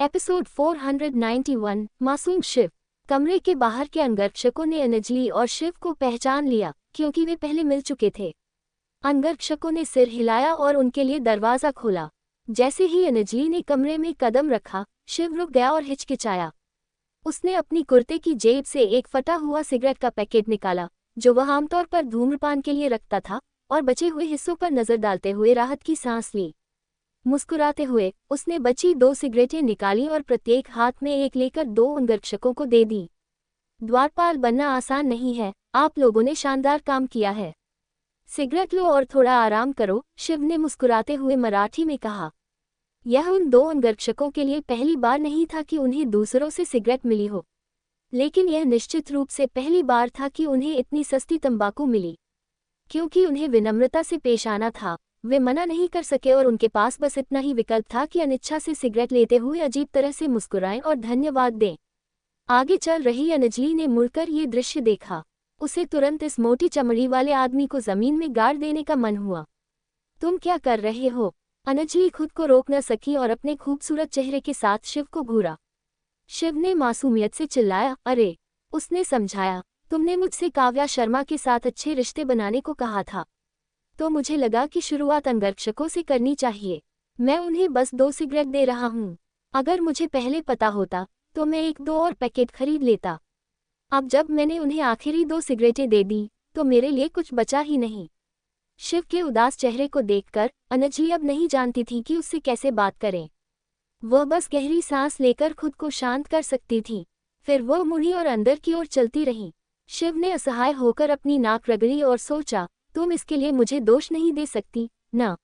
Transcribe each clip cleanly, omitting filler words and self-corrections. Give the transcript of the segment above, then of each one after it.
Episode 491 मासूम शिव। कमरे के बाहर के अंगरक्षकों ने अंजलि और शिव को पहचान लिया क्योंकि वे पहले मिल चुके थे। अंगरक्षकों ने सिर हिलाया और उनके लिए दरवाजा खोला। जैसे ही अंजलि ने कमरे में कदम रखा, शिव रुक गया और हिचकिचाया। उसने अपनी कुर्ते की जेब से एक फटा हुआ सिगरेट का पैकेट निकाला, जो वह आमतौर पर धूम्रपान के लिए रखता था, और बचे हुए हिस्सों पर नजर डालते हुए राहत की सांस ली। मुस्कुराते हुए उसने बची 2 सिगरेटें निकाली और प्रत्येक हाथ में एक लेकर 2 अंगरक्षकों को दे दी। द्वारपाल बनना आसान नहीं है, आप लोगों ने शानदार काम किया है। सिगरेट लो और थोड़ा आराम करो, शिव ने मुस्कुराते हुए मराठी में कहा। यह उन 2 अंगरक्षकों के लिए पहली बार नहीं था कि उन्हें दूसरों से सिगरेट मिली हो, लेकिन यह निश्चित रूप से पहली बार था कि उन्हें इतनी सस्ती तंबाकू मिली। क्योंकि उन्हें विनम्रता से पेश आना था, वे मना नहीं कर सके और उनके पास बस इतना ही विकल्प था कि अनिच्छा से सिगरेट लेते हुए अजीब तरह से मुस्कुराएं और धन्यवाद दें। आगे चल रही अंजलि ने मुड़कर ये दृश्य देखा। उसे तुरंत इस मोटी चमड़ी वाले आदमी को जमीन में गाड़ देने का मन हुआ। तुम क्या कर रहे हो? अंजलि खुद को रोक न सकी और अपने खूबसूरत चेहरे के साथ शिव को घूरा। शिव ने मासूमियत से चिल्लाया, अरे! उसने समझाया, तुमने मुझसे काव्या शर्मा के साथ अच्छे रिश्ते बनाने को कहा था, तो मुझे लगा कि शुरुआत अंगरक्षकों से करनी चाहिए। मैं उन्हें बस 2 सिगरेट दे रहा हूँ। अगर मुझे पहले पता होता तो मैं 1-2 और पैकेट खरीद लेता। अब जब मैंने उन्हें आखिरी 2 सिगरेटें दे दी तो मेरे लिए कुछ बचा ही नहीं। शिव के उदास चेहरे को देखकर अंजलि अब नहीं जानती थी कि उससे कैसे बात करें। वह बस गहरी सांस लेकर खुद को शांत कर सकती थी। फिर वह मुड़ी और अंदर की ओर चलती रही। शिव ने असहाय होकर अपनी नाक रगड़ी और सोचा, तुम इसके लिए मुझे दोष नहीं दे सकती ना।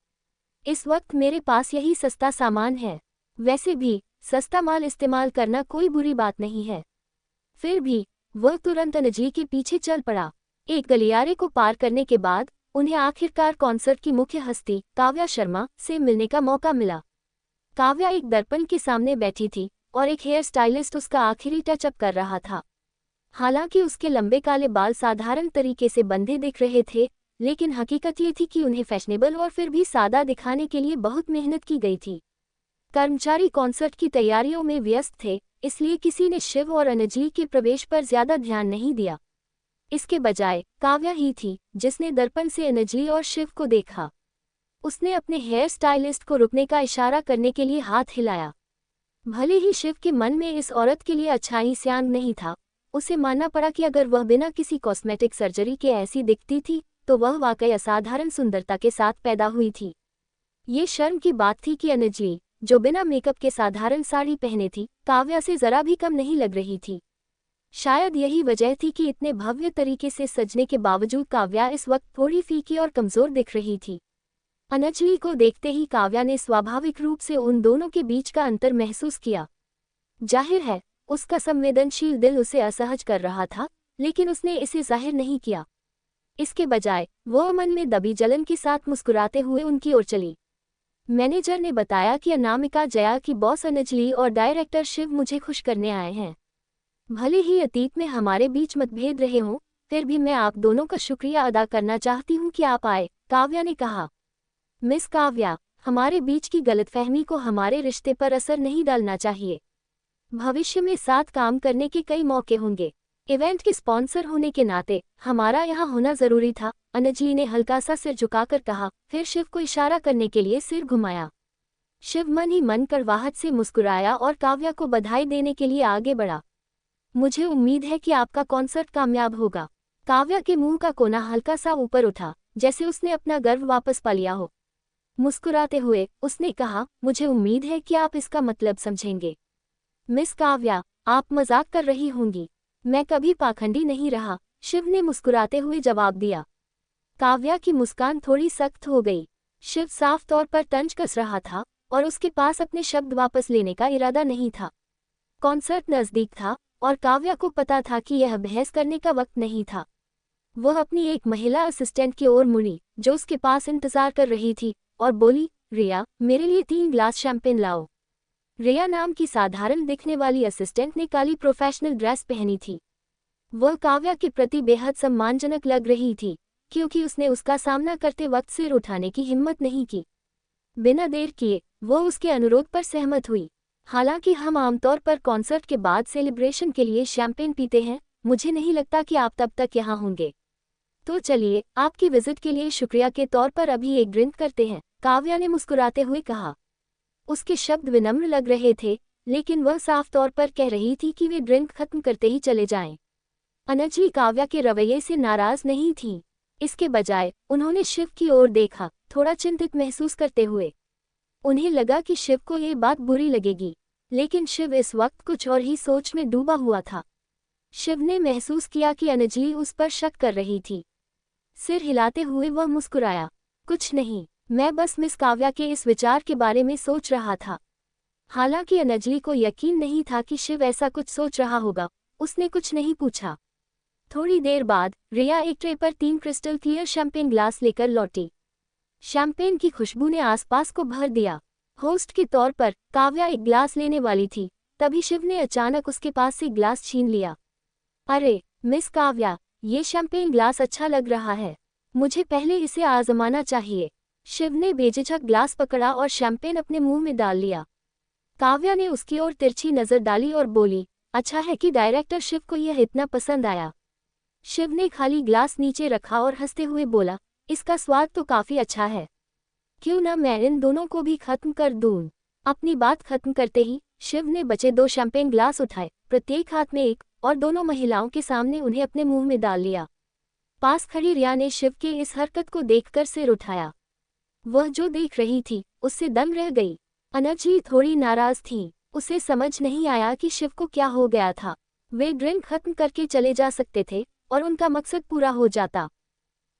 इस वक्त मेरे पास यही सस्ता सामान है। वैसे भी सस्ता माल इस्तेमाल करना कोई बुरी बात नहीं है। फिर भी वह तुरंत अंजलि के पीछे चल पड़ा। एक गलियारे को पार करने के बाद उन्हें आखिरकार कॉन्सर्ट की मुख्य हस्ती काव्या शर्मा से मिलने का मौका मिला। काव्या एक दर्पण के सामने बैठी थी और एक हेयर स्टाइलिस्ट उसका आखिरी टचअप कर रहा था। हालांकि उसके लंबे काले बाल साधारण तरीके से बंधे दिख रहे थे, लेकिन हकीकत ये थी कि उन्हें फैशनेबल और फिर भी सादा दिखाने के लिए बहुत मेहनत की गई थी। कर्मचारी कॉन्सर्ट की तैयारियों में व्यस्त थे, इसलिए किसी ने शिव और अंजलि के प्रवेश पर ज्यादा ध्यान नहीं दिया। इसके बजाय काव्या ही थी जिसने दर्पण से अंजलि और शिव को देखा। उसने अपने हेयर स्टाइलिस्ट को रुकने का इशारा करने के लिए हाथ हिलाया। भले ही शिव के मन में इस औरत के लिए अच्छाई स्यांग नहीं था, उसे मानना पड़ा कि अगर वह बिना किसी कॉस्मेटिक सर्जरी के ऐसी दिखती थी तो वह वाकई असाधारण सुंदरता के साथ पैदा हुई थी। ये शर्म की बात थी कि अंजलि, जो बिना मेकअप के साधारण साड़ी पहने थी, काव्या से जरा भी कम नहीं लग रही थी। शायद यही वजह थी कि इतने भव्य तरीके से सजने के बावजूद काव्या इस वक्त थोड़ी फीकी और कमजोर दिख रही थी। अंजलि को देखते ही काव्या ने स्वाभाविक रूप से उन दोनों के बीच का अंतर महसूस किया। जाहिर है, उसका संवेदनशील दिल उसे असहज कर रहा था, लेकिन उसने इसे जाहिर नहीं किया। इसके बजाय वह मन में दबी जलन के साथ मुस्कुराते हुए उनकी ओर चली। मैनेजर ने बताया कि अनामिका जया की बॉस अंजलि और डायरेक्टर शिव मुझे खुश करने आए हैं। भले ही अतीत में हमारे बीच मतभेद रहे हों, फिर भी मैं आप दोनों का शुक्रिया अदा करना चाहती हूँ कि आप आए, काव्या ने कहा। मिस काव्या, हमारे बीच की गलतफहमी को हमारे रिश्ते पर असर नहीं डालना चाहिए। भविष्य में साथ काम करने के कई मौके होंगे। इवेंट के स्पॉन्सर होने के नाते हमारा यहाँ होना जरूरी था, अंजलि ने हल्का सा सिर झुकाकर कहा, फिर शिव को इशारा करने के लिए सिर घुमाया। शिव मन ही मन कड़वाहट से मुस्कुराया और काव्या को बधाई देने के लिए आगे बढ़ा। मुझे उम्मीद है कि आपका कॉन्सर्ट कामयाब होगा। काव्या के मुंह का कोना हल्का सा ऊपर उठा, जैसे उसने अपना गर्व वापस पा लिया हो। मुस्कुराते हुए उसने कहा, मुझे उम्मीद है कि आप इसका मतलब समझेंगे। मिस काव्या, आप मजाक कर रही होंगी। मैं कभी पाखंडी नहीं रहा, शिव ने मुस्कुराते हुए जवाब दिया। काव्या की मुस्कान थोड़ी सख्त हो गई। शिव साफ तौर पर तंज कस रहा था और उसके पास अपने शब्द वापस लेने का इरादा नहीं था। कॉन्सर्ट नजदीक था और काव्या को पता था कि यह बहस करने का वक्त नहीं था। वह अपनी एक महिला असिस्टेंट की ओर मुड़ी, जो उसके पास इंतजार कर रही थी, और बोली, रिया, मेरे लिए 3 ग्लास शैंपेन लाओ। रिया नाम की साधारण दिखने वाली असिस्टेंट ने काली प्रोफेशनल ड्रेस पहनी थी। वह काव्या के प्रति बेहद सम्मानजनक लग रही थी, क्योंकि उसने उसका सामना करते वक्त सिर उठाने की हिम्मत नहीं की। बिना देर किए वह उसके अनुरोध पर सहमत हुई। हालांकि हम आमतौर पर कॉन्सर्ट के बाद सेलिब्रेशन के लिए शैंपेन पीते हैं, मुझे नहीं लगता कि आप तब तक यहाँ होंगे। तो चलिए, आपकी विजिट के लिए शुक्रिया के तौर पर अभी एक ड्रिंक करते हैं, काव्या ने मुस्कुराते हुए कहा। उसके शब्द विनम्र लग रहे थे, लेकिन वह साफ तौर पर कह रही थी कि वे ड्रिंक खत्म करते ही चले जाएं। अनजली काव्या के रवैये से नाराज नहीं थीं। इसके बजाय उन्होंने शिव की ओर देखा, थोड़ा चिंतित महसूस करते हुए। उन्हें लगा कि शिव को ये बात बुरी लगेगी, लेकिन शिव इस वक्त कुछ और ही सोच में डूबा हुआ था। शिव ने महसूस किया कि अनजली उस पर शक कर रही थी। सिर हिलाते हुए वह मुस्कुराया, कुछ नहीं, मैं बस मिस काव्या के इस विचार के बारे में सोच रहा था। हालांकि अनजली को यकीन नहीं था कि शिव ऐसा कुछ सोच रहा होगा, उसने कुछ नहीं पूछा। थोड़ी देर बाद रिया एक ट्रे पर 3 क्रिस्टल क्लियर शैंपेन ग्लास लेकर लौटी। शैंपेन की खुशबू ने आसपास को भर दिया। होस्ट के तौर पर काव्या एक ग्लास लेने वाली थी, तभी शिव ने अचानक उसके पास से ग्लास छीन लिया। अरे मिस काव्या, ये शैंपेन ग्लास अच्छा लग रहा है, मुझे पहले इसे आजमाना चाहिए। शिव ने बेझिझक ग्लास पकड़ा और शैंपेन अपने मुंह में डाल लिया। काव्या ने उसकी ओर तिरछी नजर डाली और बोली, अच्छा है कि डायरेक्टर शिव को यह इतना पसंद आया। शिव ने खाली ग्लास नीचे रखा और हंसते हुए बोला, इसका स्वाद तो काफी अच्छा है, क्यों ना मैं इन दोनों को भी खत्म कर दूं। अपनी बात खत्म करते ही शिव ने बचे 2 शैंपेन ग्लास उठाए, प्रत्येक हाथ में एक, और दोनों महिलाओं के सामने उन्हें अपने मुंह में डाल लिया। पास खड़ी रिया ने शिव के इस हरकत को देखकर सिर उठाया। वह जो देख रही थी उससे दंग रह गई। अनजली थोड़ी नाराज थी, उसे समझ नहीं आया कि शिव को क्या हो गया था। वे ड्रिंक खत्म करके चले जा सकते थे और उनका मकसद पूरा हो जाता।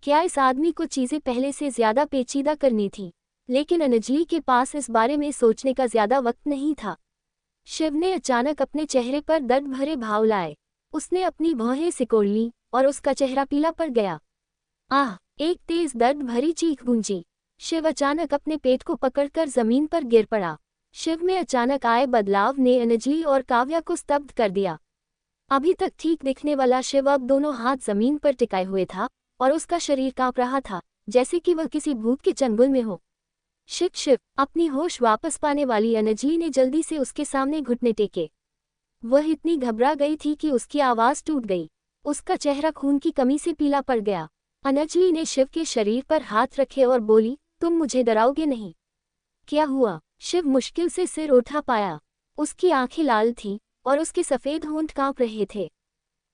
क्या इस आदमी को चीजें पहले से ज्यादा पेचीदा करनी थी? लेकिन अनजली के पास इस बारे में सोचने का ज्यादा वक्त नहीं था। शिव ने अचानक अपने चेहरे पर दर्द भरे भाव लाए। उसने अपनी भौहें सिकोड़ ली और उसका चेहरा पीला पड़ गया। आह! एक तेज दर्द भरी चीख गूंजी। शिव अचानक अपने पेट को पकड़कर जमीन पर गिर पड़ा। शिव में अचानक आए बदलाव ने अनजली और काव्या को स्तब्ध कर दिया। अभी तक ठीक दिखने वाला शिव अब दोनों हाथ जमीन पर टिकाए हुए था और उसका शरीर कांप रहा था, जैसे कि वह किसी भूत के चंगुल में हो। शिव शिव! अपनी होश वापस पाने वाली अनजली ने जल्दी से उसके सामने घुटने टेके। वह इतनी घबरा गई थी कि उसकी आवाज टूट गई। उसका चेहरा खून की कमी से पीला पड़ गया। अनजली ने शिव के शरीर पर हाथ रखे और बोली, तुम मुझे डराओगे नहीं? क्या हुआ? शिव मुश्किल से सिर उठा पाया। उसकी आंखें लाल थीं और उसके सफेद होंठ कांप रहे थे।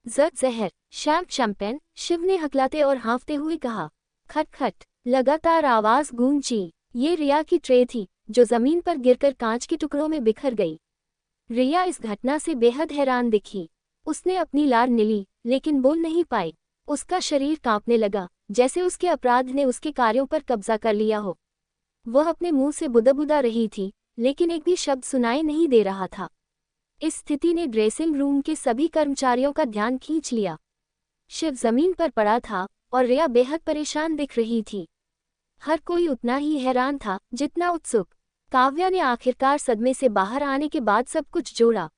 जहर, शैंपेन, शिव ने हकलाते और हाँफते हुए कहा। खटखट, लगातार आवाज गूंजी। ये रिया की ट्रे थी, जो जमीन पर गिरकर कांच के टुकड़ों में बिखर गई। रिया इस घटना से बेहद हैरान दिखी। उसने अपनी लार निली, लेकिन बोल नहीं पाई। उसका शरीर कांपने लगा, जैसे उसके अपराध ने उसके कार्यों पर कब्जा कर लिया हो। वह अपने मुंह से बुदबुदा रही थी, लेकिन एक भी शब्द सुनाई नहीं दे रहा था। इस स्थिति ने ड्रेसिंग रूम के सभी कर्मचारियों का ध्यान खींच लिया। शिव जमीन पर पड़ा था और रिया बेहद परेशान दिख रही थी। हर कोई उतना ही हैरान था जितना उत्सुक। काव्या ने आखिरकार सदमे से बाहर आने के बाद सब कुछ जोड़ा।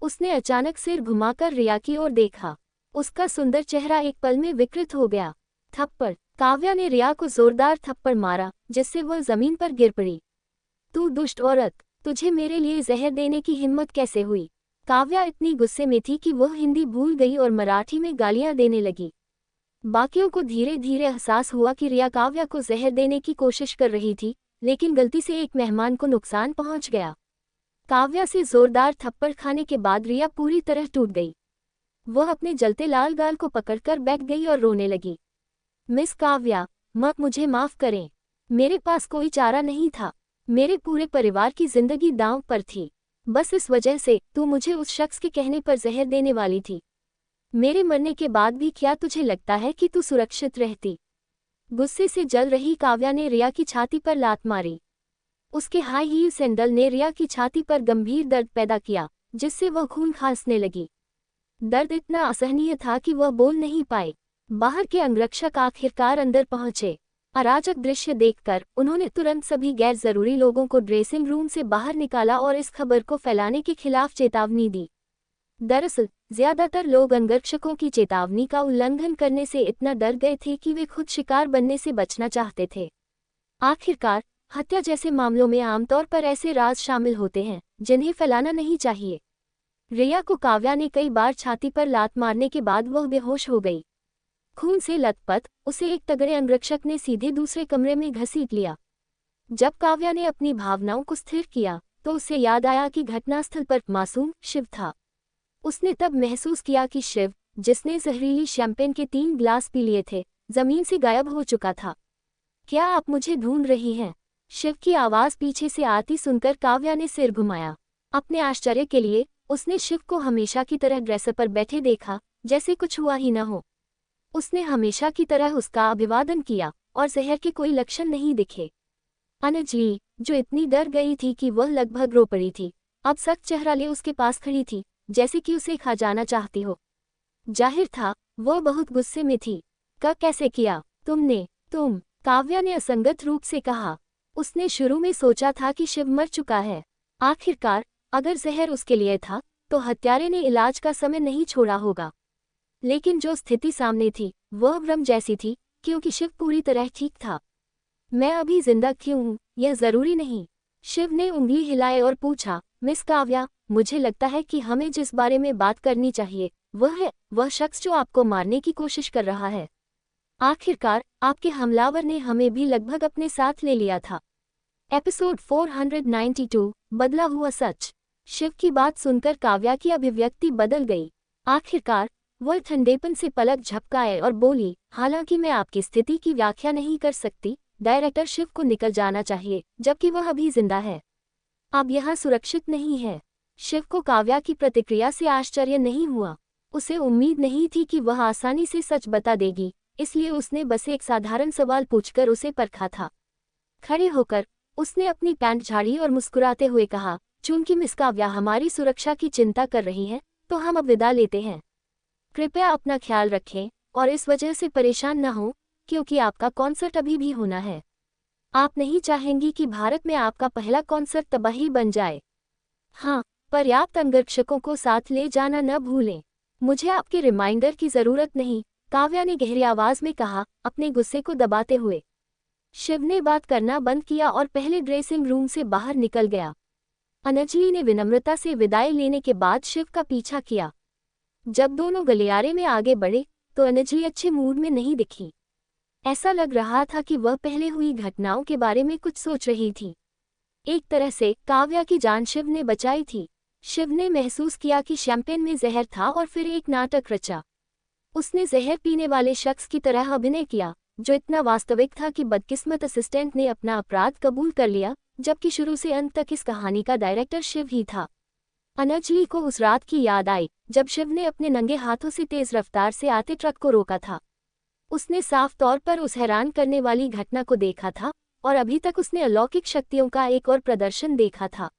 उसने अचानक सिर घुमाकर रिया की ओर देखा। उसका सुंदर चेहरा एक पल में विकृत हो गया। थप्पड़! काव्या ने रिया को जोरदार थप्पड़ मारा, जिससे वह जमीन पर गिर पड़ी। तू दुष्ट औरत, तुझे मेरे लिए जहर देने की हिम्मत कैसे हुई? काव्या इतनी गुस्से में थी कि वह हिंदी भूल गई और मराठी में गालियां देने लगी। बाकियों को धीरे धीरे एहसास हुआ कि रिया काव्या को जहर देने की कोशिश कर रही थी, लेकिन गलती से एक मेहमान को नुकसान पहुंच गया। काव्या से जोरदार थप्पड़ खाने के बाद रिया पूरी तरह टूट गई। वह अपने जलते लाल गाल को पकड़कर बैठ गई और रोने लगी। मिस काव्या, मुझे माफ करें। मेरे पास कोई चारा नहीं था। मेरे पूरे परिवार की जिंदगी दांव पर थी। बस इस वजह से तू मुझे उस शख्स के कहने पर जहर देने वाली थी। मेरे मरने के बाद भी क्या तुझे लगता है कि तू सुरक्षित रहती? गुस्से से जल रही काव्या ने रिया की छाती पर लात मारी। उसके हाई हील सैंडल ने रिया की छाती पर गंभीर दर्द पैदा किया, जिससे वह खून खांसने लगी। दर्द इतना असहनीय था कि वह बोल नहीं पाए। बाहर के अंगरक्षक आखिरकार अंदर पहुंचे। अराजक दृश्य देखकर उन्होंने तुरंत सभी गैर जरूरी लोगों को ड्रेसिंग रूम से बाहर निकाला और इस खबर को फैलाने के खिलाफ चेतावनी दी। दरअसल ज्यादातर लोग अंगरक्षकों की चेतावनी का उल्लंघन करने से इतना डर गए थे कि वे खुद शिकार बनने से बचना चाहते थे। आखिरकार हत्या जैसे मामलों में आमतौर पर ऐसे राज शामिल होते हैं जिन्हें फैलाना नहीं चाहिए। रिया को काव्या ने कई बार छाती पर लात मारने के बाद वह बेहोश हो गई। खून से लथपथ उसे एक तगड़े अंगरक्षक ने सीधे दूसरे कमरे में घसीट लिया। जब काव्या ने अपनी भावनाओं को स्थिर किया तो उसे याद आया कि घटनास्थल पर मासूम शिव था। उसने तब महसूस किया कि शिव, जिसने जहरीली शैंपेन के 3 ग्लास पी लिए थे, जमीन से गायब हो चुका था। क्या आप मुझे ढूंढ रही हैं? शिव की आवाज पीछे से आती सुनकर काव्या ने सिर घुमाया। अपने आश्चर्य के लिए उसने शिव को हमेशा की तरह ड्रेसर पर बैठे देखा, जैसे कुछ हुआ ही न हो। उसने हमेशा की तरह उसका अभिवादन किया और जहर के कोई लक्षण नहीं दिखे। अनजली, जो इतनी डर गई थी कि वह लगभग रो पड़ी थी, अब सख्त चेहरा ले उसके पास खड़ी थी, जैसे कि उसे खा जाना चाहती हो। जाहिर था वह बहुत गुस्से में थी। कैसे किया तुमने? तुम? काव्या ने असंगत रूप से कहा। उसने शुरू में सोचा था कि शिव मर चुका है। आखिरकार अगर जहर उसके लिए था तो हत्यारे ने इलाज का समय नहीं छोड़ा होगा। लेकिन जो स्थिति सामने थी वह भ्रम जैसी थी, क्योंकि शिव पूरी तरह ठीक था। मैं अभी जिंदा क्यों हूँ यह जरूरी नहीं। शिव ने उंगली हिलाए और पूछा, मिस काव्या, मुझे लगता है कि हमें जिस बारे में बात करनी चाहिए वह है वह शख्स जो आपको मारने की कोशिश कर रहा है। आखिरकार आपके हमलावर ने हमें भी लगभग अपने साथ ले लिया था। एपिसोड 492, बदला हुआ सच। शिव की बात सुनकर काव्या की अभिव्यक्ति बदल गई। आखिरकार वह ठंडेपन से पलक झपकाए और बोली, हालांकि मैं आपकी स्थिति की व्याख्या नहीं कर सकती। डायरेक्टर शिव को निकल जाना चाहिए जबकि वह अभी जिंदा है। अब यहाँ सुरक्षित नहीं है। शिव को काव्या की प्रतिक्रिया से आश्चर्य नहीं हुआ। उसे उम्मीद नहीं थी कि वह आसानी से सच बता देगी, इसलिए उसने बस एक साधारण सवाल पूछकर उसे परखा था। खड़े होकर उसने अपनी पैंट झाड़ी और मुस्कुराते हुए कहा, चूंकि मिस काव्या हमारी सुरक्षा की चिंता कर रही है तो हम अब विदा लेते हैं। कृपया अपना ख्याल रखें और इस वजह से परेशान न हो, क्योंकि आपका कॉन्सर्ट अभी भी होना है। आप नहीं चाहेंगी कि भारत में आपका पहला कॉन्सर्ट तबाही बन जाए। हाँ, पर्याप्त अंगरक्षकों को साथ ले जाना न भूलें। मुझे आपके रिमाइंडर की जरूरत नहीं, काव्या ने गहरी आवाज में कहा, अपने गुस्से को दबाते हुए। शिव ने बात करना बंद किया और पहले ड्रेसिंग रूम से बाहर निकल गया। अनजली ने विनम्रता से विदाई लेने के बाद शिव का पीछा किया। जब दोनों गलियारे में आगे बढ़े तो अनजली अच्छे मूड में नहीं दिखी। ऐसा लग रहा था कि वह पहले हुई घटनाओं के बारे में कुछ सोच रही थी। एक तरह से काव्या की जान शिव ने बचाई थी। शिव ने महसूस किया कि शैंपेन में जहर था और फिर एक नाटक रचा। उसने जहर पीने वाले शख्स की तरह अभिनय किया, जो इतना वास्तविक था कि बदकिस्मत असिस्टेंट ने अपना अपराध कबूल कर लिया, जबकि शुरू से अंत तक इस कहानी का डायरेक्टर शिव ही था। अनजली को उस रात की याद आई जब शिव ने अपने नंगे हाथों से तेज रफ्तार से आते ट्रक को रोका था। उसने साफ तौर पर उस हैरान करने वाली घटना को देखा था और अभी तक उसने अलौकिक शक्तियों का एक और प्रदर्शन देखा था।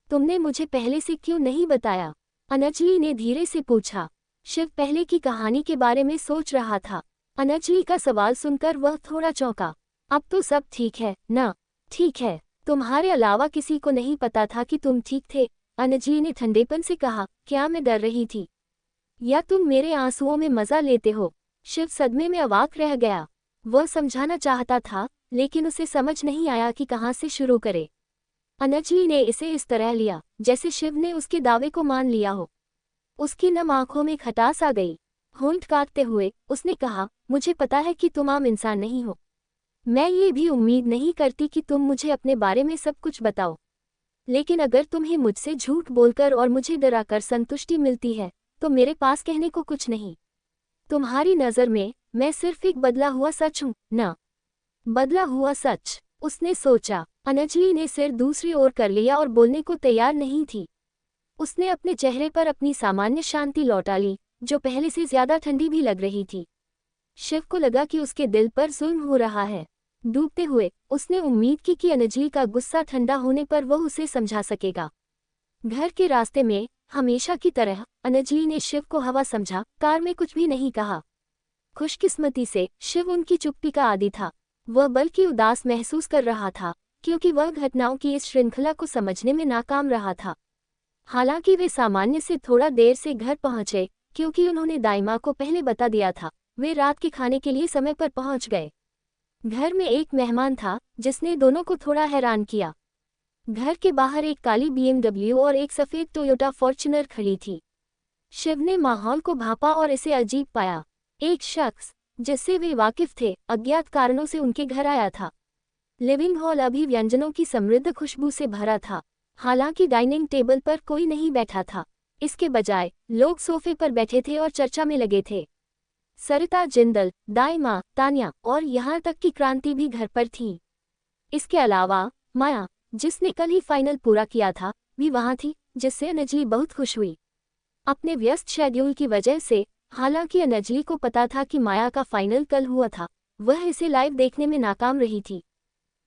तुमने मुझे पहले से क्यों नहीं बताया? अनजली ने धीरे से पूछा। शिव पहले की कहानी के बारे में सोच रहा था। अनजली का सवाल सुनकर वह थोड़ा चौंका। अब तो सब ठीक है ना? ठीक है, तुम्हारे अलावा किसी को नहीं पता था कि तुम ठीक थे, अनजली ने ठंडेपन से कहा। क्या मैं डर रही थी या तुम मेरे आंसुओं में मजा लेते हो? शिव सदमे में अवाक रह गया। वह समझाना चाहता था लेकिन उसे समझ नहीं आया कि कहाँ से शुरू करे। अनजली ने इसे इस तरह लिया जैसे शिव ने उसके दावे को मान लिया हो। उसकी नम आंखों में खटास आ गई। होंठ काटते हुए उसने कहा, मुझे पता है कि तुम आम इंसान नहीं हो। मैं ये भी उम्मीद नहीं करती कि तुम मुझे अपने बारे में सब कुछ बताओ, लेकिन अगर तुम्हें मुझसे झूठ बोलकर और मुझे डराकर संतुष्टि मिलती है तो मेरे पास कहने को कुछ नहीं। तुम्हारी नज़र में मैं सिर्फ एक बदला हुआ सच हूँ ना? बदला हुआ सच, उसने सोचा। अनजली ने सिर दूसरी ओर कर लिया और बोलने को तैयार नहीं थी। उसने अपने चेहरे पर अपनी सामान्य शांति लौटा ली, जो पहले से ज्यादा ठंडी भी लग रही थी। शिव को लगा कि उसके दिल पर जुल्म हो रहा है। डूबते हुए उसने उम्मीद की कि अनजली का गुस्सा ठंडा होने पर वह उसे समझा सकेगा। घर के रास्ते में हमेशा की तरह अनजली ने शिव को हवा समझा, कार में कुछ भी नहीं कहा। खुशकिस्मती से शिव उनकी चुप्पी का आदी था। वह बल्कि उदास महसूस कर रहा था, क्योंकि वह घटनाओं की इस श्रृंखला को समझने में नाकाम रहा था। हालांकि वे सामान्य से थोड़ा देर से घर पहुंचे, क्योंकि उन्होंने दाइमा को पहले बता दिया था। वे रात के खाने के लिए समय पर पहुंच गए। घर में एक मेहमान था जिसने दोनों को थोड़ा हैरान किया। घर के बाहर एक काली BMW और एक सफ़ेद टोयोटा फॉर्च्यूनर खड़ी थी। शिव ने माहौल को भांपा और इसे अजीब पाया। एक शख्स जिससे वे वाकिफ थे अज्ञात कारणों से उनके घर आया था। लिविंग हॉल अभी व्यंजनों की समृद्ध खुशबू से भरा था। हालांकि डाइनिंग टेबल पर कोई नहीं बैठा था। इसके बजाय लोग सोफे पर बैठे थे और चर्चा में लगे थे। सरिता जिंदल, दाई माँ, तान्या और यहाँ तक कि क्रांति भी घर पर थी। इसके अलावा माया, जिसने कल ही फाइनल पूरा किया था, भी वहाँ थी, जिससे अनजली बहुत खुश हुई। अपने व्यस्त शेड्यूल की वजह से, हालांकि अनजली को पता था कि माया का फाइनल कल हुआ था, वह इसे लाइव देखने में नाकाम रही थी।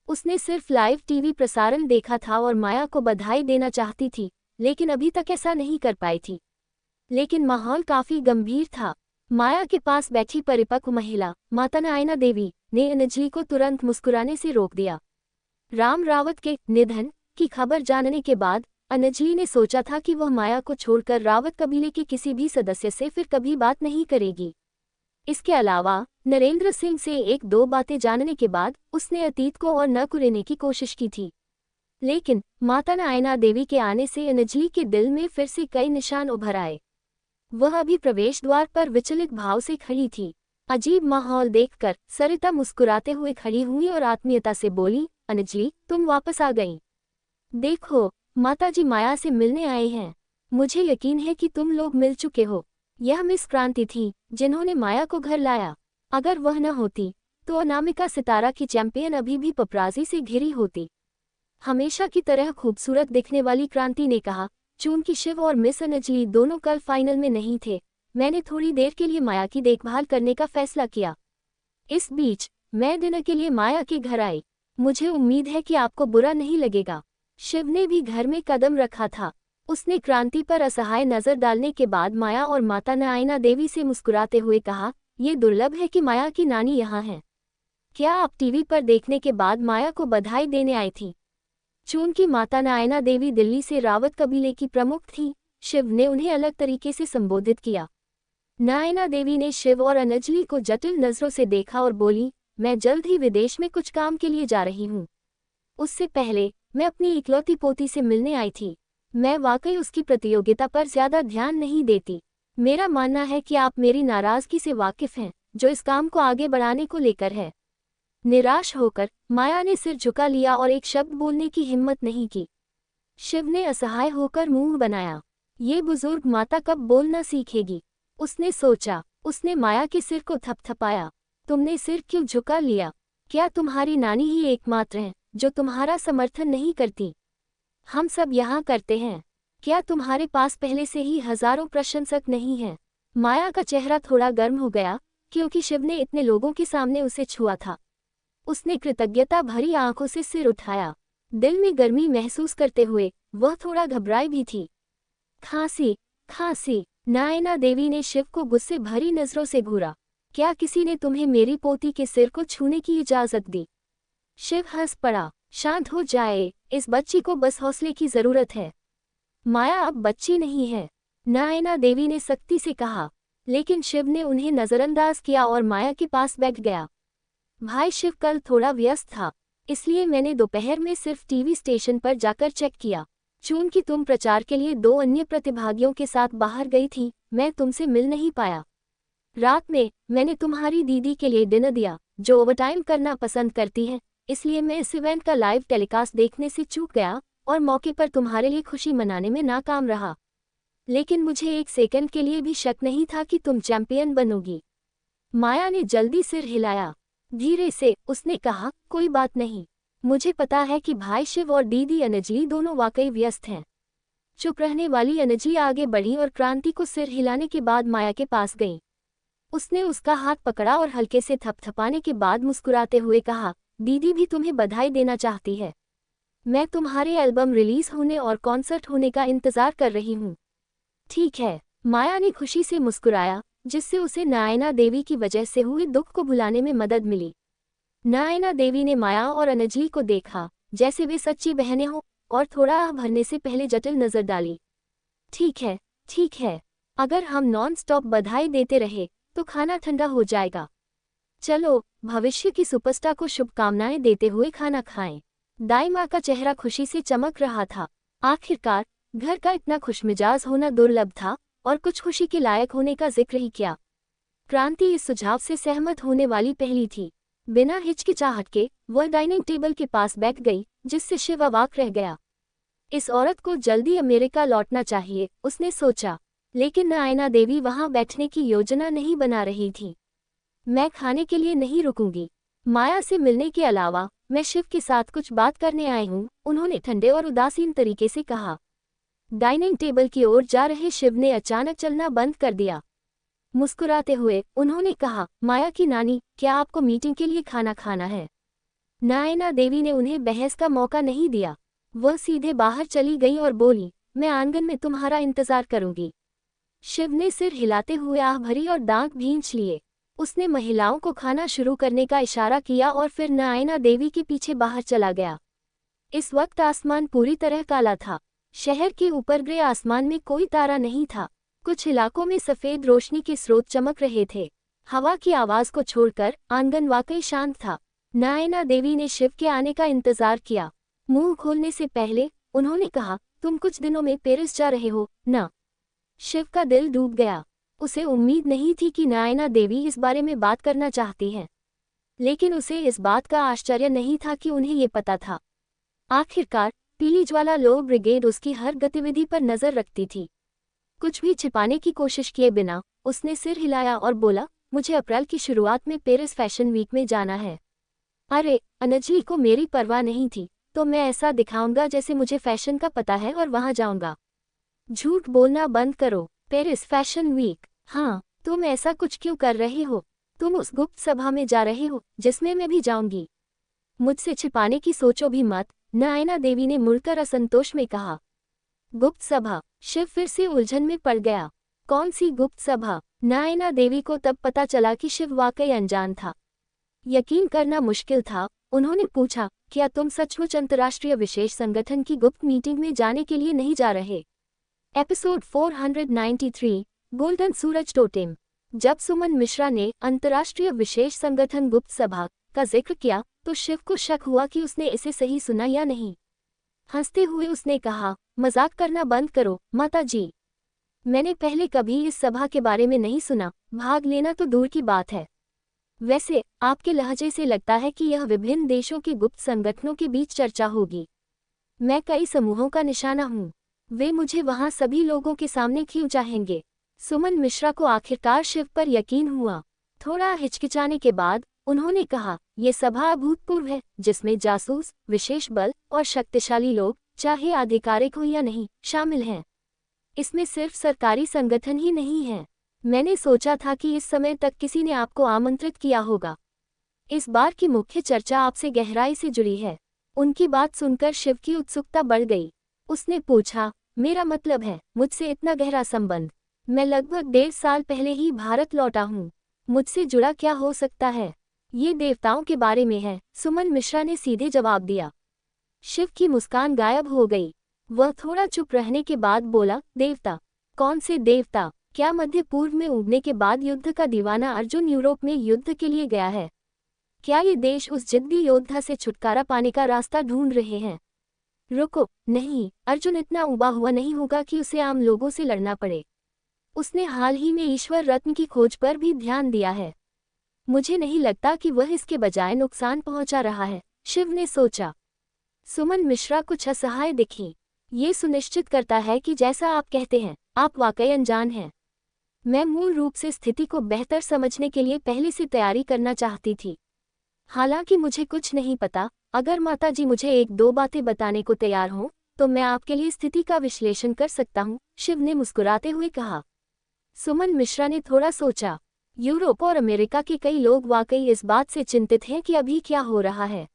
उसने सिर्फ लाइव टीवी प्रसारण देखा था और माया को बधाई देना चाहती थी, लेकिन अभी तक ऐसा नहीं कर पाई थी। लेकिन माहौल काफी गंभीर था। माया के पास बैठी परिपक्व महिला माता नायना देवी ने अनजली को तुरंत मुस्कुराने से रोक दिया। राम रावत के निधन की खबर जानने के बाद अनजली ने सोचा था कि वह माया को छोड़कर रावत कबीले के किसी भी सदस्य से फिर कभी बात नहीं करेगी। इसके अलावा नरेंद्र सिंह से एक दो बातें जानने के बाद उसने अतीत को और न कुरेने की कोशिश की थी। लेकिन माता नायना देवी के आने से अनजली के दिल में फिर से कई निशान उभर आए। वह अभी प्रवेश द्वार पर विचलित भाव से खड़ी थी। अजीब माहौल देखकर सरिता मुस्कुराते हुए खड़ी हुई और आत्मीयता से बोली, अनजली, तुम वापस आ गई। देखो, माताजी माया से मिलने आए हैं। मुझे यकीन है कि तुम लोग मिल चुके हो। यह मिस क्रांति थी जिन्होंने माया को घर लाया। अगर वह न होती तो अनामिका सितारा की चैंपियन अभी भी पपराजी से घिरी होती। हमेशा की तरह खूबसूरत दिखने वाली क्रांति ने कहा, चूंकि शिव और मिस अनजली दोनों कल फाइनल में नहीं थे, मैंने थोड़ी देर के लिए माया की देखभाल करने का फैसला किया। इस बीच मैं डिनर के लिए माया के घर आई। मुझे उम्मीद है कि आपको बुरा नहीं लगेगा। शिव ने भी घर में कदम रखा था। उसने क्रांति पर असहाय नजर डालने के बाद माया और माता नायना देवी से मुस्कुराते हुए कहा, ये दुर्लभ है कि माया की नानी यहाँ है। क्या आप टीवी पर देखने के बाद माया को बधाई देने आई थी? चूंकि माता नायना देवी दिल्ली से रावत कबीले की प्रमुख थी, शिव ने उन्हें अलग तरीके से संबोधित किया। नायना देवी ने शिव और अनजली को जटिल नजरों से देखा और बोली, मैं जल्द ही विदेश में कुछ काम के लिए जा रही हूँ। उससे पहले मैं अपनी इकलौती पोती से मिलने आई थी। मैं वाकई उसकी प्रतियोगिता पर ज्यादा ध्यान नहीं देती। मेरा मानना है कि आप मेरी नाराजगी से वाकिफ हैं, जो इस काम को आगे बढ़ाने को लेकर है। निराश होकर माया ने सिर झुका लिया और एक शब्द बोलने की हिम्मत नहीं की। शिव ने असहाय होकर मुंह बनाया। ये बुजुर्ग माता कब बोलना सीखेगी? उसने सोचा। उसने माया के सिर को थपथपाया। तुमने सिर क्यों झुका लिया? क्या तुम्हारी नानी ही एकमात्र हैं जो तुम्हारा समर्थन नहीं करती? हम सब यहाँ करते हैं। क्या तुम्हारे पास पहले से ही हजारों प्रशंसक नहीं हैं? माया का चेहरा थोड़ा गर्म हो गया, क्योंकि शिव ने इतने लोगों के सामने उसे छुआ था। उसने कृतज्ञता भरी आंखों से सिर उठाया। दिल में गर्मी महसूस करते हुए वह थोड़ा घबराई भी थी। खांसी, खांसी। नायना देवी ने शिव को गुस्से भरी नजरों से घूरा। क्या किसी ने तुम्हें मेरी पोती के सिर को छूने की इजाजत दी? शिव हंस पड़ा। शांत हो जाए, इस बच्ची को बस हौसले की जरूरत है। माया अब बच्ची नहीं है, नायना देवी ने सख्ती से कहा। लेकिन शिव ने उन्हें नजरअंदाज किया और माया के पास बैठ गया। भाई शिव कल थोड़ा व्यस्त था, इसलिए मैंने दोपहर में सिर्फ टीवी स्टेशन पर जाकर चेक किया। चूंकि तुम प्रचार के लिए 2 अन्य प्रतिभागियों के साथ बाहर गई थी, मैं तुमसे मिल नहीं पाया। रात में मैंने तुम्हारी दीदी के लिए डिनर दिया, जो ओवरटाइम करना पसंद करती है, इसलिए मैं इस इवेंट का लाइव टेलीकास्ट देखने से चूक गया और मौके पर तुम्हारे लिए खुशी मनाने में नाकाम रहा। लेकिन मुझे एक सेकंड के लिए भी शक नहीं था कि तुम चैंपियन बनोगी। माया ने जल्दी सिर हिलाया। धीरे से उसने कहा, कोई बात नहीं। मुझे पता है कि भाई शिव और दीदी अनजली दोनों वाकई व्यस्त हैं। चुप रहने वाली अनजली आगे बढ़ी और क्रांति को सिर हिलाने के बाद माया के पास गई। उसने उसका हाथ पकड़ा और हल्के से थपथपाने के बाद मुस्कुराते हुए कहा, दीदी भी तुम्हें बधाई देना चाहती है। मैं तुम्हारे एल्बम रिलीज होने और कॉन्सर्ट होने का इंतजार कर रही हूँ। ठीक है, माया ने खुशी से मुस्कुराया, जिससे उसे नायना देवी की वजह से हुए दुख को भुलाने में मदद मिली। नायना देवी ने माया और अनजली को देखा, जैसे वे सच्ची बहनें हों, और थोड़ा आह भरने से पहले जटिल नजर डाली। ठीक है, ठीक है। अगर हम नॉन स्टॉप बधाई देते रहे तो खाना ठंडा हो जाएगा। चलो भविष्य की सुपरस्टार को शुभकामनाएं देते हुए खाना खाएं। दाई माँ का चेहरा खुशी से चमक रहा था। आखिरकार घर का इतना खुशमिजाज होना दुर्लभ था, और कुछ खुशी के लायक होने का जिक्र ही क्या। क्रांति इस सुझाव से सहमत होने वाली पहली थी। बिना हिचकिचाहट के वह डाइनिंग टेबल के पास बैठ गई, जिससे शिव अवाक रह गया। इस औरत को जल्दी अमेरिका लौटना चाहिए, उसने सोचा। लेकिन नयना देवी वहां बैठने की योजना नहीं बना रही थी। मैं खाने के लिए नहीं रुकूंगी। माया से मिलने के अलावा मैं शिव के साथ कुछ बात करने आई हूं, उन्होंने ठंडे और उदासीन तरीके से कहा। डाइनिंग टेबल की ओर जा रहे शिव ने अचानक चलना बंद कर दिया। मुस्कुराते हुए उन्होंने कहा, माया की नानी, क्या आपको मीटिंग के लिए खाना खाना है? नयना देवी ने उन्हें बहस का मौका नहीं दिया। वह सीधे बाहर चली गई और बोली, मैं आंगन में तुम्हारा इंतजार करूंगी। शिव ने सिर हिलाते हुए आह भरी और दांत भींच लिए। उसने महिलाओं को खाना शुरू करने का इशारा किया और फिर नयना देवी के पीछे बाहर चला गया। इस वक्त आसमान पूरी तरह काला था। शहर के ऊपर ग्रे आसमान में कोई तारा नहीं था। कुछ इलाकों में सफेद रोशनी के स्रोत चमक रहे थे। हवा की आवाज को छोड़कर आंगन वाकई शांत था। नयना देवी ने शिव के आने का इंतजार किया। मुंह खोलने से पहले उन्होंने कहा, तुम कुछ दिनों में पेरिस जा रहे हो ना? शिव का दिल डूब गया। उसे उम्मीद नहीं थी कि नयना देवी इस बारे में बात करना चाहती है, लेकिन उसे इस बात का आश्चर्य नहीं था कि उन्हें ये पता था। आखिरकार पीली ज्वाला लो ब्रिगेड उसकी हर गतिविधि पर नजर रखती थी। कुछ भी छिपाने की कोशिश किए बिना उसने सिर हिलाया और बोला, मुझे अप्रैल की शुरुआत में पेरिस फैशन वीक में जाना है। अरे, अनजली को मेरी परवाह नहीं थी, तो मैं ऐसा दिखाऊंगा जैसे मुझे फैशन का पता है और वहां जाऊंगा। झूठ बोलना बंद करो। Paris fashion week? हाँ, तुम ऐसा कुछ क्यों कर रहे हो? तुम उस गुप्त सभा में जा रहे हो जिसमें मैं भी जाऊंगी। मुझसे छिपाने की सोचो भी मत, नयना देवी ने मुड़कर असंतोष में कहा। गुप्त सभा? शिव फिर से उलझन में पड़ गया। कौन सी गुप्त सभा? नयना देवी को तब पता चला कि शिव वाकई अनजान था। यकीन करना मुश्किल था। उन्होंने पूछा, क्या तुम सचमुच अंतर्राष्ट्रीय विशेष संगठन की गुप्त मीटिंग में जाने के लिए नहीं जा रहे? एपिसोड 493, गोल्डन सूरज टोटेम। जब सुमन मिश्रा ने अंतर्राष्ट्रीय विशेष संगठन गुप्त सभा का जिक्र किया तो शिव को शक हुआ कि उसने इसे सही सुना या नहीं। हंसते हुए उसने कहा, मजाक करना बंद करो माता जी। मैंने पहले कभी इस सभा के बारे में नहीं सुना, भाग लेना तो दूर की बात है। वैसे आपके लहजे से लगता है कि यह विभिन्न देशों के गुप्त संगठनों के बीच चर्चा होगी। मैं कई समूहों का निशाना हूँ। वे मुझे वहाँ सभी लोगों के सामने क्यों चाहेंगे? सुमन मिश्रा को आखिरकार शिव पर यकीन हुआ। थोड़ा हिचकिचाने के बाद उन्होंने कहा, ये सभा अभूतपूर्व है, जिसमें जासूस, विशेष बल और शक्तिशाली लोग, चाहे आधिकारिक हो या नहीं, शामिल हैं। इसमें सिर्फ सरकारी संगठन ही नहीं है। मैंने सोचा था कि इस समय तक किसी ने आपको आमंत्रित किया होगा। इस बार की मुख्य चर्चा आपसे गहराई से जुड़ी है। उनकी बात सुनकर शिव की उत्सुकता बढ़ गई। उसने पूछा, मेरा मतलब है, मुझसे इतना गहरा संबंध? मैं लगभग 1.5 साल पहले ही भारत लौटा हूँ। मुझसे जुड़ा क्या हो सकता है? ये देवताओं के बारे में है, सुमन मिश्रा ने सीधे जवाब दिया। शिव की मुस्कान गायब हो गई। वह थोड़ा चुप रहने के बाद बोला, देवता? कौन से देवता? क्या मध्य पूर्व में उगने के बाद युद्ध का दीवाना अर्जुन यूरोप में युद्ध के लिए गया है? क्या ये देश उस जिद्दी योद्धा से छुटकारा पाने का रास्ता ढूंढ रहे हैं? रुको, नहीं, अर्जुन इतना उबा हुआ नहीं होगा कि उसे आम लोगों से लड़ना पड़े। उसने हाल ही में ईश्वर रत्न की खोज पर भी ध्यान दिया है। मुझे नहीं लगता कि वह इसके बजाय नुकसान पहुंचा रहा है, शिव ने सोचा। सुमन मिश्रा कुछ असहाय दिखी। ये सुनिश्चित करता है कि जैसा आप कहते हैं, आप वाकई अनजान हैं। मैं मूल रूप से स्थिति को बेहतर समझने के लिए पहले से तैयारी करना चाहती थी। हालांकि मुझे कुछ नहीं पता। अगर माताजी मुझे 1-2 बातें बताने को तैयार हों, तो मैं आपके लिए स्थिति का विश्लेषण कर सकता हूं, शिव ने मुस्कुराते हुए कहा। सुमन मिश्रा ने थोड़ा सोचा। यूरोप और अमेरिका के कई लोग वाकई इस बात से चिंतित हैं कि अभी क्या हो रहा है।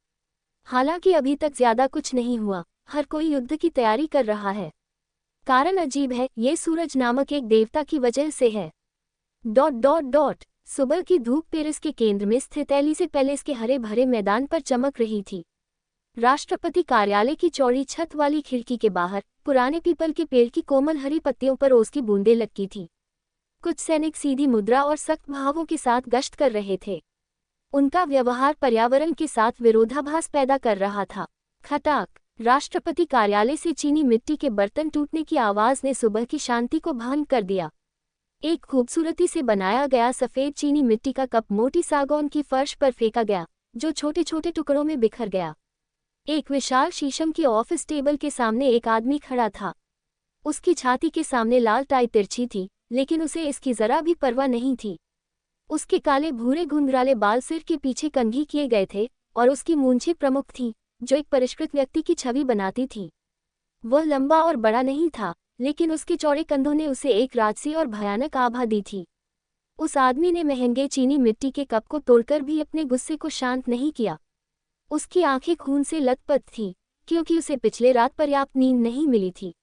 हालांकि अभी तक ज्यादा कुछ नहीं हुआ, हर कोई युद्ध की तैयारी कर रहा है। कारण अजीब है, ये सूरज नामक एक देवता की वजह से है। ... सुबह की धूप पेरिस के केंद्र में स्थित एलिसे पैलेस के हरे भरे मैदान पर चमक रही थी। राष्ट्रपति कार्यालय की चौड़ी छत वाली खिड़की के बाहर पुराने पीपल के पेड़ की कोमल हरी पत्तियों पर ओस की बूंदें लटकी थी। कुछ सैनिक सीधी मुद्रा और सख्त भावों के साथ गश्त कर रहे थे। उनका व्यवहार पर्यावरण के साथ विरोधाभास पैदा कर रहा था। खटाक। राष्ट्रपति कार्यालय से चीनी मिट्टी के बर्तन टूटने की आवाज ने सुबह की शांति को भंग कर दिया। एक खूबसूरती से बनाया गया सफेद चीनी मिट्टी का कप मोटी सागौन की फर्श पर फेंका गया, जो छोटे छोटे टुकड़ों में बिखर गया। एक विशाल शीशम की ऑफिस टेबल के सामने एक आदमी खड़ा था। उसकी छाती के सामने लाल टाई तिरछी थी, लेकिन उसे इसकी जरा भी परवाह नहीं थी। उसके काले भूरे घुंघराले बाल सिर के पीछे कंघी किए गए थे और उसकी मूंछें प्रमुख थीं, जो एक परिष्कृत व्यक्ति की छवि बनाती थी। वह लंबा और बड़ा नहीं था, लेकिन उसके चौड़े कंधों ने उसे एक राजसी और भयानक आभा दी थी। उस आदमी ने महंगे चीनी मिट्टी के कप को तोड़कर भी अपने गुस्से को शांत नहीं किया। उसकी आंखें खून से लथपथ थीं, क्योंकि उसे पिछले रात पर्याप्त नींद नहीं मिली थी।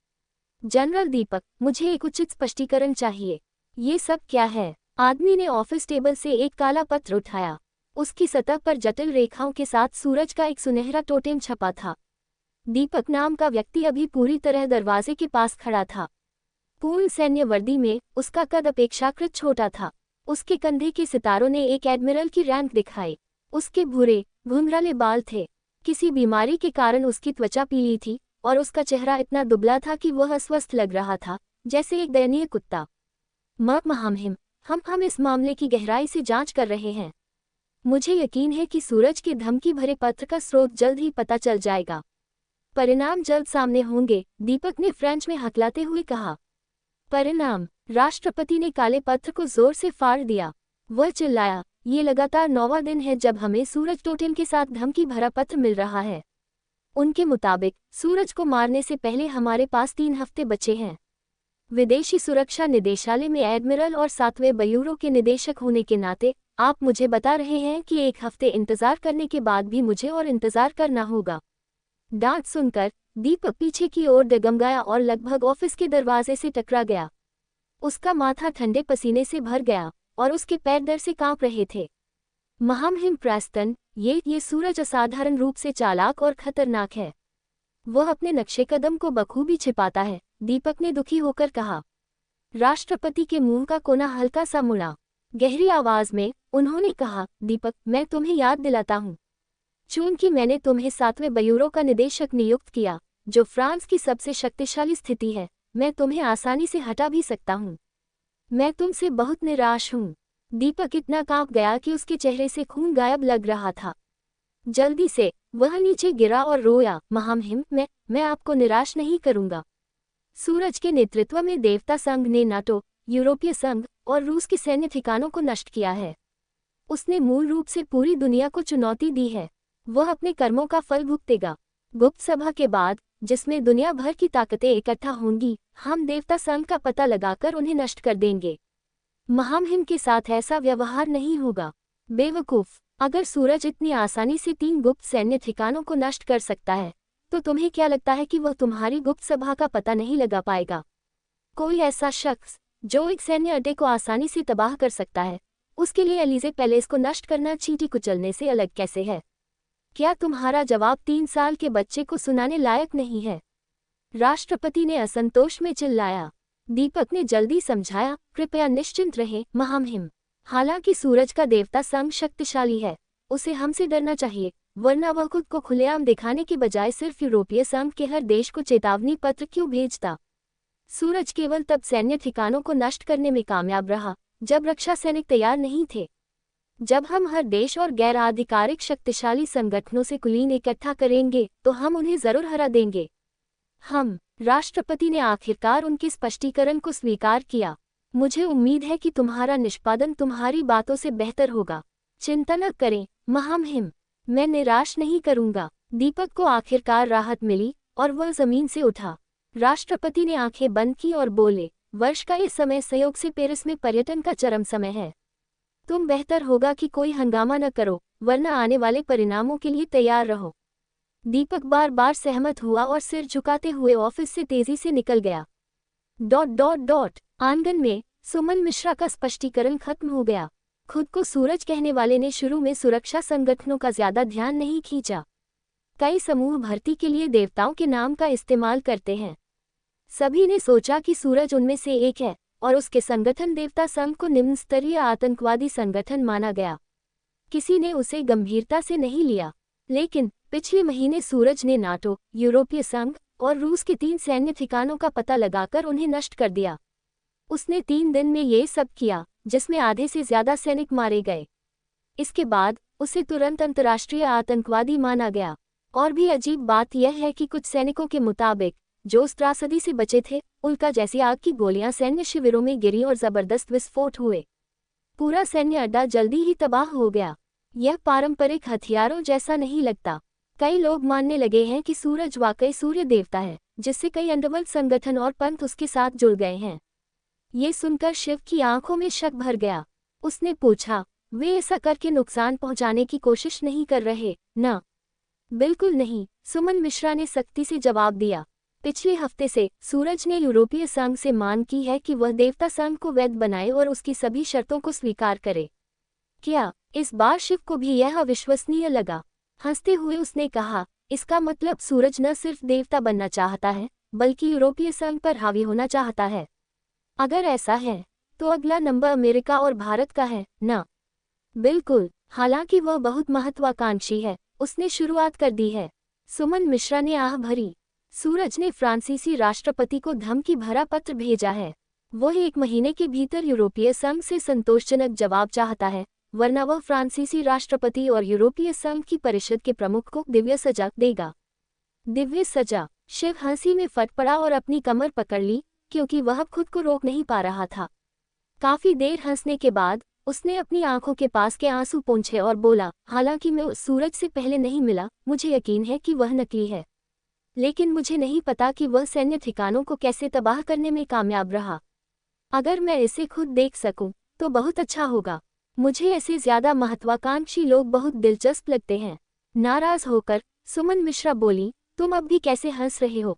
जनरल दीपक, मुझे एक उचित स्पष्टीकरण चाहिए। ये सब क्या है? आदमी ने ऑफिस टेबल से एक काला पत्र उठाया। उसकी सतह पर जटिल रेखाओं के साथ सूरज का एक सुनहरा टोटेम छपा था। दीपक नाम का व्यक्ति अभी पूरी तरह दरवाजे के पास खड़ा था। पूर्ण सैन्य वर्दी में उसका कद अपेक्षाकृत छोटा था। उसके कंधे के सितारों ने एक एडमिरल की रैंक दिखाई। उसके भूरे घुंघराले बाल थे। किसी बीमारी के कारण उसकी त्वचा पीली थी और उसका चेहरा इतना दुबला था कि वह अस्वस्थ लग रहा था, जैसे एक दयनीय कुत्ता। महामहिम, हम इस मामले की गहराई से जांच कर रहे हैं। मुझे यकीन है कि सूरज के धमकी भरे पत्र का स्रोत जल्द ही पता चल जाएगा। परिणाम जल्द सामने होंगे, दीपक ने फ्रेंच में हकलाते हुए कहा। परिणाम? राष्ट्रपति ने काले पत्र को जोर से फाड़ दिया। वह चिल्लाया, ये लगातार 9वां दिन है जब हमें सूरज टोटेम के साथ धमकी भरा पत्र मिल रहा है। उनके मुताबिक सूरज को मारने से पहले हमारे पास 3 हफ्ते बचे हैं। विदेशी सुरक्षा निदेशालय में एडमिरल और 7वें ब्यूरो के निदेशक होने के नाते आप मुझे बता रहे हैं कि 1 हफ्ते इंतजार करने के बाद भी मुझे और इंतजार करना होगा। डांट सुनकर दीपक पीछे की ओर डगमगाया और लगभग ऑफिस के दरवाजे से टकरा गया। उसका माथा ठंडे पसीने से भर गया और उसके पैर डर से कांप रहे थे। महामहिम प्रेस्टन, ये सूरज असाधारण रूप से चालाक और खतरनाक है। वह अपने नक्शे कदम को बखूबी छिपाता है, दीपक ने दुखी होकर कहा। राष्ट्रपति के मुंह का कोना हल्का सा मुड़ा। गहरी आवाज में उन्होंने कहा, दीपक, मैं तुम्हें याद दिलाता हूँ। चूंकि मैंने तुम्हें 7वें ब्यूरो का निदेशक नियुक्त किया, जो फ्रांस की सबसे शक्तिशाली स्थिति है, मैं तुम्हें आसानी से हटा भी सकता हूँ। मैं तुमसे बहुत निराश हूँ। दीपक इतना कांप गया कि उसके चेहरे से खून गायब लग रहा था। जल्दी से वह नीचे गिरा और रोया, महामहिम, मैं आपको निराश नहीं करूंगा। सूरज के नेतृत्व में देवता संघ ने नाटो, यूरोपीय संघ और रूस के सैन्य ठिकानों को नष्ट किया है। उसने मूल रूप से पूरी दुनिया को चुनौती दी है। वह अपने कर्मों का फल भुगतेगा। गुप्त सभा के बाद, जिसमें दुनिया भर की ताकतें इकट्ठा होंगी, हम देवता संघ का पता लगाकर उन्हें नष्ट कर देंगे। महामहिम के साथ ऐसा व्यवहार नहीं होगा। बेवकूफ, अगर सूरज इतनी आसानी से 3 गुप्त सैन्य ठिकानों को नष्ट कर सकता है, तो तुम्हें क्या लगता है कि वह तुम्हारी गुप्त सभा का पता नहीं लगा पाएगा? कोई ऐसा शख्स जो एक सैन्य अड्डे को आसानी से तबाह कर सकता है, उसके लिए एलिजे पैलेस को नष्ट करना चींटी कुचलने से अलग कैसे है? क्या तुम्हारा जवाब 3 साल के बच्चे को सुनाने लायक नहीं है? राष्ट्रपति ने असंतोष में चिल्लाया। दीपक ने जल्दी समझाया, कृपया निश्चिंत रहें, महामहिम। हालांकि सूरज का देवता संघ शक्तिशाली है, उसे हमसे डरना चाहिए, वरना वह खुद को खुलेआम दिखाने के बजाय सिर्फ यूरोपीय संघ के हर देश को चेतावनी पत्र क्यों भेजता? सूरज केवल तब सैन्य ठिकानों को नष्ट करने में कामयाब रहा जब रक्षा सैनिक तैयार नहीं थे। जब हम हर देश और गैर आधिकारिक शक्तिशाली संगठनों से कुलीन इकट्ठा करेंगे, तो हम उन्हें जरूर हरा देंगे। राष्ट्रपति ने आखिरकार उनके स्पष्टीकरण को स्वीकार किया। मुझे उम्मीद है कि तुम्हारा निष्पादन तुम्हारी बातों से बेहतर होगा। चिंता न करें, महामहिम, मैं निराश नहीं करूंगा। दीपक को आखिरकार राहत मिली और वह जमीन से उठा। राष्ट्रपति ने आंखें बंद की और बोले, वर्ष का ये समय संयोग से पेरिस में पर्यटन का चरम समय है। तुम बेहतर होगा कि कोई हंगामा न करो, वरना आने वाले परिणामों के लिए तैयार रहो। दीपक बार बार सहमत हुआ और सिर झुकाते हुए ऑफिस से तेजी से निकल गया। ... आंगन में सुमन मिश्रा का स्पष्टीकरण खत्म हो गया। खुद को सूरज कहने वाले ने शुरू में सुरक्षा संगठनों का ज्यादा ध्यान नहीं खींचा। कई समूह भर्ती के लिए देवताओं के नाम का इस्तेमाल करते हैं। सभी ने सोचा कि सूरज उनमें से एक है और उसके संगठन देवता संघ को निम्न स्तरीय आतंकवादी संगठन माना गया। किसी ने उसे गंभीरता से नहीं लिया। लेकिन पिछले महीने सूरज ने नाटो, यूरोपीय संघ और रूस के 3 सैन्य ठिकानों का पता लगाकर उन्हें नष्ट कर दिया। उसने 3 दिन में ये सब किया, जिसमें आधे से ज्यादा सैनिक मारे गए। इसके बाद उसे तुरंत अंतर्राष्ट्रीय आतंकवादी माना गया। और भी अजीब बात यह है कि कुछ सैनिकों के मुताबिक जो उस त्रासदी से बचे थे, उल्का जैसी आग की गोलियां सैन्य शिविरों में गिरी और जबरदस्त विस्फोट हुए। पूरा सैन्य अड्डा जल्दी ही तबाह हो गया। यह पारंपरिक हथियारों जैसा नहीं लगता। कई लोग मानने लगे हैं कि सूरज वाकई सूर्य देवता है, जिससे कई अंडरवर्ल्ड संगठन और पंथ उसके साथ जुड़ गए हैं। ये सुनकर शिव की आंखों में शक भर गया। उसने पूछा, वे ऐसा करके नुकसान पहुंचाने की कोशिश नहीं कर रहे न? बिल्कुल नहीं, सुमन मिश्रा ने सख्ती से जवाब दिया। पिछले हफ्ते से सूरज ने यूरोपीय संघ से मांग की है कि वह देवता संघ को वैध बनाए और उसकी सभी शर्तों को स्वीकार करे। क्या इस बार शिव को भी यह अविश्वसनीय लगा? हंसते हुए उसने कहा, इसका मतलब सूरज न सिर्फ देवता बनना चाहता है, बल्कि यूरोपीय संघ पर हावी होना चाहता है। अगर ऐसा है, तो अगला नंबर अमेरिका और भारत का है, न? बिल्कुल, हालांकि वह बहुत महत्वाकांक्षी है, उसने शुरुआत कर दी है। सुमन मिश्रा ने आह भरी। सूरज ने फ्रांसीसी राष्ट्रपति को धमकी भरा पत्र भेजा है। वह 1 महीने के भीतर यूरोपीय संघ से संतोषजनक जवाब चाहता है, वरना वह फ्रांसीसी राष्ट्रपति और यूरोपीय संघ की परिषद के प्रमुख को दिव्य सजा देगा। दिव्य सजा? शिव हंसी में फट पड़ा और अपनी कमर पकड़ ली, क्योंकि वह अब खुद को रोक नहीं पा रहा था। काफी देर हंसने के बाद उसने अपनी आंखों के पास के आंसू पोंछे और बोला, हालांकि मैं उस सूरज से पहले नहीं मिला, मुझे यकीन है कि वह नकली है। लेकिन मुझे नहीं पता कि वह सैन्य ठिकानों को कैसे तबाह करने में कामयाब रहा। अगर मैं इसे खुद देख सकूं, तो बहुत अच्छा होगा। मुझे ऐसे ज्यादा महत्वाकांक्षी लोग बहुत दिलचस्प लगते हैं। नाराज होकर सुमन मिश्रा बोली, तुम अब भी कैसे हंस रहे हो?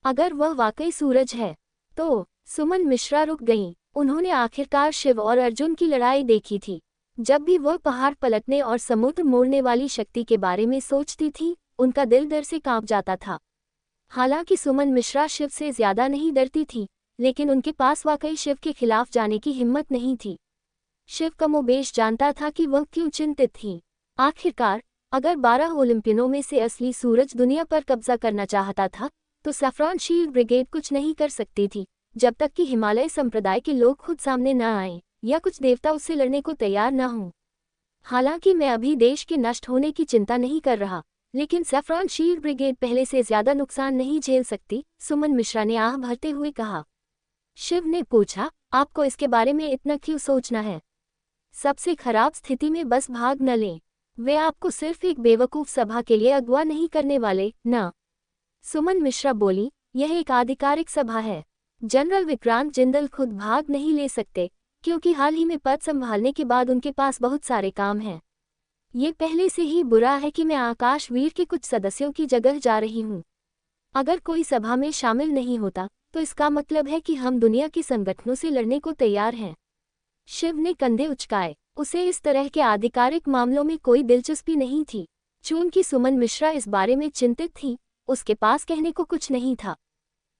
अगर वह वाकई सूरज है तो? सुमन मिश्रा रुक गईं। उन्होंने आखिरकार शिव और अर्जुन की लड़ाई देखी थी। जब भी वह पहाड़ पलटने और समुद्र मोड़ने वाली शक्ति के बारे में सोचती थी, उनका दिल डर से कांप जाता था। हालांकि सुमन मिश्रा शिव से ज्यादा नहीं डरती थी, लेकिन उनके पास वाकई शिव के खिलाफ जाने की हिम्मत नहीं थी। शिव कमोबेश जानता था कि वह क्यों चिंतित थी। आखिरकार, अगर 12 ओलंपियनों में से असली सूरज दुनिया पर कब्जा करना चाहता था, तो सैफ्रॉन शील्ड ब्रिगेड कुछ नहीं कर सकती थी, जब तक कि हिमालय संप्रदाय के लोग खुद सामने न आएं, या कुछ देवता उससे लड़ने को तैयार न हों। हालांकि मैं अभी देश के नष्ट होने की चिंता नहीं कर रहा, लेकिन सैफ्रॉन शील्ड ब्रिगेड पहले से ज्यादा नुकसान नहीं झेल सकती, सुमन मिश्रा ने आह भरते हुए कहा। शिव ने पूछा, आपको इसके बारे में इतना क्यों सोचना है? सबसे खराब स्थिति में बस भाग न लें। वे आपको सिर्फ एक बेवकूफ सभा के लिए अगवा नहीं करने वाले, न? सुमन मिश्रा बोली, यह एक आधिकारिक सभा है। जनरल विक्रांत जिंदल खुद भाग नहीं ले सकते, क्योंकि हाल ही में पद संभालने के बाद उनके पास बहुत सारे काम हैं। ये पहले से ही बुरा है कि मैं आकाश वीर के कुछ सदस्यों की जगह जा रही हूँ। अगर कोई सभा में शामिल नहीं होता, तो इसका मतलब है कि हम दुनिया के संगठनों से लड़ने को तैयार हैं। शिव ने कंधे उचकाए। उसे इस तरह के आधिकारिक मामलों में कोई दिलचस्पी नहीं थी। चूंकि सुमन मिश्रा इस बारे में चिंतित थी, उसके पास कहने को कुछ नहीं था।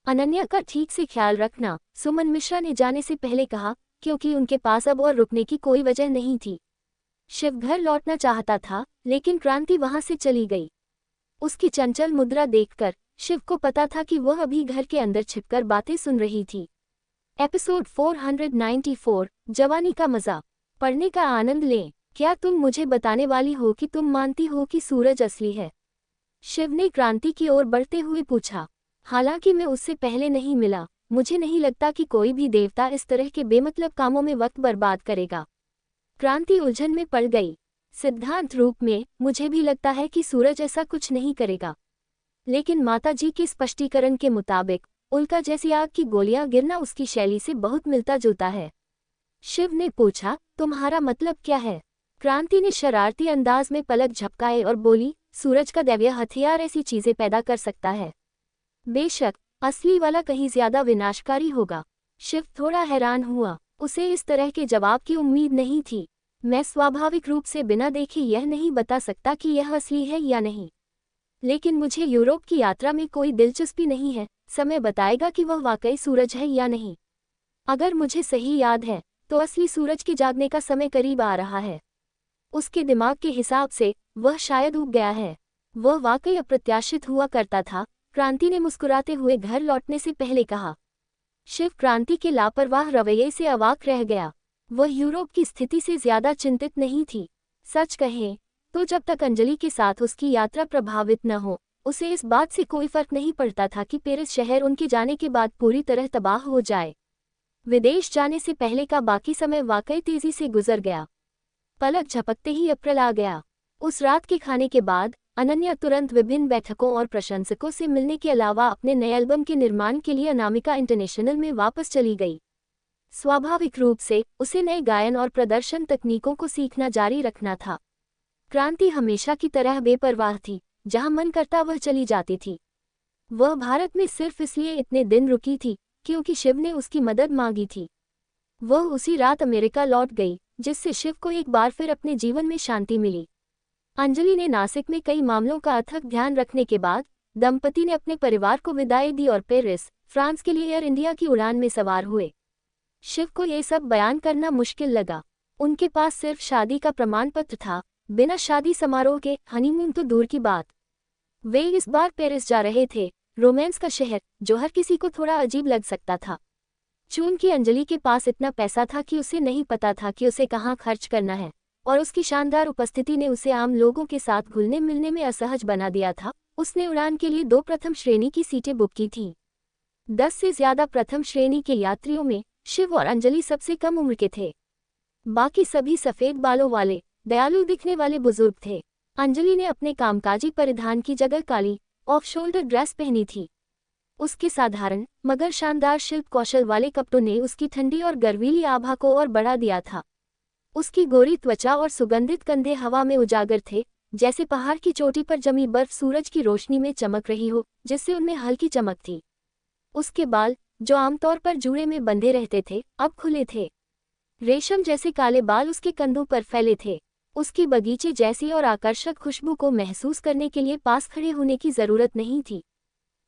अनन्या का ठीक से ख्याल रखना, सुमन मिश्रा ने जाने से पहले कहा, क्योंकि उनके पास अब और रुकने की कोई वजह नहीं थी। शिव घर लौटना चाहता था, लेकिन क्रांति वहां से चली गई। उसकी चंचल मुद्रा देखकर शिव को पता था कि वह अभी घर के अंदर छिपकर बातें सुन रही थी। एपिसोड 494, जवानी का मजा। पढ़ने का आनंद लें। क्या तुम मुझे बताने वाली हो कि तुम मानती हो कि सूरज असली है? शिव ने क्रांति की ओर बढ़ते हुए पूछा। हालांकि मैं उससे पहले नहीं मिला, मुझे नहीं लगता कि कोई भी देवता इस तरह के बेमतलब कामों में वक्त बर्बाद करेगा। क्रांति उलझन में पड़ गई। सिद्धांत रूप में मुझे भी लगता है कि सूरज ऐसा कुछ नहीं करेगा, लेकिन माताजी के स्पष्टीकरण के मुताबिक उल्का जैसी आग की गोलियां गिरना उसकी शैली से बहुत मिलता जुलता है। शिव ने पूछा, तुम्हारा मतलब क्या है? क्रांति ने शरारती अंदाज में पलक झपकाए और बोली, सूरज का दैवीय हथियार ऐसी चीजें पैदा कर सकता है। बेशक असली वाला कहीं ज्यादा विनाशकारी होगा। शिव थोड़ा हैरान हुआ। उसे इस तरह के जवाब की उम्मीद नहीं थी। मैं स्वाभाविक रूप से बिना देखे यह नहीं बता सकता कि यह असली है या नहीं, लेकिन मुझे यूरोप की यात्रा में कोई दिलचस्पी नहीं है। समय बताएगा कि वह वाकई सूरज है या नहीं। अगर मुझे सही याद है, तो असली सूरज के जागने का समय करीब आ रहा है। उसके दिमाग के हिसाब से वह शायद ऊब गया है। वह वाकई अप्रत्याशित हुआ करता था, क्रांति ने मुस्कुराते हुए घर लौटने से पहले कहा। शिव क्रांति के लापरवाह रवैये से अवाक रह गया। वह यूरोप की स्थिति से ज्यादा चिंतित नहीं थी। सच कहें तो जब तक अंजलि के साथ उसकी यात्रा प्रभावित न हो, उसे इस बात से कोई फर्क नहीं पड़ता था कि पेरिस शहर उनके जाने के बाद पूरी तरह तबाह हो जाए। विदेश जाने से पहले का बाकी समय वाकई तेजी से गुजर गया। पलक झपकते ही अप्रैल आ गया। उस रात के खाने के बाद अनन्या तुरंत विभिन्न बैठकों और प्रशंसकों से मिलने के अलावा अपने नए एल्बम के निर्माण के लिए अनामिका इंटरनेशनल में वापस चली गई। स्वाभाविक रूप से उसे नए गायन और प्रदर्शन तकनीकों को सीखना जारी रखना था। क्रांति हमेशा की तरह बेपरवाह थी, जहां मन करता वह चली जाती थी। वह भारत में सिर्फ इसलिए इतने दिन रुकी थी क्योंकि शिव ने उसकी मदद मांगी थी। वह उसी रात अमेरिका लौट गई, जिससे शिव को एक बार फिर अपने जीवन में शांति मिली। अंजलि ने नासिक में कई मामलों का अथक ध्यान रखने के बाद दंपति ने अपने परिवार को विदाई दी और पेरिस, फ्रांस के लिए एयर इंडिया की उड़ान में सवार हुए। शिव को ये सब बयान करना मुश्किल लगा। उनके पास सिर्फ शादी का प्रमाण पत्र था, बिना शादी समारोह के, हनीमून तो दूर की बात। वे इस बार पेरिस जा रहे थे, रोमांस का शहर, जो हर किसी को थोड़ा अजीब लग सकता था। चूंकि अंजलि के पास इतना पैसा था कि उसे नहीं पता था कि उसे कहाँ खर्च करना है, और उसकी शानदार उपस्थिति ने उसे आम लोगों के साथ घुलने मिलने में असहज बना दिया था। उसने उड़ान के लिए 2 प्रथम श्रेणी की सीटें बुक की थीं। 10 से ज्यादा प्रथम श्रेणी के यात्रियों में शिव और अंजलि सबसे कम उम्र के थे। बाकी सभी सफेद बालों वाले, दयालु दिखने वाले बुजुर्ग थे। अंजलि ने अपने कामकाजी परिधान की जगह काली ऑफ शोल्डर ड्रेस पहनी थी। उसके साधारण मगर शानदार शिल्प कौशल वाले कपड़ों ने उसकी ठंडी और गर्वीली आभा को और बढ़ा दिया था। उसकी गोरी त्वचा और सुगंधित कंधे हवा में उजागर थे, जैसे पहाड़ की चोटी पर जमी बर्फ सूरज की रोशनी में चमक रही हो, जिससे उनमें हल्की चमक थी। उसके बाल, जो आमतौर पर जूड़े में बंधे रहते थे, अब खुले थे। रेशम जैसे काले बाल उसके कंधों पर फैले थे। उसकी बगीचे जैसी और आकर्षक खुशबू को महसूस करने के लिए पास खड़े होने की जरूरत नहीं थी।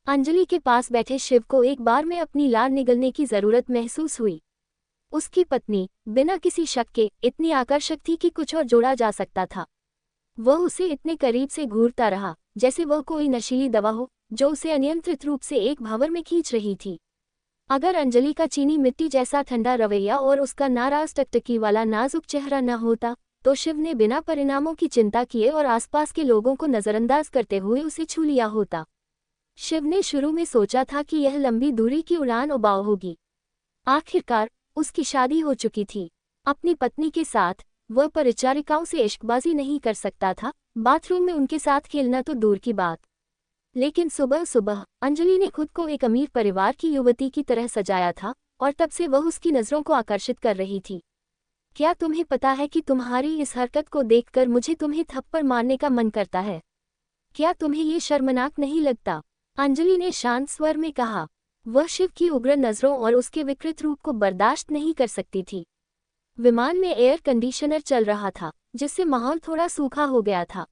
अंजलि के पास बैठे शिव को एक बार में अपनी लार निगलने की जरूरत महसूस हुई। उसकी पत्नी, बिना किसी शक के, इतनी आकर्षक थी कि कुछ और जोड़ा जा सकता था। वह उसे इतने करीब से घूरता रहा, जैसे वह कोई नशीली दवा हो, जो उसे अनियंत्रित रूप से एक भंवर में खींच रही थी। अगर अंजलि का चीनी मिट्टी जैसा ठंडा रवैया और उसका नाराज टकटकी वाला नाजुक चेहरा न होता, तो शिव ने बिना परिणामों की चिंता किए और आसपास के लोगों को नजरअंदाज करते हुए उसे छू लिया होता। शिव ने शुरू में सोचा था कि यह लंबी दूरी की उड़ान उबाऊ होगी। आखिरकार उसकी शादी हो चुकी थी। अपनी पत्नी के साथ वह परिचारिकाओं से इश्कबाजी नहीं कर सकता था, बाथरूम में उनके साथ खेलना तो दूर की बात। लेकिन सुबह सुबह अंजलि ने खुद को एक अमीर परिवार की युवती की तरह सजाया था, और तब से वह उसकी नज़रों को आकर्षित कर रही थी। क्या तुम्हें पता है कि तुम्हारी इस हरकत को देखकर मुझे तुम्हें थप्पड़ मारने का मन करता है? क्या तुम्हें ये शर्मनाक नहीं लगता? अंजलि ने शांत स्वर में कहा। वह शिव की उग्र नज़रों और उसके विकृत रूप को बर्दाश्त नहीं कर सकती थी। विमान में एयर कंडीशनर चल रहा था, जिससे माहौल थोड़ा सूखा हो गया था।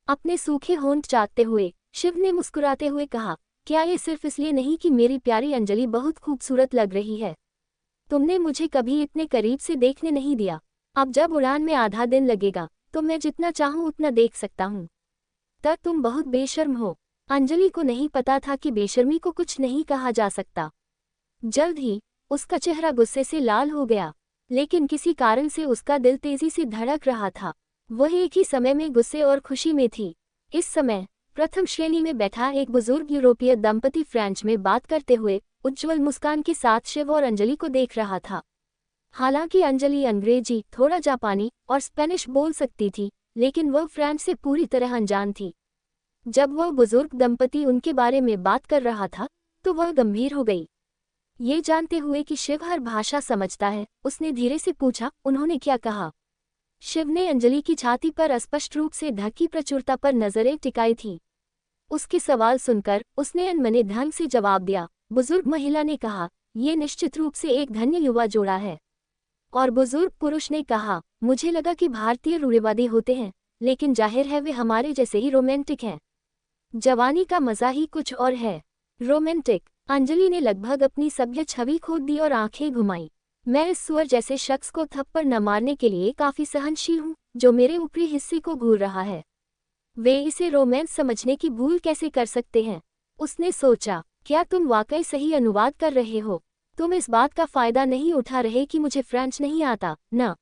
अपने सूखे होंठ चाटते हुए शिव ने मुस्कुराते हुए कहा, क्या ये सिर्फ इसलिए नहीं कि मेरी प्यारी अंजलि बहुत खूबसूरत लग रही है? तुमने मुझे कभी इतने करीब से देखने नहीं दिया। अब जब उड़ान में आधा दिन लगेगा, तो मैं जितना चाहूँ उतना देख सकता हूँ। तब तुम बहुत बेशर्म हो। अंजलि को नहीं पता था कि बेशर्मी को कुछ नहीं कहा जा सकता। जल्द ही उसका चेहरा गुस्से से लाल हो गया, लेकिन किसी कारण से उसका दिल तेजी से धड़क रहा था। वह एक ही समय में गुस्से और खुशी में थी। इस समय प्रथम श्रेणी में बैठा एक बुजुर्ग यूरोपीय दंपति फ्रेंच में बात करते हुए उज्ज्वल मुस्कान के साथ शिव और अंजलि को देख रहा था। हालांकि अंजलि अंग्रेजी, थोड़ा जापानी और स्पेनिश बोल सकती थी, लेकिन वह फ्रेंच से पूरी तरह अनजान थी। जब वह बुजुर्ग दंपति उनके बारे में बात कर रहा था, तो वह गंभीर हो गई। ये जानते हुए कि शिव हर भाषा समझता है, उसने धीरे से पूछा, उन्होंने क्या कहा? शिव ने अंजलि की छाती पर अस्पष्ट रूप से ढकी प्रचुरता पर नजरें टिकाई थी। उसके सवाल सुनकर उसने अनमने ढंग से जवाब दिया। बुजुर्ग महिला ने कहा, ये निश्चित रूप से एक धन्य युवा जोड़ा है। और बुजुर्ग पुरुष ने कहा, मुझे लगा कि भारतीय रूढ़िवादी होते हैं, लेकिन जाहिर है वे हमारे जैसे ही रोमांटिक हैं। जवानी का मजा ही कुछ और है। रोमांटिक। अंजलि ने लगभग अपनी सभ्य छवि खोद दी और आंखें घुमाई। मैं इस सुअर जैसे शख्स को थप्पड़ न मारने के लिए काफी सहनशील हूँ, जो मेरे ऊपरी हिस्से को घूर रहा है। वे इसे रोमांस समझने की भूल कैसे कर सकते हैं? उसने सोचा, क्या तुम वाकई सही अनुवाद कर रहे हो? तुम इस बात का फायदा नहीं उठा रहे कि मुझे फ्रेंच नहीं आता, न?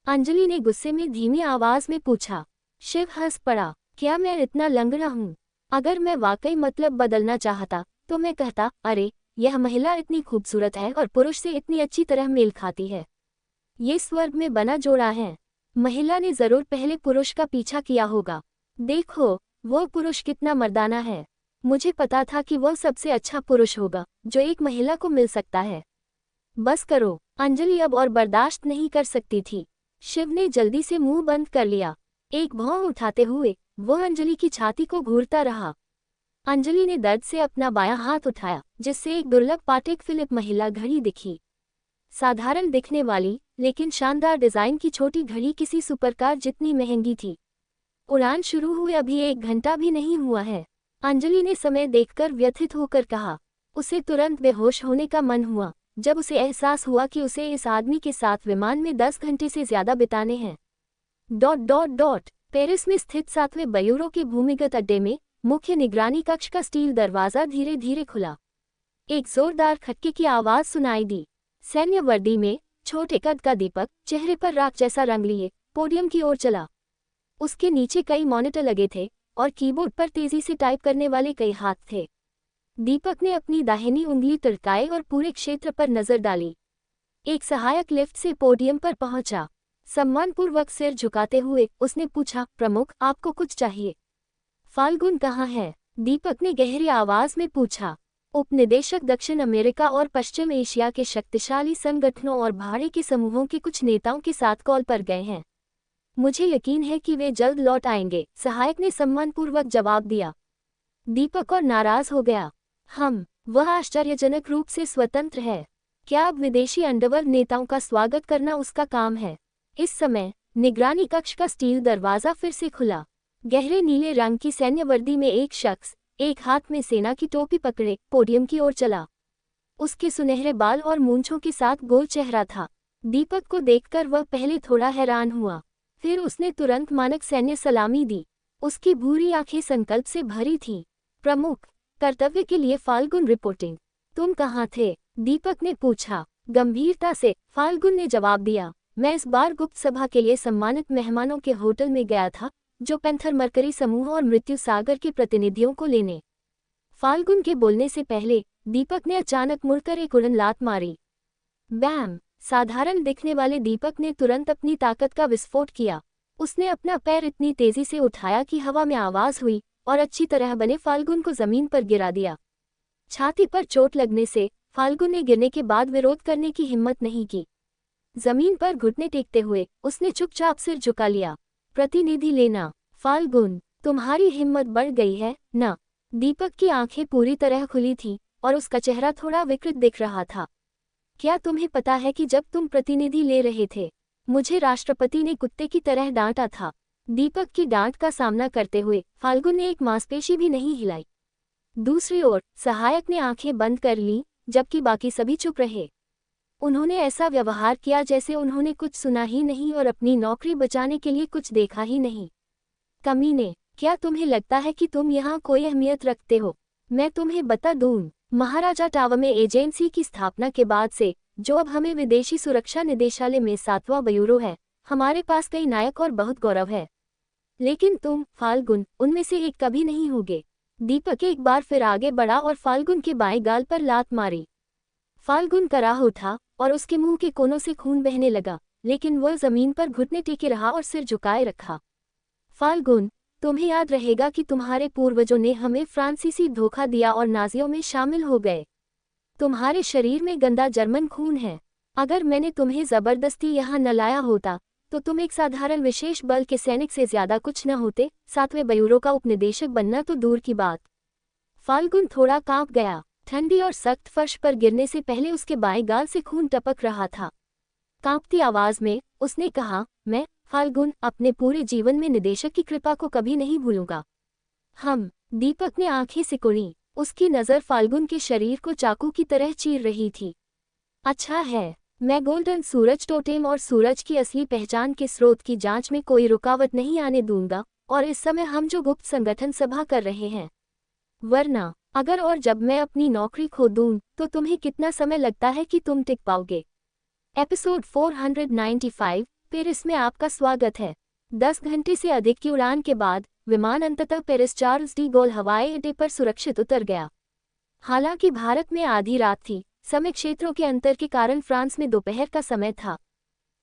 अंजलि ने गुस्से में धीमी आवाज में पूछा। शिव हंस पड़ा। क्या मैं इतना लंगड़ा हूँ? अगर मैं वाकई मतलब बदलना चाहता तो मैं कहता, अरे यह महिला इतनी खूबसूरत है और पुरुष से इतनी अच्छी तरह मेल खाती है। ये स्वर्ग में बना जोड़ा है। महिला ने जरूर पहले पुरुष का पीछा किया होगा। देखो वो पुरुष कितना मर्दाना है। मुझे पता था कि वह सबसे अच्छा पुरुष होगा जो एक महिला को मिल सकता है। बस करो। अंजलि अब और बर्दाश्त नहीं कर सकती थी। शिव ने जल्दी से मुंह बंद कर लिया। एक भौं उठाते हुए वह अंजलि की छाती को घूरता रहा। अंजलि ने दर्द से अपना बायां हाथ उठाया, जिससे एक दुर्लभ पाटेक फिलिप महिला घड़ी दिखी। साधारण दिखने वाली लेकिन शानदार डिजाइन की छोटी घड़ी किसी सुपरकार जितनी महंगी थी। उड़ान शुरू हुए अभी 1 घंटा भी नहीं हुआ है। अंजलि ने समय देखकर व्यथित होकर कहा। उसे तुरंत बेहोश होने का मन हुआ जब उसे एहसास हुआ कि उसे इस आदमी के साथ विमान में 10 घंटे से ज्यादा बिताने हैं। ... पेरिस में स्थित 7वें बयूरो के भूमिगत अड्डे में मुख्य निगरानी कक्ष का स्टील दरवाजा धीरे धीरे खुला। एक जोरदार खटके की आवाज सुनाई दी। सैन्य वर्दी में छोटे कद का दीपक, चेहरे पर राख जैसा रंग लिए, पोडियम की ओर चला। उसके नीचे कई मॉनिटर लगे थे और कीबोर्ड पर तेजी से टाइप करने वाले कई हाथ थे। दीपक ने अपनी दाहिनी उंगली तड़काई और पूरे क्षेत्र पर नजर डाली। एक सहायक लिफ्ट से पोडियम पर पहुंचा। सम्मानपूर्वक सिर झुकाते हुए उसने पूछा, प्रमुख आपको कुछ चाहिए? फाल्गुन कहाँ है? दीपक ने गहरी आवाज में पूछा। उपनिदेशक दक्षिण अमेरिका और पश्चिम एशिया के शक्तिशाली संगठनों और भाड़े के समूहों के कुछ नेताओं के साथ कॉल पर गए हैं। मुझे यकीन है कि वे जल्द लौट आएंगे, सहायक ने सम्मानपूर्वक जवाब दिया। दीपक और नाराज हो गया। वह आश्चर्यजनक रूप से स्वतंत्र है। क्या अब विदेशी अंडरवर्ल्ड नेताओं का स्वागत करना उसका काम है? इस समय निगरानी कक्ष का स्टील दरवाजा फिर से खुला। गहरे नीले रंग की सैन्य वर्दी में एक शख्स, एक हाथ में सेना की टोपी पकड़े, पोडियम की ओर चला। उसके सुनहरे बाल और मूंछों के साथ गोल चेहरा था। दीपक को देखकर वह पहले थोड़ा हैरान हुआ, फिर उसने तुरंत मानक सैन्य सलामी दी। उसकी भूरी आंखें संकल्प से भरी थीं। प्रमुख, कर्तव्य के लिए फाल्गुन रिपोर्टिंग। तुम कहाँ थे? दीपक ने पूछा। गंभीरता से फाल्गुन ने जवाब दिया, मैं इस बार गुप्त सभा के लिए सम्मानित मेहमानों के होटल में गया था, जो पैंथर मरकरी समूह और मृत्यु सागर के प्रतिनिधियों को लेने। फाल्गुन के बोलने से पहले दीपक ने अचानक मुड़कर एक उड़न लात मारी। बैम! साधारण दिखने वाले दीपक ने तुरंत अपनी ताकत का विस्फोट किया। उसने अपना पैर इतनी तेजी से उठाया कि हवा में आवाज हुई और अच्छी तरह बने फाल्गुन को जमीन पर गिरा दिया। छाती पर चोट लगने से फाल्गुन ने गिरने के बाद विरोध करने की हिम्मत नहीं की। जमीन पर घुटने टेकते हुए उसने चुपचाप सिर झुका लिया। प्रतिनिधि लेना। फाल्गुन, तुम्हारी हिम्मत बढ़ गई है न? दीपक की आंखें पूरी तरह खुली थीं और उसका चेहरा थोड़ा विकृत दिख रहा था। क्या तुम्हें पता है कि जब तुम प्रतिनिधि ले रहे थे, मुझे राष्ट्रपति ने कुत्ते की तरह डांटा था? दीपक की डांट का सामना करते हुए फाल्गुन ने एक मांसपेशी भी नहीं हिलाई। दूसरी ओर सहायक ने आंखें बंद कर लीं, जबकि बाकी सभी चुप रहे। उन्होंने ऐसा व्यवहार किया जैसे उन्होंने कुछ सुना ही नहीं और अपनी नौकरी बचाने के लिए कुछ देखा ही नहीं। कमीने, क्या तुम्हें लगता है कि तुम यहाँ कोई अहमियत रखते हो? मैं तुम्हें बता दूं, महाराजा टावर में एजेंसी की स्थापना के बाद से, जो अब हमें विदेशी सुरक्षा निदेशालय में 7वां ब्यूरो है, हमारे पास कई नायक और बहुत गौरव है। लेकिन तुम, फाल्गुन, उनमें से एक कभी नहीं होगे। दीपक एक बार फिर आगे बढ़ा और फाल्गुन के बाएं गाल पर लात मारी। फाल्गुन कराह उठा और उसके मुंह के कोनों से खून बहने लगा, लेकिन वह जमीन पर घुटने टेके रहा और सिर झुकाए रखा। फाल्गुन, तुम्हें याद रहेगा कि तुम्हारे पूर्वजों ने हमें फ्रांसीसी धोखा दिया और नाजियों में शामिल हो गए। तुम्हारे शरीर में गंदा जर्मन खून है। अगर मैंने तुम्हें जबरदस्ती यहाँ न लाया होता तो तुम एक साधारण विशेष बल के सैनिक से ज्यादा कुछ न होते। 7वें ब्यूरो का उपनिदेशक बनना तो दूर की बात। फाल्गुन थोड़ा कांप गया। ठंडी और सख्त फर्श पर गिरने से पहले उसके बाएं गाल से खून टपक रहा था। कांपती आवाज में उसने कहा, मैं, फाल्गुन, अपने पूरे जीवन में निदेशक की कृपा को कभी नहीं भूलूंगा। दीपक ने आंखें सिकुड़ी। उसकी नज़र फाल्गुन के शरीर को चाकू की तरह चीर रही थी। अच्छा है, मैं गोल्डन सूरज टोटेम और सूरज की असली पहचान के स्रोत की जांच में कोई रुकावट नहीं आने दूंगा, और इस समय हम जो गुप्त संगठन सभा कर रहे हैं, वरना अगर और जब मैं अपनी नौकरी खो दूं तो तुम्हें कितना समय लगता है कि तुम टिक पाओगे। एपिसोड 495 पेरिस में आपका स्वागत है। 10 घंटे से अधिक की उड़ान के बाद विमान अंततः पेरिस चार्ल्स डी गोल हवाई अड्डे पर सुरक्षित उतर गया। हालांकि भारत में आधी रात थी, समय क्षेत्रों के अंतर के कारण फ्रांस में दोपहर का समय था।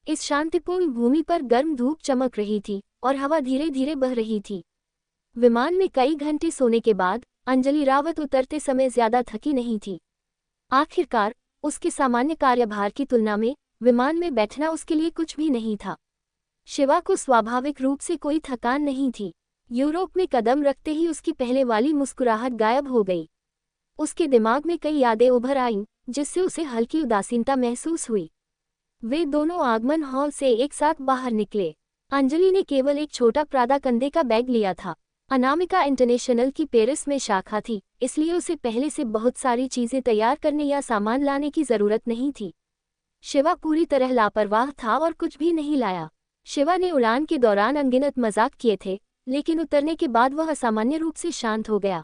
इस शांतिपूर्ण भूमि पर गर्म धूप चमक रही थी और हवा धीरे धीरे बह रही थी। विमान में कई घंटे सोने के बाद अंजलि रावत उतरते समय ज्यादा थकी नहीं थी। आखिरकार उसके सामान्य कार्यभार की तुलना में विमान में बैठना उसके लिए कुछ भी नहीं था। शिवा को स्वाभाविक रूप से कोई थकान नहीं थी। यूरोप में कदम रखते ही उसकी पहले वाली मुस्कुराहट गायब हो गई। उसके दिमाग में कई यादें उभर आईं, जिससे उसे हल्की उदासीनता महसूस हुई। वे दोनों आगमन हॉल से एक साथ बाहर निकले। अंजलि ने केवल एक छोटा प्रादा कंधे का बैग लिया था। अनामिका इंटरनेशनल की पेरिस में शाखा थी, इसलिए उसे पहले से बहुत सारी चीजें तैयार करने या सामान लाने की जरूरत नहीं थी। शिवा पूरी तरह लापरवाह था और कुछ भी नहीं लाया। शिवा ने उड़ान के दौरान अनगिनत मजाक किए थे, लेकिन उतरने के बाद वह असामान्य रूप से शांत हो गया।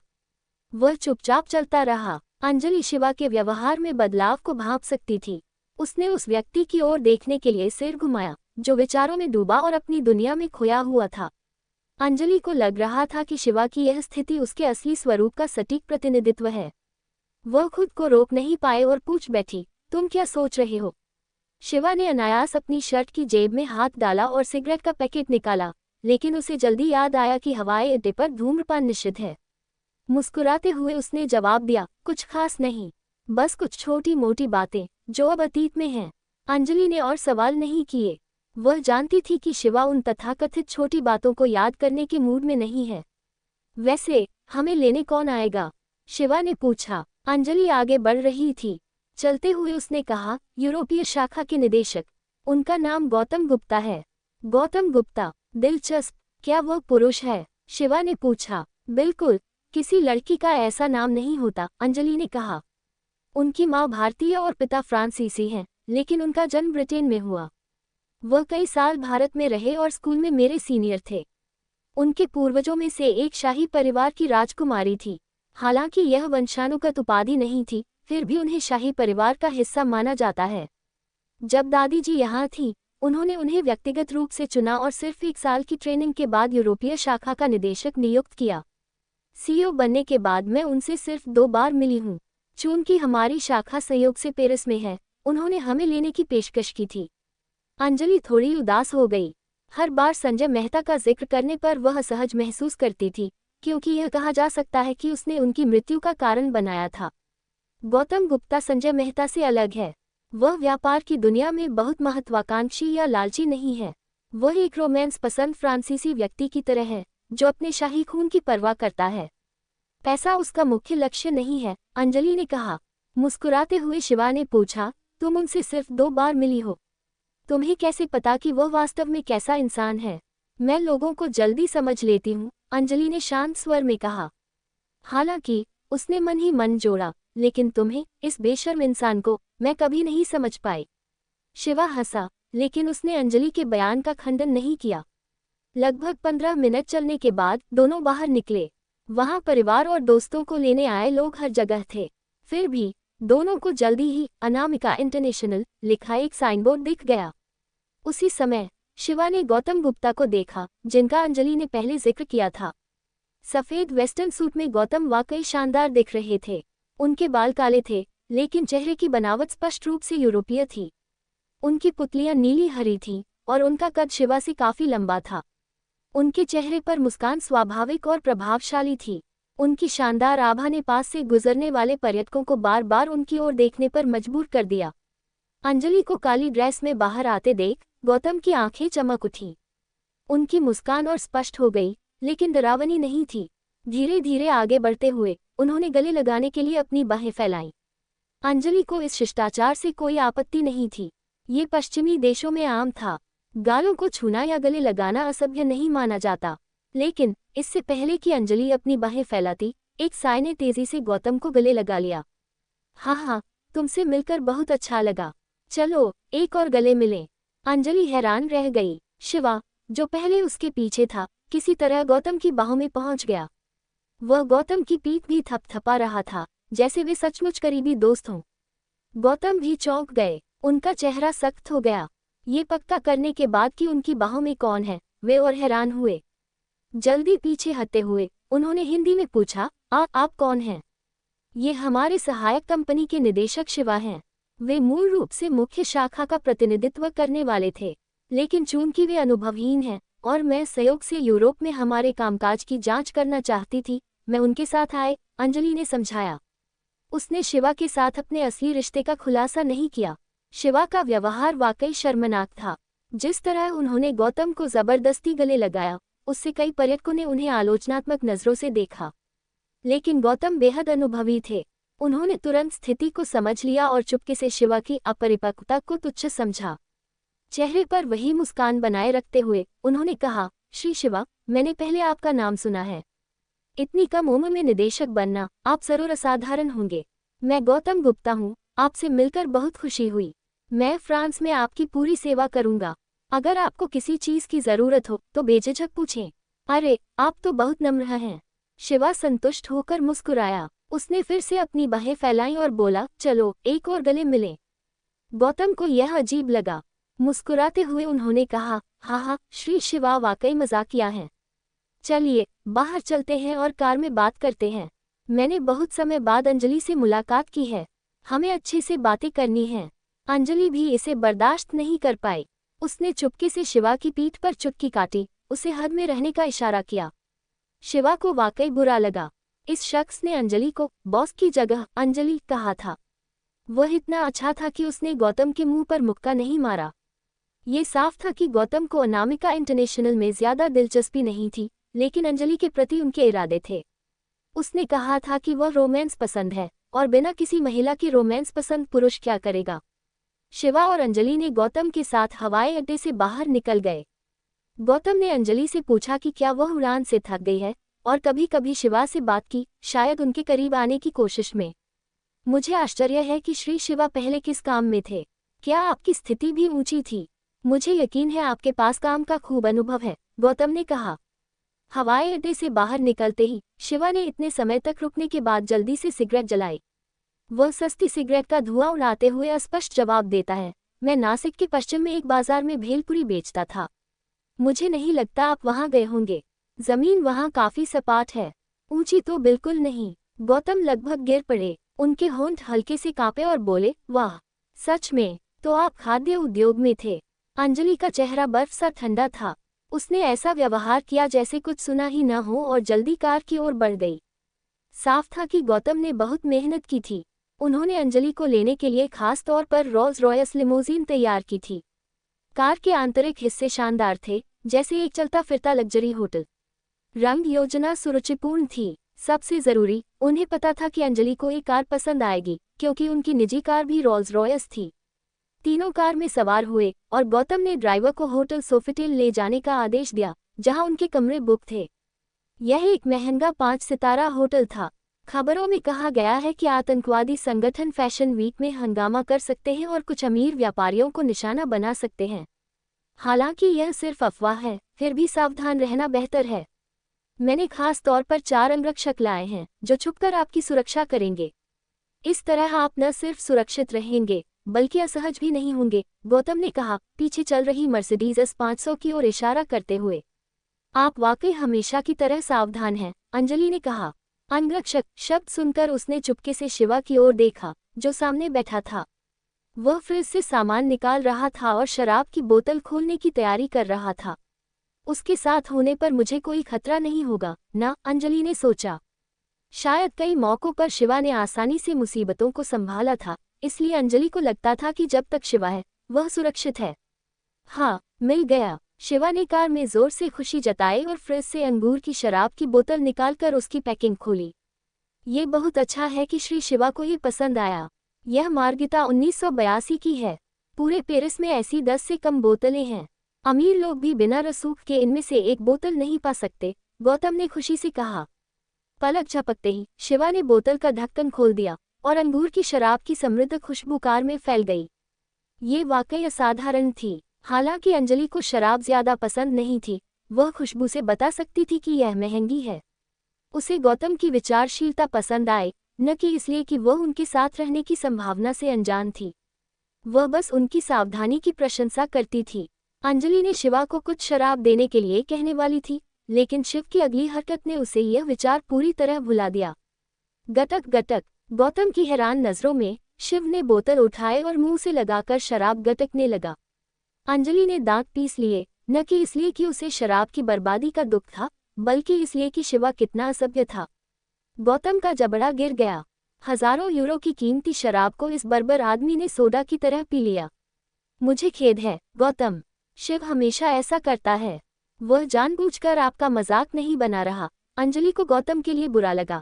वह चुपचाप चलता रहा। अंजलि शिवा के व्यवहार में बदलाव को भांप सकती थी। उसने उस व्यक्ति की ओर देखने के लिए सिर घुमाया, जो विचारों में डूबा और अपनी दुनिया में खोया हुआ था। अंजलि को लग रहा था कि शिवा की यह स्थिति उसके असली स्वरूप का सटीक प्रतिनिधित्व है। वह खुद को रोक नहीं पाए और पूछ बैठी, तुम क्या सोच रहे हो? शिवा ने अनायास अपनी शर्ट की जेब में हाथ डाला और सिगरेट का पैकेट निकाला, लेकिन उसे जल्दी याद आया कि हवाई अड्डे पर धूम्रपान निषिद्ध है। मुस्कुराते हुए उसने जवाब दिया, कुछ खास नहीं, बस कुछ छोटी मोटी बातें जो अब अतीत में हैं। अंजलि ने और सवाल नहीं किए। वह जानती थी कि शिवा उन तथाकथित छोटी बातों को याद करने के मूड में नहीं है। वैसे हमें लेने कौन आएगा? शिवा ने पूछा। अंजलि आगे बढ़ रही थी। चलते हुए उसने कहा, यूरोपीय शाखा के निदेशक। उनका नाम गौतम गुप्ता है। गौतम गुप्ता, दिलचस्प। क्या वह पुरुष है? शिवा ने पूछा। बिल्कुल, किसी लड़की का ऐसा नाम नहीं होता, अंजलि ने कहा। उनकी माँ भारतीय और पिता फ्रांसीसी हैं, लेकिन उनका जन्म ब्रिटेन में हुआ। वह कई साल भारत में रहे और स्कूल में मेरे सीनियर थे। उनके पूर्वजों में से एक शाही परिवार की राजकुमारी थी। हालांकि यह वंशानुगत उपाधि नहीं थी, फिर भी उन्हें शाही परिवार का हिस्सा माना जाता है। जब दादी जी यहाँ थीं, उन्होंने उन्हें व्यक्तिगत रूप से चुना और सिर्फ 1 साल की ट्रेनिंग के बाद यूरोपीय शाखा का निदेशक नियुक्त किया। सीईओ बनने के बाद मैं उनसे सिर्फ 2 बार मिली हूँ। चूंकि हमारी शाखा संयोग से पेरिस में है, उन्होंने हमें लेने की पेशकश की थी। अंजलि थोड़ी उदास हो गई। हर बार संजय मेहता का जिक्र करने पर वह असहज महसूस करती थी, क्योंकि यह कहा जा सकता है कि उसने उनकी मृत्यु का कारण बनाया था। गौतम गुप्ता संजय मेहता से अलग है। वह व्यापार की दुनिया में बहुत महत्वाकांक्षी या लालची नहीं है। वह एक रोमांस पसंद फ्रांसीसी व्यक्ति की तरह है, जो अपने शाही खून की परवाह करता है। पैसा उसका मुख्य लक्ष्य नहीं है, अंजलि ने कहा। मुस्कुराते हुए शिवा ने पूछा, तुम उनसे सिर्फ 2 बार मिली हो। तुम्हें कैसे पता कि वह वास्तव में कैसा इंसान है? मैं लोगों को जल्दी समझ लेती हूँ, अंजलि ने शांत स्वर में कहा। हालांकि उसने मन ही मन जोड़ा, लेकिन तुम्हें, इस बेशर्म इंसान को, मैं कभी नहीं समझ पाई। शिवा हंसा, लेकिन उसने अंजलि के बयान का खंडन नहीं किया। लगभग 15 मिनट चलने के बाद दोनों बाहर निकले। वहां परिवार और दोस्तों को लेने आए लोग हर जगह थे। फिर भी दोनों को जल्दी ही अनामिका इंटरनेशनल लिखा एक साइनबोर्ड दिख गया। उसी समय शिवा ने गौतम गुप्ता को देखा, जिनका अंजलि ने पहले जिक्र किया था। सफेद वेस्टर्न सूट में गौतम वाकई शानदार दिख रहे थे। उनके बाल काले थे, लेकिन चेहरे की बनावट स्पष्ट रूप से यूरोपीय थी। उनकी पुतलियां नीली हरी थीं और उनका कद शिवा से काफी लंबा था। उनके चेहरे पर मुस्कान स्वाभाविक और प्रभावशाली थी। उनकी शानदार आभा ने पास से गुजरने वाले पर्यटकों को बार बार उनकी ओर देखने पर मजबूर कर दिया। अंजलि को काली ड्रेस में बाहर आते देख गौतम की आंखें चमक उठीं। उनकी मुस्कान और स्पष्ट हो गई, लेकिन डरावनी नहीं थी। धीरे धीरे आगे बढ़ते हुए उन्होंने गले लगाने के लिए अपनी बाहें फैलाईं। अंजलि को इस शिष्टाचार से कोई आपत्ति नहीं थी। ये पश्चिमी देशों में आम था। गालों को छूना या गले लगाना असभ्य नहीं माना जाता। लेकिन इससे पहले कि अंजलि अपनी बाहें फैलाती, एक साय ने तेजी से गौतम को गले लगा लिया। हाँ, तुमसे मिलकर बहुत अच्छा लगा। चलो एक और गले मिलें। अंजलि हैरान रह गई। शिवा, जो पहले उसके पीछे था, किसी तरह गौतम की बाहों में पहुंच गया। वह गौतम की पीठ भी थपथपा रहा था, जैसे वे सचमुच करीबी दोस्त हों। गौतम भी चौंक गए, उनका चेहरा सख्त हो गया। ये पक्का करने के बाद कि उनकी बाहों में कौन है, वे और हैरान हुए। जल्दी पीछे हटते हुए उन्होंने हिंदी में पूछा, आप कौन हैं? ये हमारे सहायक कंपनी के निदेशक शिवा हैं। वे मूल रूप से मुख्य शाखा का प्रतिनिधित्व करने वाले थे, लेकिन चूंकि वे अनुभवहीन हैं और मैं सहयोग से यूरोप में हमारे कामकाज की जांच करना चाहती थी, मैं उनके साथ आए, अंजलि ने समझाया। उसने शिवा के साथ अपने असली रिश्ते का खुलासा नहीं किया। शिवा का व्यवहार वाकई शर्मनाक था। जिस तरह उन्होंने गौतम को जबरदस्ती गले लगाया, उससे कई पर्यटकों ने उन्हें आलोचनात्मक नजरों से देखा। लेकिन गौतम बेहद अनुभवी थे। उन्होंने तुरंत स्थिति को समझ लिया और चुपके से शिवा की अपरिपक्वता को तुच्छ समझा। चेहरे पर वही मुस्कान बनाए रखते हुए उन्होंने कहा, श्री शिवा, मैंने पहले आपका नाम सुना है। इतनी कम उम्र में निदेशक बनना, आप जरूर असाधारण होंगे। मैं गौतम गुप्ता हूँ, आपसे मिलकर बहुत खुशी हुई। मैं फ्रांस में आपकी पूरी सेवा करूँगा। अगर आपको किसी चीज़ की ज़रूरत हो तो बेझिझक पूछें। अरे, आप तो बहुत नम्र हैं। शिवा संतुष्ट होकर मुस्कुराया। उसने फिर से अपनी बाहें फैलाईं और बोला, चलो एक और गले मिलें। गौतम को यह अजीब लगा। मुस्कुराते हुए उन्होंने कहा, हाँ, श्री शिवा वाकई मजाकिया हैं। चलिए बाहर चलते हैं और कार में बात करते हैं। मैंने बहुत समय बाद अंजलि से मुलाकात की है, हमें अच्छे से बातें करनी हैं। अंजलि भी इसे बर्दाश्त नहीं कर पाई। उसने चुपके से शिवा की पीठ पर चुटकी काटी, उसे हद में रहने का इशारा किया। शिवा को वाकई बुरा लगा। इस शख्स ने अंजलि को बॉस की जगह अंजलि कहा था। वह इतना अच्छा था कि उसने गौतम के मुंह पर मुक्का नहीं मारा। ये साफ था कि गौतम को अनामिका इंटरनेशनल में ज्यादा दिलचस्पी नहीं थी, लेकिन अंजलि के प्रति उनके इरादे थे। उसने कहा था कि वह रोमांस पसंद है, और बिना किसी महिला की रोमांस पसंद पुरुष क्या करेगा। शिवा और अंजलि ने गौतम के साथ हवाई अड्डे से बाहर निकल गए। गौतम ने अंजलि से पूछा कि क्या वह उड़ान से थक गई है, और कभी कभी शिवा से बात की, शायद उनके करीब आने की कोशिश में। मुझे आश्चर्य है कि श्री शिवा पहले किस काम में थे। क्या आपकी स्थिति भी ऊंची थी? मुझे यकीन है आपके पास काम का खूब अनुभव है, गौतम ने कहा। हवाई अड्डे से बाहर निकलते ही शिवा ने इतने समय तक रुकने के बाद जल्दी से सिगरेट जलाई। वह सस्ती सिगरेट का धुआं उड़ाते हुए स्पष्ट जवाब देता है, मैं नासिक के पश्चिम में एक बाजार में भेलपुरी बेचता था। मुझे नहीं लगता आप वहां गए होंगे। जमीन वहां काफी सपाट है। ऊंची तो बिल्कुल नहीं। गौतम लगभग गिर पड़े। उनके होंठ हल्के से कांपे और बोले, वाह, सच में, तो आप खाद्य उद्योग में थे। अंजलि का चेहरा बर्फ सा ठंडा था। उसने ऐसा व्यवहार किया जैसे कुछ सुना ही न हो और जल्दी कार की ओर बढ़ गई। साफ था कि गौतम ने बहुत मेहनत की थी। उन्होंने अंजलि को लेने के लिए खास तौर पर रोल्स रॉयस लिमोजीन तैयार की थी। कार के आंतरिक हिस्से शानदार थे, जैसे एक चलता फिरता लग्जरी होटल। रंग योजना सुरुचिपूर्ण थी। सबसे जरूरी, उन्हें पता था कि अंजलि को एक कार पसंद आएगी, क्योंकि उनकी निजी कार भी रोल्स रॉयस थी। तीनों कार में सवार हुए और गौतम ने ड्राइवर को होटल सोफिटेल ले जाने का आदेश दिया, जहां उनके कमरे बुक थे। यह एक महंगा 5 सितारा होटल था। खबरों में कहा गया है कि आतंकवादी संगठन फैशन वीक में हंगामा कर सकते हैं और कुछ अमीर व्यापारियों को निशाना बना सकते हैं। हालांकि यह सिर्फ अफवाह है, फिर भी सावधान रहना बेहतर है। मैंने खास तौर पर 4 अंगरक्षक लाए हैं, जो छुपकर आपकी सुरक्षा करेंगे। इस तरह आप न सिर्फ सुरक्षित रहेंगे, बल्कि असहज भी नहीं होंगे, गौतम ने कहा, पीछे चल रही मर्सिडीज S500 की ओर इशारा करते हुए। आप वाकई हमेशा की तरह सावधान हैं, अंजलि ने कहा। अंगरक्षक शब्द सुनकर उसने चुपके से शिवा की ओर देखा, जो सामने बैठा था। वह फ्रिज से सामान निकाल रहा था और शराब की बोतल खोलने की तैयारी कर रहा था। उसके साथ होने पर मुझे कोई खतरा नहीं होगा ना, अंजलि ने सोचा। शायद कई मौकों पर शिवा ने आसानी से मुसीबतों को संभाला था, इसलिए अंजलि को लगता था कि जब तक शिवा है, वह सुरक्षित है। हाँ, मिल गया। शिवा ने कार में जोर से खुशी जताई और फ्रिज से अंगूर की शराब की बोतल निकालकर उसकी पैकिंग खोली। ये बहुत अच्छा है कि श्री शिवा को ये पसंद आया। यह मार्गिता 1982 की है। पूरे पेरिस में ऐसी 10 से कम बोतलें हैं। अमीर लोग भी बिना रसूख के इनमें से एक बोतल नहीं पा सकते, गौतम ने खुशी से कहा। पलक झपकते ही शिवा ने बोतल का ढक्कन खोल दिया और अंगूर की शराब की समृद्ध खुशबू कार में फैल गई। ये वाकई असाधारण थी। हालांकि अंजलि को शराब ज्यादा पसंद नहीं थी, वह खुशबू से बता सकती थी कि यह महंगी है। उसे गौतम की विचारशीलता पसंद आई, न कि इसलिए कि वह उनके साथ रहने की संभावना से अनजान थी। वह बस उनकी सावधानी की प्रशंसा करती थी। अंजलि ने शिवा को कुछ शराब देने के लिए कहने वाली थी, लेकिन शिव की अगली हरकत ने उसे यह विचार पूरी तरह भुला दिया। गटक गटक। गौतम की हैरान नजरों में शिव ने बोतल उठाए और मुंह से लगाकर शराब गटकने लगा। अंजलि ने दांत पीस लिए, न कि इसलिए कि उसे शराब की बर्बादी का दुख था, बल्कि इसलिए कि शिवा कितना असभ्य था। गौतम का जबड़ा गिर गया। हजारों यूरो की कीमती शराब को इस बर्बर आदमी ने सोडा की तरह पी लिया। मुझे खेद है, गौतम। शिव हमेशा ऐसा करता है। वह जानबूझकर आपका मजाक नहीं बना रहा। अंजलि को गौतम के लिए बुरा लगा।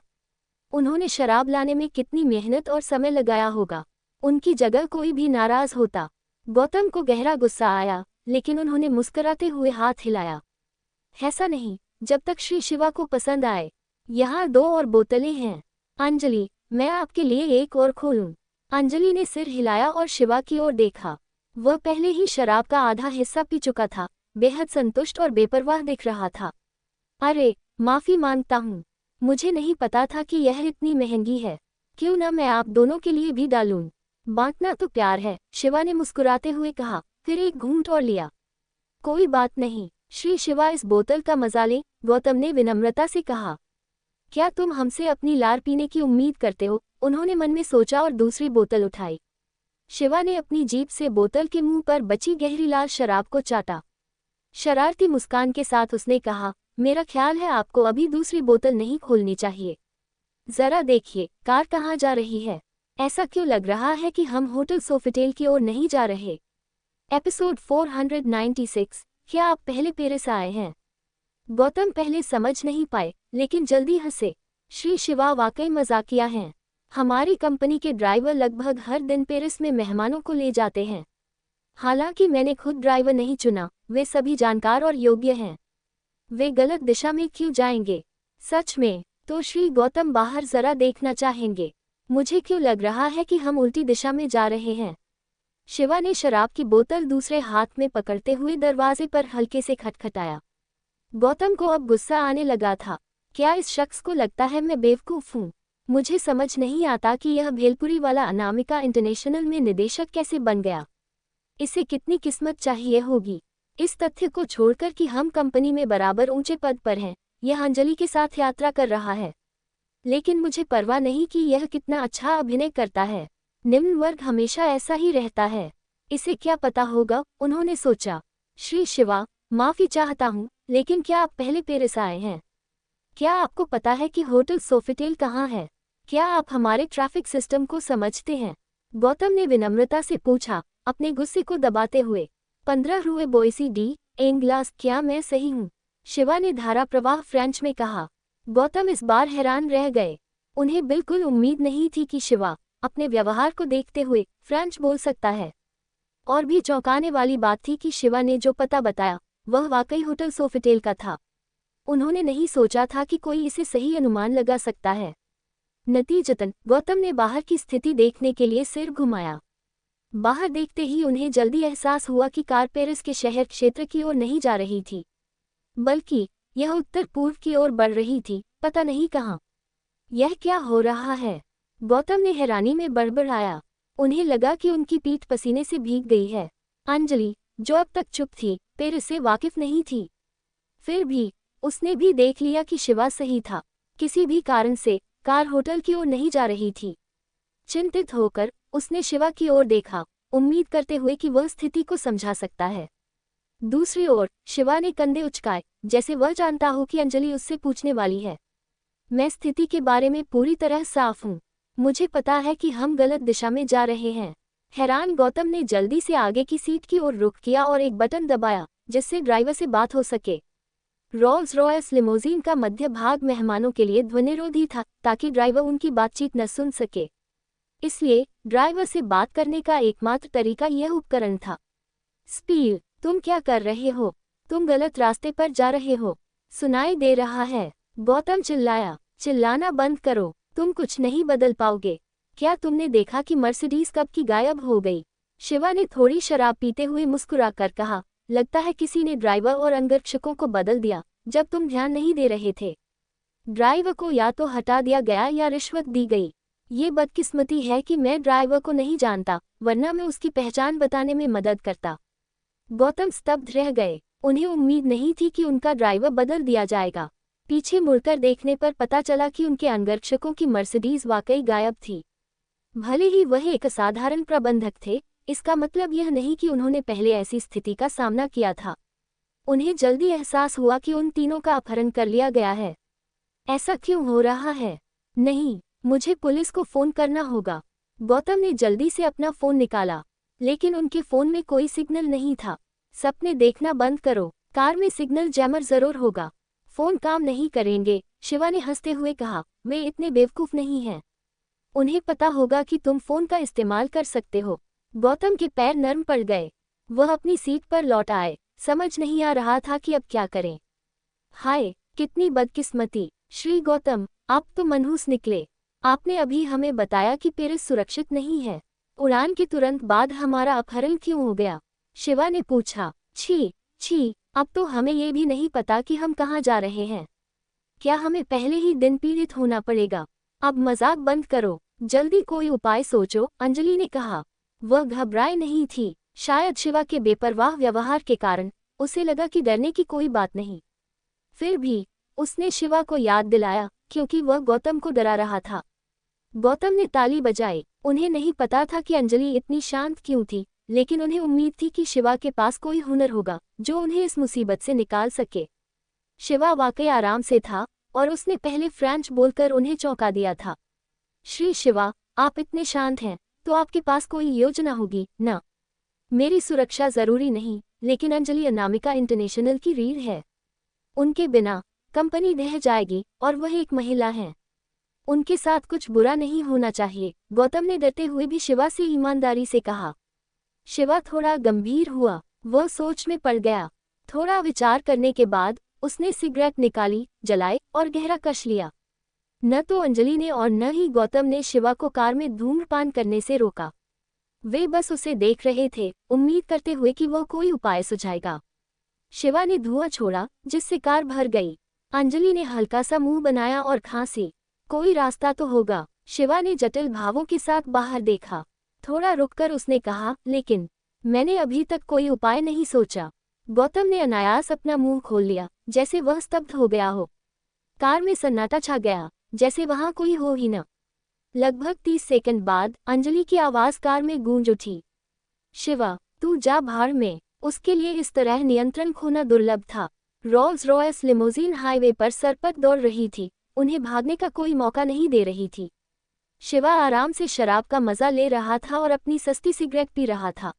उन्होंने शराब लाने में कितनी मेहनत और समय लगाया होगा। उनकी जगह कोई भी नाराज होता। गौतम को गहरा गुस्सा आया, लेकिन उन्होंने मुस्कुराते हुए हाथ हिलाया। ऐसा नहीं, जब तक श्री शिवा को पसंद आए। यहाँ 2 और बोतलें हैं। अंजलि, मैं आपके लिए एक और खोलूं? अंजलि ने सिर हिलाया और शिवा की ओर देखा। वह पहले ही शराब का आधा हिस्सा पी चुका था, बेहद संतुष्ट और बेपरवाह दिख रहा था। अरे, माफी मांगता हूँ। मुझे नहीं पता था कि यह इतनी महंगी है। क्यों न मैं आप दोनों के लिए भी डालूं? बांटना तो प्यार है, शिवा ने मुस्कुराते हुए कहा, फिर एक घूंट और लिया। कोई बात नहीं, श्री शिवा इस बोतल का मजा लें, गौतम ने विनम्रता से कहा। क्या तुम हमसे अपनी लार पीने की उम्मीद करते हो? उन्होंने मन में सोचा और दूसरी बोतल उठाई। शिवा ने अपनी जीभ से बोतल के मुंह पर बची गहरी लाल शराब को चाटा। शरारती मुस्कान के साथ उसने कहा, मेरा ख्याल है आपको अभी दूसरी बोतल नहीं खोलनी चाहिए। जरा देखिए, कार कहाँ जा रही है? ऐसा क्यों लग रहा है कि हम होटल सोफिटेल की ओर नहीं जा रहे? एपिसोड 496। क्या आप पहले पेरिस आए हैं? गौतम पहले समझ नहीं पाए, लेकिन जल्दी हंसे। श्री शिवा वाकई मजाकिया हैं। हमारी कंपनी के ड्राइवर लगभग हर दिन पेरिस में मेहमानों को ले जाते हैं। हालांकि मैंने खुद ड्राइवर नहीं चुना, वे सभी जानकार और योग्य हैं। वे गलत दिशा में क्यों जाएंगे? सच में, तो श्री गौतम बाहर जरा देखना चाहेंगे। मुझे क्यों लग रहा है कि हम उल्टी दिशा में जा रहे हैं। शिवा ने शराब की बोतल दूसरे हाथ में पकड़ते हुए दरवाजे पर हल्के से खटखटाया। गौतम को अब गुस्सा आने लगा था। क्या इस शख्स को लगता है मैं बेवकूफ हूँ? मुझे समझ नहीं आता कि यह भेलपुरी वाला अनामिका इंटरनेशनल में निदेशक कैसे बन गया। इसे कितनी किस्मत चाहिए होगी। इस तथ्य को छोड़कर कि हम कंपनी में बराबर ऊंचे पद पर हैं, यह अंजलि के साथ यात्रा कर रहा है। लेकिन मुझे परवाह नहीं कि यह कितना अच्छा अभिनय करता है। निम्न वर्ग हमेशा ऐसा ही रहता है। इसे क्या पता होगा, उन्होंने सोचा। श्री शिवा, माफी चाहता हूँ, लेकिन क्या आप पहले पेरिस आए हैं? क्या आपको पता है कि होटल सोफिटेल कहाँ है? क्या आप हमारे ट्रैफिक सिस्टम को समझते हैं? गौतम ने विनम्रता से पूछा, अपने गुस्से को दबाते हुए। 15 रुए बोइसी डी एंग्लास, क्या मैं सही हूँ? शिवा ने धारा प्रवाह फ्रेंच में कहा। गौतम इस बार हैरान रह गए। उन्हें बिल्कुल उम्मीद नहीं थी कि शिवा, अपने व्यवहार को देखते हुए, फ्रेंच बोल सकता है। और भी चौंकाने वाली बात थी कि शिवा ने जो पता बताया, वह वाकई होटल सोफिटेल का था। उन्होंने नहीं सोचा था कि कोई इसे सही अनुमान लगा सकता है। नतीजतन गौतम ने बाहर की स्थिति देखने के लिए सिर घुमाया। बाहर देखते ही उन्हें जल्दी एहसास हुआ कि कार पेरिस के शहर क्षेत्र की ओर नहीं जा रही थी, बल्कि यह उत्तर पूर्व की ओर बढ़ रही थी, पता नहीं कहाँ। यह क्या हो रहा है? गौतम ने हैरानी में बड़बड़ाया। उन्हें लगा कि उनकी पीठ पसीने से भीग गई है। अंजलि, जो अब तक चुप थी, पेरिस से वाकिफ नहीं थी। फिर भी उसने भी देख लिया कि शिवा सही था। किसी भी कारण से कार होटल की ओर नहीं जा रही थी। चिंतित होकर उसने शिवा की ओर देखा, उम्मीद करते हुए कि वह स्थिति को समझा सकता है। दूसरी ओर शिवा ने कंधे उचकाए, जैसे वह जानता हो कि अंजलि उससे पूछने वाली है। मैं स्थिति के बारे में पूरी तरह साफ हूँ। मुझे पता है कि हम गलत दिशा में जा रहे हैं। हैरान गौतम ने जल्दी से आगे की सीट की ओर रुख किया और एक बटन दबाया, जिससे ड्राइवर से बात हो सके। रोल्स रॉयस लिमोजीन का मध्य भाग मेहमानों के लिए ध्वनिरोधी था, ताकि ड्राइवर उनकी बातचीत न सुन सके। इसलिए ड्राइवर से बात करने का एकमात्र तरीका यह उपकरण था। स्पील, तुम क्या कर रहे हो? तुम गलत रास्ते पर जा रहे हो। सुनाई दे रहा है। गौतम चिल्लाया। चिल्लाना बंद करो, तुम कुछ नहीं बदल पाओगे। क्या तुमने देखा कि मर्सिडीज कब की गायब हो गई? शिवा ने थोड़ी शराब पीते हुए मुस्कुराकर कहा, लगता है किसी ने ड्राइवर और अंगरक्षकों को बदल दिया जब तुम ध्यान नहीं दे रहे थे। ड्राइवर को या तो हटा दिया गया या रिश्वत दी गई। ये बदकिस्मती है कि मैं ड्राइवर को नहीं जानता, वरना मैं उसकी पहचान बताने में मदद करता। गौतम स्तब्ध रह गए। उन्हें उम्मीद नहीं थी कि उनका ड्राइवर बदल दिया जाएगा। पीछे मुड़कर देखने पर पता चला कि उनके अंगरक्षकों की मर्सिडीज वाकई गायब थी। भले ही वह एक असाधारण प्रबंधक थे, इसका मतलब यह नहीं कि उन्होंने पहले ऐसी स्थिति का सामना किया था। उन्हें जल्दी एहसास हुआ कि उन तीनों का अपहरण कर लिया गया है। ऐसा क्यों हो रहा है? नहीं, मुझे पुलिस को फोन करना होगा। गौतम ने जल्दी से अपना फोन निकाला, लेकिन उनके फोन में कोई सिग्नल नहीं था। सपने देखना बंद करो, कार में सिग्नल जैमर जरूर होगा। फोन काम नहीं करेंगे, शिवा ने हंसते हुए कहा। वे इतने बेवकूफ नहीं हैं। उन्हें पता होगा कि तुम फोन का इस्तेमाल कर सकते हो। गौतम के पैर नर्म पड़ गए। वह अपनी सीट पर लौट आए। समझ नहीं आ रहा था कि अब क्या करें। हाय, कितनी बदकिस्मती। श्री गौतम, आप तो मनहूस निकले। आपने अभी हमें बताया कि पेरिस सुरक्षित नहीं है। उड़ान के तुरंत बाद हमारा अपहरण क्यों हो गया? शिवा ने पूछा। छी छी, अब तो हमें ये भी नहीं पता कि हम कहाँ जा रहे हैं। क्या हमें पहले ही दिन पीड़ित होना पड़ेगा? अब मजाक बंद करो, जल्दी कोई उपाय सोचो, अंजलि ने कहा। वह घबराई नहीं थी। शायद शिवा के बेपरवाह व्यवहार के कारण उसे लगा कि डरने की कोई बात नहीं। फिर भी उसने शिवा को याद दिलाया, क्योंकि वह गौतम को डरा रहा था। गौतम ने ताली बजाई। उन्हें नहीं पता था कि अंजलि इतनी शांत क्यों थी, लेकिन उन्हें उम्मीद थी कि शिवा के पास कोई हुनर होगा जो उन्हें इस मुसीबत से निकाल सके। शिवा वाकई आराम से था और उसने पहले फ्रेंच बोलकर उन्हें चौंका दिया था। श्री शिवा, आप इतने शांत हैं, तो आपके पास कोई योजना होगी ना? मेरी सुरक्षा जरूरी नहीं, लेकिन अंजलि अनामिका इंटरनेशनल की रीढ़ है। उनके बिना कंपनी ढह जाएगी और वह एक महिला हैं। उनके साथ कुछ बुरा नहीं होना चाहिए, गौतम ने डरते हुए भी शिवा से ईमानदारी से कहा। शिवा थोड़ा गंभीर हुआ। वह सोच में पड़ गया। थोड़ा विचार करने के बाद उसने सिगरेट निकाली, जलाई और गहरा कश लिया। न तो अंजलि ने और न ही गौतम ने शिवा को कार में धूम्रपान करने से रोका। वे बस उसे देख रहे थे, उम्मीद करते हुए कि वह कोई उपाय सुझाएगा। शिवा ने धुआं छोड़ा, जिससे कार भर गई। अंजलि ने हल्का सा मुंह बनाया और खांसी। कोई रास्ता तो होगा। शिवा ने जटिल भावों के साथ बाहर देखा। थोड़ा रुककर उसने कहा, लेकिन मैंने अभी तक कोई उपाय नहीं सोचा। गौतम ने अनायास अपना मुंह खोल लिया, जैसे वह स्तब्ध हो गया हो। कार में सन्नाटा छा गया, जैसे वहां कोई हो ही न। लगभग 30 सेकंड बाद अंजलि की आवाज कार में गूंज उठी। शिवा, तू जा भाड़ में। उसके लिए इस तरह नियंत्रण खोना दुर्लभ था। रोल्स रॉयस लिमोजीन हाईवे पर सरपट दौड़ रही थी, उन्हें भागने का कोई मौका नहीं दे रही थी। शिवा आराम से शराब का मजा ले रहा था और अपनी सस्ती सिगरेट पी रहा था।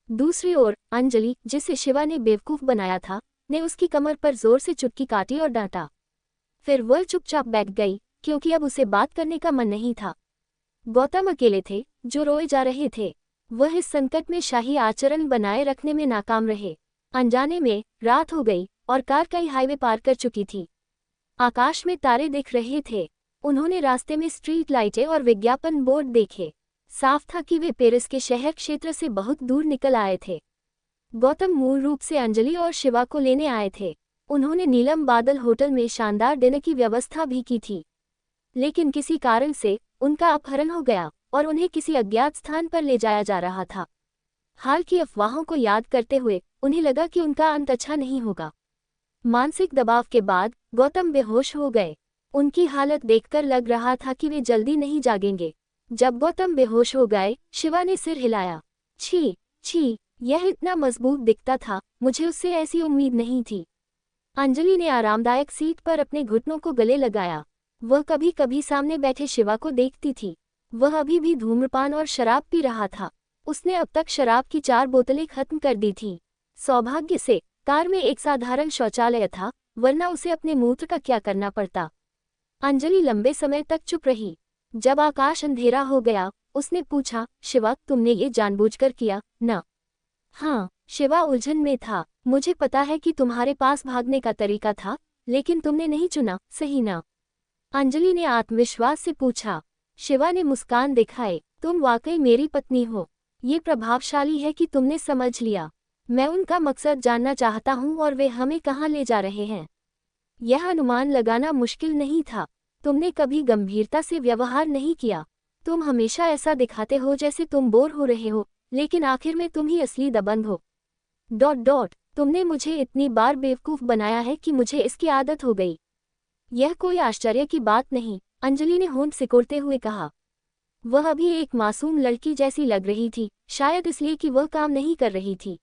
दूसरी ओर अंजलि, जिसे शिवा ने बेवकूफ बनाया था, ने उसकी कमर पर जोर से चुटकी काटी और डांटा। फिर वह चुपचाप बैठ गई, क्योंकि अब उसे बात करने का मन नहीं था। गौतम अकेले थे, जो रोए जा रहे थे। वह इस संकट में शाही आचरण बनाए रखने में नाकाम रहे। अनजाने में रात हो गई और कार कई हाईवे पार कर चुकी थी। आकाश में तारे दिख रहे थे। उन्होंने रास्ते में स्ट्रीट लाइटें और विज्ञापन बोर्ड देखे। साफ था कि वे पेरिस के शहर क्षेत्र से बहुत दूर निकल आए थे। गौतम मूल रूप से अंजलि और शिवा को लेने आए थे। उन्होंने नीलम बादल होटल में शानदार डिनर की व्यवस्था भी की थी, लेकिन किसी कारण से उनका अपहरण हो गया और उन्हें किसी अज्ञात स्थान पर ले जाया जा रहा था। हाल की अफवाहों को याद करते हुए उन्हें लगा कि उनका अंत अच्छा नहीं होगा। मानसिक दबाव के बाद गौतम बेहोश हो गए। उनकी हालत देखकर लग रहा था कि वे जल्दी नहीं जागेंगे। जब गौतम बेहोश हो गए, शिवा ने सिर हिलाया। छी छी, यह इतना मजबूत दिखता था, मुझे उससे ऐसी उम्मीद नहीं थी। अंजलि ने आरामदायक सीट पर अपने घुटनों को गले लगाया। वह कभी कभी सामने बैठे शिवा को देखती थी। वह अभी भी धूम्रपान और शराब पी रहा था। उसने अब तक शराब की 4 बोतलें खत्म कर दी थीं। सौभाग्य से कार में एक साधारण शौचालय था, वरना उसे अपने मूत्र का क्या करना पड़ता। अंजलि लंबे समय तक चुप रही। जब आकाश अंधेरा हो गया, उसने पूछा, शिवा, तुमने ये जानबूझकर किया ना? हाँ, शिवा उलझन में था। मुझे पता है कि तुम्हारे पास भागने का तरीका था, लेकिन तुमने नहीं चुना, सही ना? अंजलि ने आत्मविश्वास से पूछा। शिवा ने मुस्कान दिखाए। तुम वाकई मेरी पत्नी हो। ये प्रभावशाली है कि तुमने समझ लिया। मैं उनका मकसद जानना चाहता हूँ और वे हमें कहाँ ले जा रहे हैं। यह अनुमान लगाना मुश्किल नहीं था। तुमने कभी गंभीरता से व्यवहार नहीं किया। तुम हमेशा ऐसा दिखाते हो जैसे तुम बोर हो रहे हो, लेकिन आखिर में तुम ही असली दबंग हो। तुमने मुझे इतनी बार बेवकूफ़ बनाया है कि मुझे इसकी आदत हो गई। यह कोई आश्चर्य की बात नहीं, अंजलि ने होंठ सिकोड़ते हुए कहा। वह अभी एक मासूम लड़की जैसी लग रही थी, शायद इसलिए कि वह काम नहीं कर रही थी।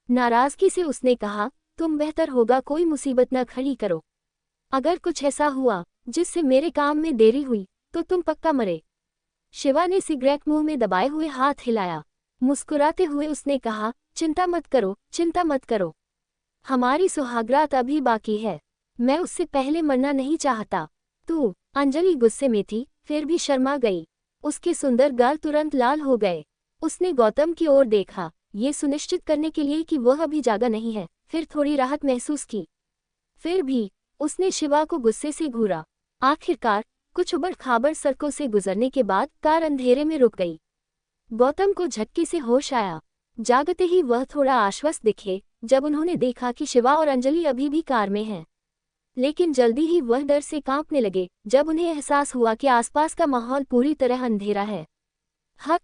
नाराज़गी से उसने कहा, तुम बेहतर होगा कोई मुसीबत न खड़ी करो। अगर कुछ ऐसा हुआ जिससे मेरे काम में देरी हुई तो तुम पक्का मरे। शिवा ने सिगरेट मुंह में दबाए हुए हाथ हिलाया। मुस्कुराते हुए उसने कहा, चिंता मत करो, चिंता मत करो। हमारी सुहागरात अभी बाकी है। मैं उससे पहले मरना नहीं चाहता। तू। अंजलि गुस्से में थी, फिर भी शर्मा गई। उसके सुंदर गाल तुरंत लाल हो गए। उसने गौतम की ओर देखा, ये सुनिश्चित करने के लिए कि वह अभी जागा नहीं है, फिर थोड़ी राहत महसूस की। फिर भी उसने शिवा को गुस्से से घूरा। आखिरकार कुछ उबड़-खाबड़ सड़कों से गुजरने के बाद कार अंधेरे में रुक गई। गौतम को झटके से होश आया। जागते ही वह थोड़ा आश्वस्त दिखे जब उन्होंने देखा कि शिवा और अंजलि अभी भी कार में हैं। लेकिन जल्दी ही वह डर से कांपने लगे जब उन्हें एहसास हुआ कि आसपास का माहौल पूरी तरह अंधेरा है।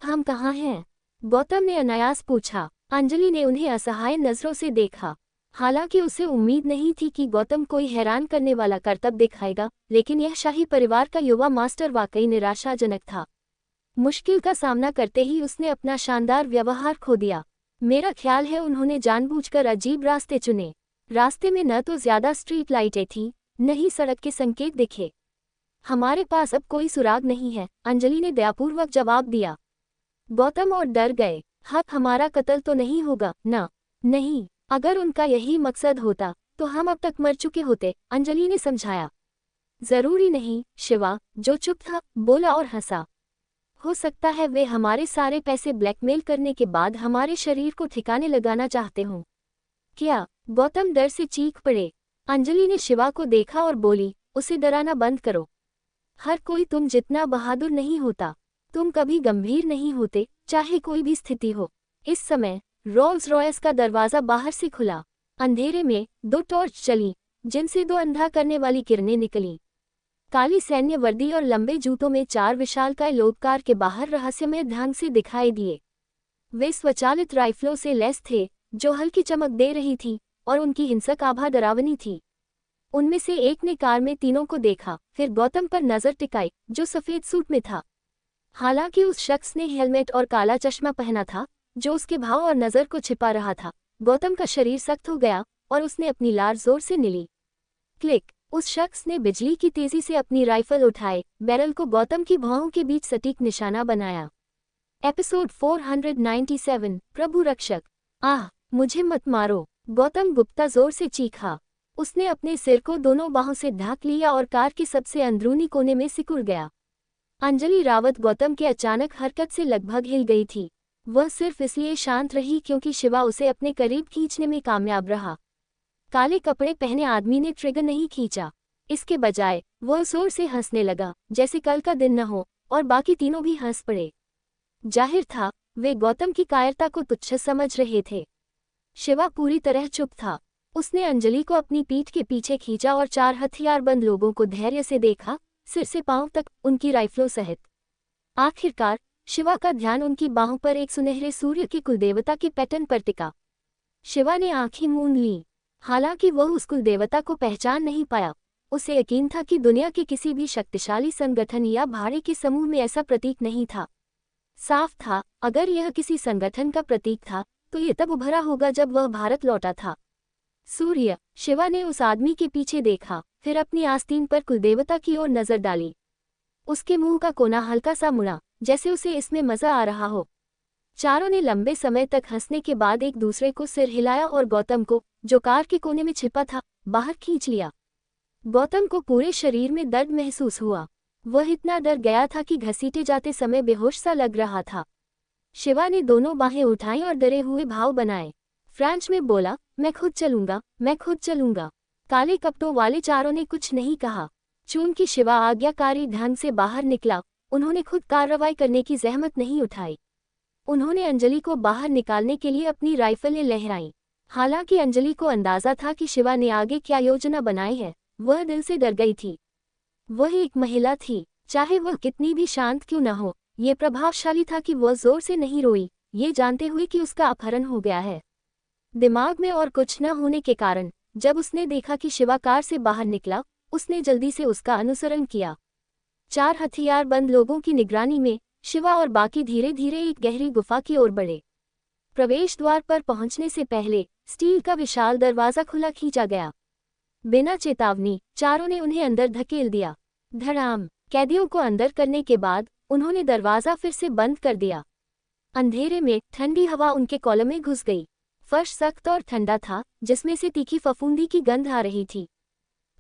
हम कहाँ हैं? गौतम ने अनायास पूछा। अंजलि ने उन्हें असहाय नजरों से देखा। हालांकि उसे उम्मीद नहीं थी कि गौतम कोई हैरान करने वाला करतब दिखाएगा, लेकिन यह शाही परिवार का युवा मास्टर वाकई निराशाजनक था। मुश्किल का सामना करते ही उसने अपना शानदार व्यवहार खो दिया। मेरा ख्याल है उन्होंने जानबूझकर अजीब रास्ते चुने। रास्ते में न तो ज्यादा स्ट्रीट लाइटें थीं, न ही सड़क के संकेत दिखे। हमारे पास अब कोई सुराग नहीं है, अंजलि ने दयापूर्वक जवाब दिया। गौतम और डर गए। हमारा कत्ल तो नहीं होगा ना? नहीं, अगर उनका यही मकसद होता तो हम अब तक मर चुके होते, अंजलि ने समझाया। जरूरी नहीं, शिवा, जो चुप था, बोला और हंसा। हो सकता है वे हमारे सारे पैसे ब्लैकमेल करने के बाद हमारे शरीर को ठिकाने लगाना चाहते हों। क्या? गौतम डर से चीख पड़े। अंजलि ने शिवा को देखा और बोली, उसे डराना बंद करो। हर कोई तुम जितना बहादुर नहीं होता। तुम कभी गंभीर नहीं होते, चाहे कोई भी स्थिति हो। इस समय रोल्स रॉयस का दरवाजा बाहर से खुला। अंधेरे में 2 टॉर्च चली, जिनसे 2 अंधा करने वाली किरणें निकलीं। काली सैन्य वर्दी और लंबे जूतों में 4 विशालकाय लोग कार के बाहर रहस्यमय ढंग से दिखाई दिए। वे स्वचालित राइफलों से लैस थे, जो हल्की चमक दे रही थी, और उनकी हिंसक आभा डरावनी थी। उनमें से एक ने कार में तीनों को देखा, फिर गौतम पर नजर टिकाई, जो सफेद सूट में था। हालांकि उस शख्स ने हेलमेट और काला चश्मा पहना था, जो उसके भाव और नजर को छिपा रहा था। गौतम का शरीर सख्त हो गया और उसने अपनी लार जोर से निली। क्लिक। उस शख्स ने बिजली की तेजी से अपनी राइफल उठाए, बैरल को गौतम की भौहों के बीच सटीक निशाना बनाया। एपिसोड 497, प्रभु रक्षक। आह, मुझे मत मारो, गौतम गुप्ता जोर से चीखा। उसने अपने सिर को दोनों बाहों से ढक लिया और कार के सबसे अंदरूनी कोने में सिकुड़ गया। अंजलि रावत गौतम के अचानक हरकत से लगभग हिल गई थी। वह सिर्फ इसलिए शांत रही क्योंकि शिवा उसे अपने करीब खींचने में कामयाब रहा। काले कपड़े पहने आदमी ने ट्रिगर नहीं खींचा। इसके बजाय वह जोर से हंसने लगा, जैसे कल का दिन न हो, और बाकी तीनों भी हंस पड़े। जाहिर था वे गौतम की कायरता को तुच्छ समझ रहे थे। शिवा पूरी तरह चुप था। उसने अंजलि को अपनी पीठ के पीछे खींचा और 4 हथियारबंद लोगों को धैर्य से देखा, सिर से पांव तक, उनकी राइफलों सहित। आखिरकार शिवा का ध्यान उनकी बाहों पर एक सुनहरे सूर्य के कुलदेवता के पैटर्न पर टिका। शिवा ने आंखें मूंद लीं। हालांकि वह उस कुलदेवता को पहचान नहीं पाया। उसे यकीन था कि दुनिया के किसी भी शक्तिशाली संगठन या भाड़े के समूह में ऐसा प्रतीक नहीं था। साफ था, अगर यह किसी संगठन का प्रतीक था तो ये तब उभरा होगा जब वह भारत लौटा था। सूर्य। शिवा ने उस आदमी के पीछे देखा, फिर अपनी आस्तीन पर कुलदेवता की ओर नजर डाली। उसके मुंह का कोना हल्का सा मुड़ा, जैसे उसे इसमें मजा आ रहा हो। चारों ने लंबे समय तक हंसने के बाद एक दूसरे को सिर हिलाया और गौतम को, जो कार के कोने में छिपा था, बाहर खींच लिया। गौतम को पूरे शरीर में दर्द महसूस हुआ। वह इतना डर गया था कि घसीटे जाते समय बेहोश सा लग रहा था। शिवा ने दोनों बाहें उठाईं और डरे हुए भाव बनाए। फ्रेंच में बोला, मैं खुद चलूंगा, मैं खुद चलूंगा। काले कपड़ों वाले चारों ने कुछ नहीं कहा। चूंकि शिवा आज्ञाकारी ढंग से बाहर निकला, उन्होंने खुद कार्रवाई करने की जहमत नहीं उठाई। उन्होंने अंजलि को बाहर निकालने के लिए अपनी राइफलें लहराईं। हालांकि अंजलि को अंदाजा था कि शिवा ने आगे क्या योजना बनाई है, वह दिल से डर गई थी। वह एक महिला थी, चाहे वह कितनी भी शांत क्यों न हो। ये प्रभावशाली था कि वह जोर से नहीं रोई, ये जानते हुए कि उसका अपहरण हो गया है। दिमाग में और कुछ न होने के कारण जब उसने देखा कि शिवा कार से बाहर निकला, उसने जल्दी से उसका अनुसरण किया। 4 हथियारबंद लोगों की निगरानी में शिवा और बाकी धीरे धीरे एक गहरी गुफा की ओर बढ़े। प्रवेश द्वार पर पहुंचने से पहले स्टील का विशाल दरवाजा खुला खींचा गया। बिना चेतावनी चारों ने उन्हें अंदर धकेल दिया। धड़ाम। कैदियों को अंदर करने के बाद उन्होंने दरवाजा फिर से बंद कर दिया। अंधेरे में ठंडी हवा उनके कॉलम में घुस गई। फर्श सख्त और ठंडा था, जिसमें से तीखी फफूंदी की गंध आ रही थी।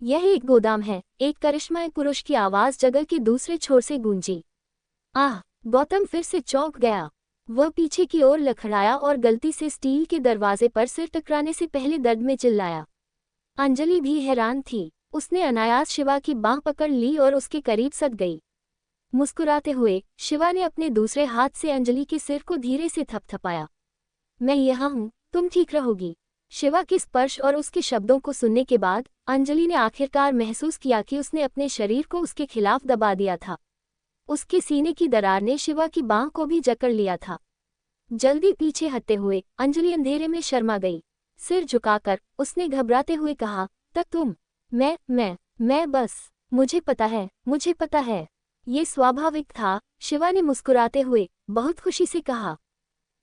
यह एक गोदाम है, एक करिश्माई पुरुष की आवाज जगह के दूसरे छोर से गूंजी। आह! गौतम फिर से चौंक गया। वह पीछे की ओर लखड़ाया और गलती से स्टील के दरवाजे पर सिर टकराने से पहले दर्द में चिल्लाया। अंजलि भी हैरान थी। उसने अनायास शिवा की बांह पकड़ ली और उसके करीब सट गई। मुस्कुराते हुए शिवा ने अपने दूसरे हाथ से अंजलि के सिर को धीरे से थपथपाया। मैं यहाँ हूँ, तुम ठीक रहोगी। शिवा के स्पर्श और उसके शब्दों को सुनने के बाद अंजलि ने आखिरकार महसूस किया कि उसने अपने शरीर को उसके खिलाफ दबा दिया था। उसके सीने की दरार ने शिवा की बांह को भी जकड़ लिया था। जल्दी पीछे हटते हुए अंजलि अंधेरे में शर्मा गई। सिर झुकाकर उसने घबराते हुए कहा, तक तुम? मैं बस। मुझे पता है। ये स्वाभाविक था, शिवा ने मुस्कुराते हुए बहुत खुशी से कहा।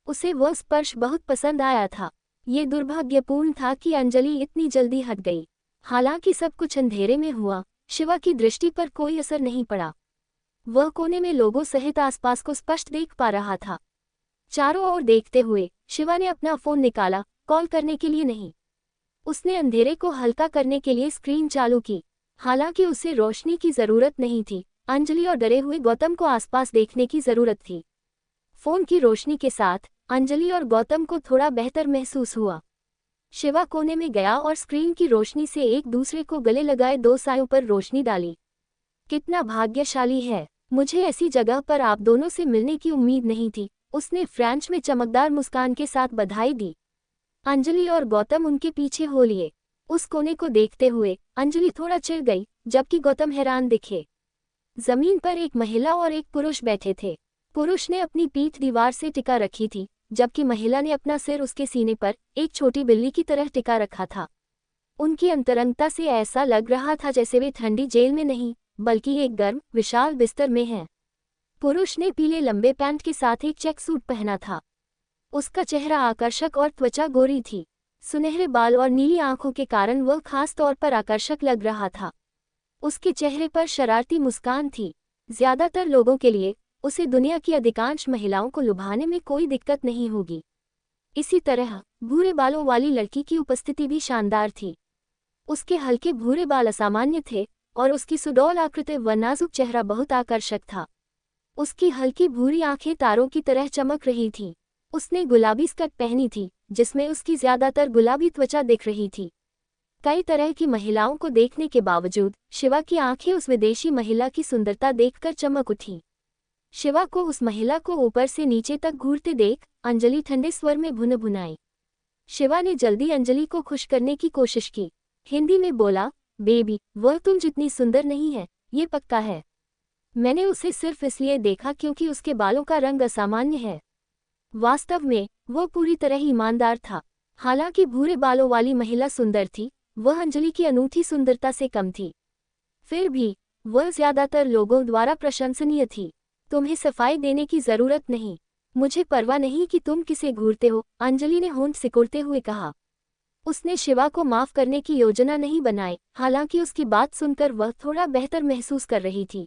उसे वह स्पर्श बहुत पसंद आया था। ये दुर्भाग्यपूर्ण था कि अंजलि इतनी जल्दी हट गई। हालांकि सब कुछ अंधेरे में हुआ, शिवा की दृष्टि पर कोई असर नहीं पड़ा। वह कोने में लोगों सहित आसपास को स्पष्ट देख पा रहा था। चारों ओर देखते हुए शिवा ने अपना फोन निकाला, कॉल करने के लिए नहीं। उसने अंधेरे को हल्का करने के लिए स्क्रीन चालू की। हालांकि उसे रोशनी की जरूरत नहीं थी, अंजलि और डरे हुए गौतम को आसपास देखने की जरूरत थी। फोन की रोशनी के साथ अंजलि और गौतम को थोड़ा बेहतर महसूस हुआ। शिवा कोने में गया और स्क्रीन की रोशनी से एक दूसरे को गले लगाए 2 सायों पर रोशनी डाली। कितना भाग्यशाली है, मुझे ऐसी जगह पर आप दोनों से मिलने की उम्मीद नहीं थी, उसने फ्रेंच में चमकदार मुस्कान के साथ बधाई दी। अंजलि और गौतम उनके पीछे हो लिए। उस कोने को देखते हुए अंजलि थोड़ा चिढ़ गई, जबकि गौतम हैरान दिखे। जमीन पर एक महिला और एक पुरुष बैठे थे। पुरुष ने अपनी पीठ दीवार से टिका रखी थी, जबकि महिला ने अपना सिर उसके सीने पर एक छोटी बिल्ली की तरह टिका रखा था। उनकी अंतरंगता से ऐसा लग रहा था जैसे वे ठंडी जेल में नहीं, बल्कि एक गर्म विशाल बिस्तर में हैं। पुरुष ने पीले लंबे पैंट के साथ एक चेक सूट पहना था। उसका चेहरा आकर्षक और त्वचा गोरी थी। सुनहरे बाल और नीली आंखों के कारण वह खास तौर पर आकर्षक लग रहा था। उसके चेहरे पर शरारती मुस्कान थी। ज्यादातर लोगों के लिए उसे दुनिया की अधिकांश महिलाओं को लुभाने में कोई दिक्कत नहीं होगी। इसी तरह भूरे बालों वाली लड़की की उपस्थिति भी शानदार थी। उसके हल्के भूरे बाल असामान्य थे और उसकी सुडौल आकृति व नाजुक चेहरा बहुत आकर्षक था। उसकी हल्की भूरी आंखें तारों की तरह चमक रही थीं। उसने गुलाबी स्कर्ट पहनी थी, जिसमें उसकी ज्यादातर गुलाबी त्वचा दिख रही थी। कई तरह की महिलाओं को देखने के बावजूद शिवा की आंखें उस विदेशी महिला की सुंदरता देखकर चमक उठी। शिवा को उस महिला को ऊपर से नीचे तक घूरते देख अंजलि ठंडे स्वर में भुनभुनाई। शिवा ने जल्दी अंजलि को खुश करने की कोशिश की। हिंदी में बोला, बेबी, वह तुम जितनी सुंदर नहीं है, ये पक्का है। मैंने उसे सिर्फ इसलिए देखा क्योंकि उसके बालों का रंग असामान्य है। वास्तव में वह पूरी तरह ईमानदार था। हालांकि भूरे बालों वाली महिला सुंदर थी, वह अंजलि की अनूठी सुंदरता से कम थी। फिर भी वह ज्यादातर लोगों द्वारा प्रशंसनीय थी। तुम्हें सफाई देने की जरूरत नहीं, मुझे परवाह नहीं कि तुम किसे घूरते हो, अंजलि ने होंठ सिकुड़ते हुए कहा। उसने शिवा को माफ करने की योजना नहीं बनाई, हालांकि उसकी बात सुनकर वह थोड़ा बेहतर महसूस कर रही थी।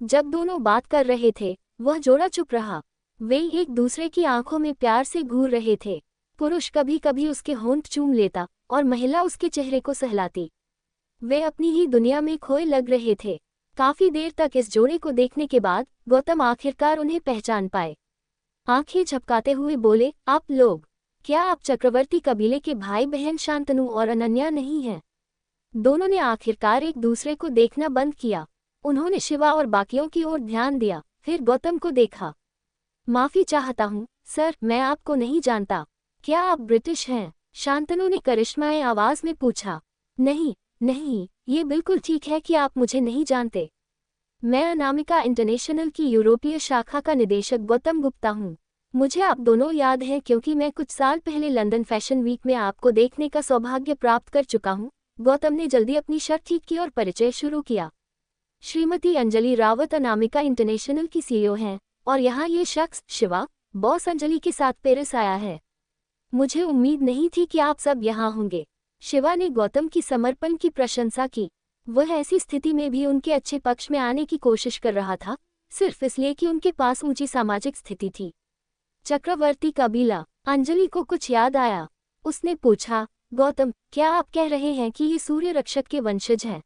जब दोनों बात कर रहे थे, वह जोड़ा चुप रहा। वे एक दूसरे की आंखों में प्यार से घूर रहे थे। पुरुष कभी कभी उसके होंठ चूम लेता और महिला उसके चेहरे को सहलाती। वे अपनी ही दुनिया में खोए लग रहे थे। काफी देर तक इस जोड़े को देखने के बाद गौतम आखिरकार उन्हें पहचान पाए। आंखें झपकाते हुए बोले, आप लोग, क्या आप चक्रवर्ती कबीले के भाई बहन शांतनु और अनन्या नहीं हैं? दोनों ने आखिरकार एक दूसरे को देखना बंद किया। उन्होंने शिवा और बाकियों की ओर ध्यान दिया, फिर गौतम को देखा। माफी चाहता हूँ सर, मैं आपको नहीं जानता। क्या आप ब्रिटिश हैं? शांतनु ने करिश्माई आवाज में पूछा। नहीं नहीं, ये बिल्कुल ठीक है कि आप मुझे नहीं जानते। मैं अनामिका इंटरनेशनल की यूरोपीय शाखा का निदेशक गौतम गुप्ता हूँ। मुझे आप दोनों याद हैं क्योंकि मैं कुछ साल पहले लंदन फैशन वीक में आपको देखने का सौभाग्य प्राप्त कर चुका हूँ। गौतम ने जल्दी अपनी शर्ट ठीक की और परिचय शुरू किया। श्रीमती अंजलि रावत अनामिका इंटरनेशनल की सीईओ हैं और यहाँ ये शख्स शिवा, बॉस अंजलि के साथ पेरिस आया है। मुझे उम्मीद नहीं थी कि आप सब यहाँ होंगे। शिवा ने गौतम की समर्पण की प्रशंसा की। वह ऐसी स्थिति में भी उनके अच्छे पक्ष में आने की कोशिश कर रहा था, सिर्फ इसलिए कि उनके पास ऊंची सामाजिक स्थिति थी। चक्रवर्ती कबीला। अंजलि को कुछ याद आया। उसने पूछा, गौतम, क्या आप कह रहे हैं कि ये सूर्य रक्षक के वंशज हैं?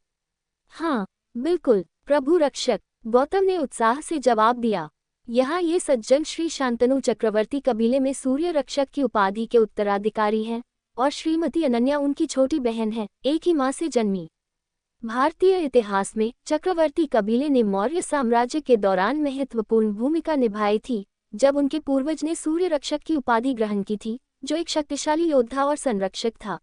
हाँ बिल्कुल, प्रभु रक्षक, गौतम ने उत्साह से जवाब दिया। यहाँ ये सज्जन श्री शांतनु चक्रवर्ती कबीले में सूर्य रक्षक की उपाधि के उत्तराधिकारी हैं और श्रीमती अनन्या उनकी छोटी बहन है, एक ही माँ से जन्मी। भारतीय इतिहास में चक्रवर्ती कबीले ने मौर्य साम्राज्य के दौरान महत्वपूर्ण भूमिका निभाई थी, जब उनके पूर्वज ने सूर्य रक्षक की उपाधि ग्रहण की थी, जो एक शक्तिशाली योद्धा और संरक्षक था।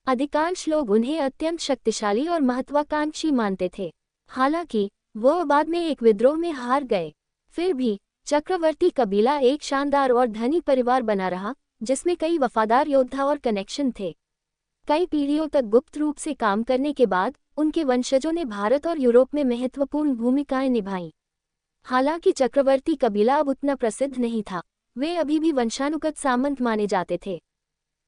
अधिकांश लोग उन्हें अत्यंत शक्तिशाली और महत्वाकांक्षी मानते थे। हालांकि वो बाद में एक विद्रोह में हार गए। फिर भी चक्रवर्ती कबीला एक शानदार और धनी परिवार बना रहा, जिसमें कई वफादार योद्धा और कनेक्शन थे। कई पीढ़ियों तक गुप्त रूप से काम करने के बाद उनके वंशजों ने भारत और यूरोप में महत्वपूर्ण भूमिकाएं निभाईं। हालांकि चक्रवर्ती कबीला अब उतना प्रसिद्ध नहीं था, वे अभी भी वंशानुगत सामंत माने जाते थे।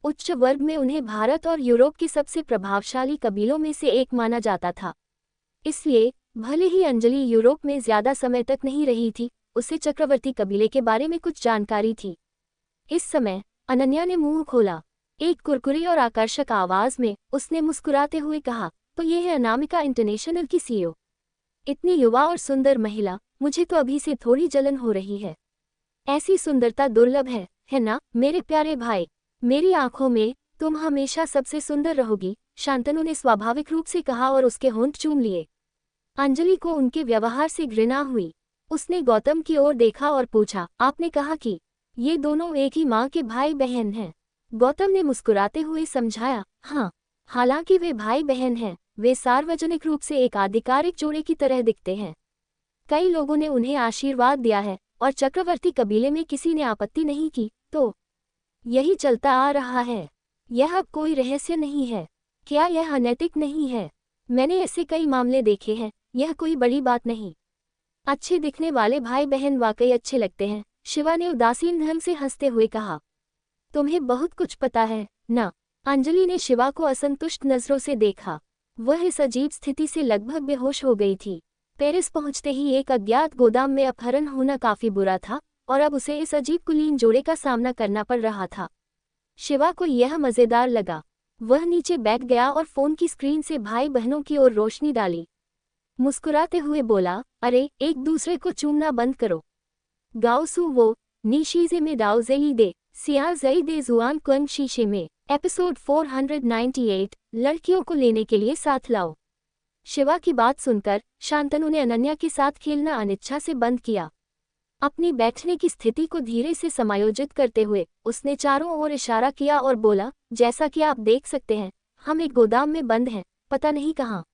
उच्च वर्ग में उन्हें भारत और यूरोप के सबसे प्रभावशाली कबीलों में से एक माना जाता था। इसलिए भले ही अंजलि यूरोप में ज्यादा समय तक नहीं रही थी, उसे चक्रवर्ती कबीले के बारे में कुछ जानकारी थी। इस समय अनन्या ने मुंह खोला। एक कुरकुरी और आकर्षक आवाज में उसने मुस्कुराते हुए कहा, तो ये है अनामिका इंटरनेशनल की सीईओ। इतनी युवा और सुंदर महिला, मुझे तो अभी से थोड़ी जलन हो रही है। ऐसी सुंदरता दुर्लभ है ना मेरे प्यारे भाई? मेरी आंखों में तुम हमेशा सबसे सुंदर रहोगी, शांतनु ने स्वाभाविक रूप से कहा और उसके होंठ चूम लिए। अंजलि को उनके व्यवहार से घृणा हुई। उसने गौतम की ओर देखा और पूछा, आपने कहा कि ये दोनों एक ही माँ के भाई बहन हैं? गौतम ने मुस्कुराते हुए समझाया, हाँ, हालांकि वे भाई बहन हैं, वे सार्वजनिक रूप से एक आधिकारिक जोड़े की तरह दिखते हैं। कई लोगों ने उन्हें आशीर्वाद दिया है और चक्रवर्ती कबीले में किसी ने आपत्ति नहीं की, तो यही चलता आ रहा है। यह अब कोई रहस्य नहीं है। क्या यह अनैतिक नहीं है? मैंने ऐसे कई मामले देखे हैं, यह कोई बड़ी बात नहीं। अच्छे दिखने वाले भाई बहन वाकई अच्छे लगते हैं, शिवा ने उदासीन ढंग से हंसते हुए कहा। तुम्हें बहुत कुछ पता है ना? अंजलि ने शिवा को असंतुष्ट नजरों से देखा। वह इस अजीब स्थिति से लगभग बेहोश हो गई थी। पेरिस पहुंचते ही एक अज्ञात गोदाम में अपहरण होना काफी बुरा था और अब उसे इस अजीब कुलीन जोड़े का सामना करना पड़ रहा था। शिवा को यह मजेदार लगा। वह नीचे बैठ गया और फोन की स्क्रीन से भाई बहनों की ओर रोशनी डाली। मुस्कुराते हुए बोला, अरे एक दूसरे को चूमना बंद करो। गाओसू वो नीशीजे में डाउजेली दे सिया जई दे जुआन क्वंग शीशे में। एपिसोड 498 लड़कियों को लेने के लिए साथ लाओ। शिवा की बात सुनकर शांतनु ने अनन्या के साथ खेलना अनिच्छा से बंद किया। अपनी बैठने की स्थिति को धीरे से समायोजित करते हुए उसने चारों ओर इशारा किया और बोला, जैसा कि आप देख सकते हैं, हम एक गोदाम में बंद हैं, पता नहीं कहाँ।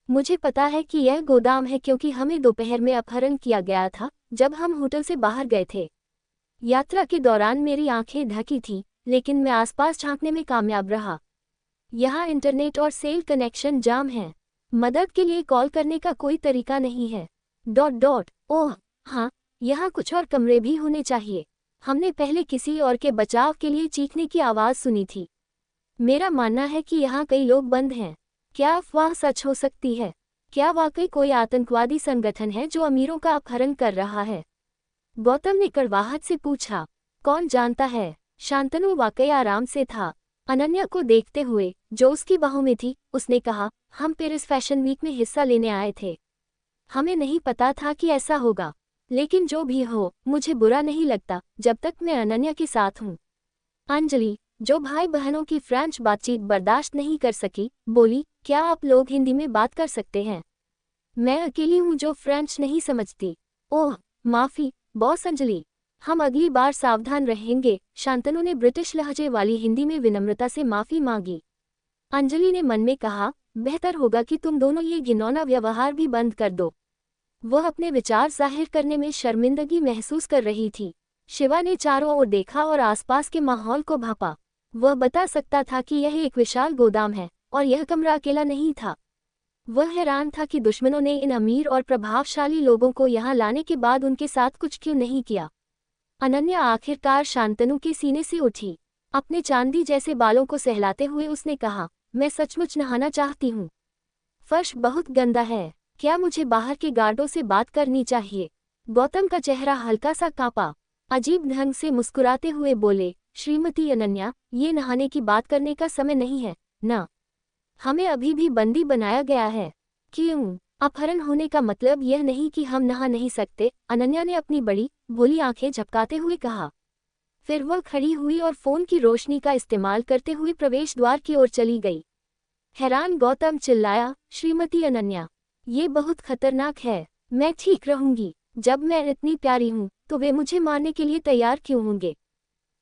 मुझे पता है कि यह गोदाम है क्योंकि हमें दोपहर में अपहरण किया गया था जब हम होटल से बाहर गए थे। यात्रा के दौरान मेरी आंखें ढकी थीं, लेकिन मैं आसपास झांकने में कामयाब रहा। यहाँ इंटरनेट और सेल कनेक्शन जाम है। मदद के लिए कॉल करने का कोई तरीका नहीं है। ... ओह हाँ, यहाँ कुछ और कमरे भी होने चाहिए। हमने पहले किसी और के बचाव के लिए चीखने की आवाज़ सुनी थी। मेरा मानना है कि यहाँ कई लोग बंद हैं। क्या अफवाह सच हो सकती है? क्या वाकई कोई आतंकवादी संगठन है जो अमीरों का अपहरण कर रहा है? गौतम ने कड़वाहट से पूछा। कौन जानता है? शांतनु वाकई आराम से था। अनन्या को देखते हुए, जो उसकी बाहों में थी, उसने कहा, हम पेरिस फैशन वीक में हिस्सा लेने आए थे। हमें नहीं पता था कि ऐसा होगा, लेकिन जो भी हो, मुझे बुरा नहीं लगता जब तक मैं अनन्या के साथ हूँ। अंजलि, जो भाई बहनों की फ्रेंच बातचीत बर्दाश्त नहीं कर सकी, बोली, क्या आप लोग हिंदी में बात कर सकते हैं? मैं अकेली हूँ जो फ्रेंच नहीं समझती। ओह माफ़ी बॉस अंजलि। हम अगली बार सावधान रहेंगे। शांतनु ने ब्रिटिश लहजे वाली हिंदी में विनम्रता से माफी मांगी। अंजलि ने मन में कहा, बेहतर होगा कि तुम दोनों ये घिनौना व्यवहार भी बंद कर दो। वह अपने विचार जाहिर करने में शर्मिंदगी महसूस कर रही थी। शिवा ने चारों ओर देखा और आसपास के माहौल को भांपा। वह बता सकता था कि यह एक विशाल गोदाम है और यह कमरा अकेला नहीं था। वह हैरान था कि दुश्मनों ने इन अमीर और प्रभावशाली लोगों को यहाँ लाने के बाद उनके साथ कुछ क्यों नहीं किया। अनन्या आखिरकार शांतनु के सीने से उठी। अपने चांदी जैसे बालों को सहलाते हुए उसने कहा, मैं सचमुच नहाना चाहती हूँ। फर्श बहुत गंदा है। क्या मुझे बाहर के गार्डों से बात करनी चाहिए? गौतम का चेहरा हल्का सा कांपा। अजीब ढंग से मुस्कुराते हुए बोले, श्रीमती अनन्या, ये नहाने की बात करने का समय नहीं है ना। हमें अभी भी बंदी बनाया गया है। क्यों? अपहरण होने का मतलब यह नहीं कि हम नहा नहीं सकते, अनन्या ने अपनी बड़ी भोली आंखें झपकाते हुए कहा। फिर वह खड़ी हुई और फोन की रोशनी का इस्तेमाल करते हुए प्रवेश द्वार की ओर चली गई। हैरान गौतम चिल्लाया, श्रीमती अनन्या, ये बहुत खतरनाक है। मैं ठीक रहूंगी। जब मैं इतनी प्यारी हूँ तो वे मुझे मारने के लिए तैयार क्यों होंगे?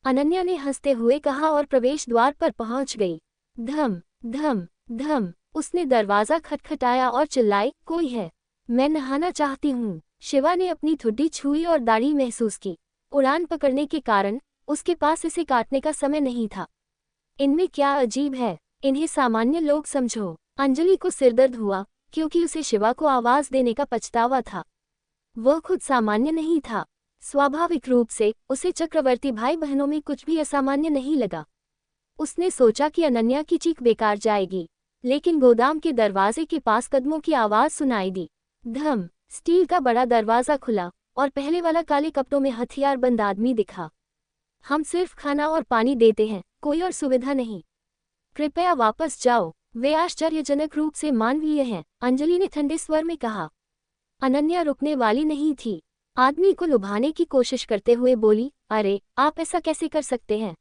अनन्या ने हंसते हुए कहा और प्रवेश द्वार पर पहुंच गई। धम धम धम उसने दरवाजा खटखटाया और चिल्लाई, कोई है? मैं नहाना चाहती हूँ। शिवा ने अपनी ठुड्डी छुई और दाढ़ी महसूस की। उड़ान पकड़ने के कारण उसके पास इसे काटने का समय नहीं था। इनमें क्या अजीब है? इन्हें सामान्य लोग समझो। अंजलि को सिरदर्द हुआ क्योंकि उसे शिवा को आवाज देने का पछतावा था। वह खुद सामान्य नहीं था। स्वाभाविक रूप से उसे चक्रवर्ती भाई बहनों में कुछ भी असामान्य नहीं लगा। उसने सोचा कि अनन्या की चीख बेकार जाएगी, लेकिन गोदाम के दरवाजे के पास कदमों की आवाज सुनाई दी। धम स्टील का बड़ा दरवाजा खुला और पहले वाला काले कपड़ों में हथियारबंद आदमी दिखा। हम सिर्फ खाना और पानी देते हैं, कोई और सुविधा नहीं। कृपया वापस जाओ। वे आश्चर्यजनक रूप से मानवीय हैं, अंजलि ने ठंडे स्वर में कहा। अनन्या रुकने वाली नहीं थी। आदमी को लुभाने की कोशिश करते हुए बोली, अरे आप ऐसा कैसे कर सकते हैं?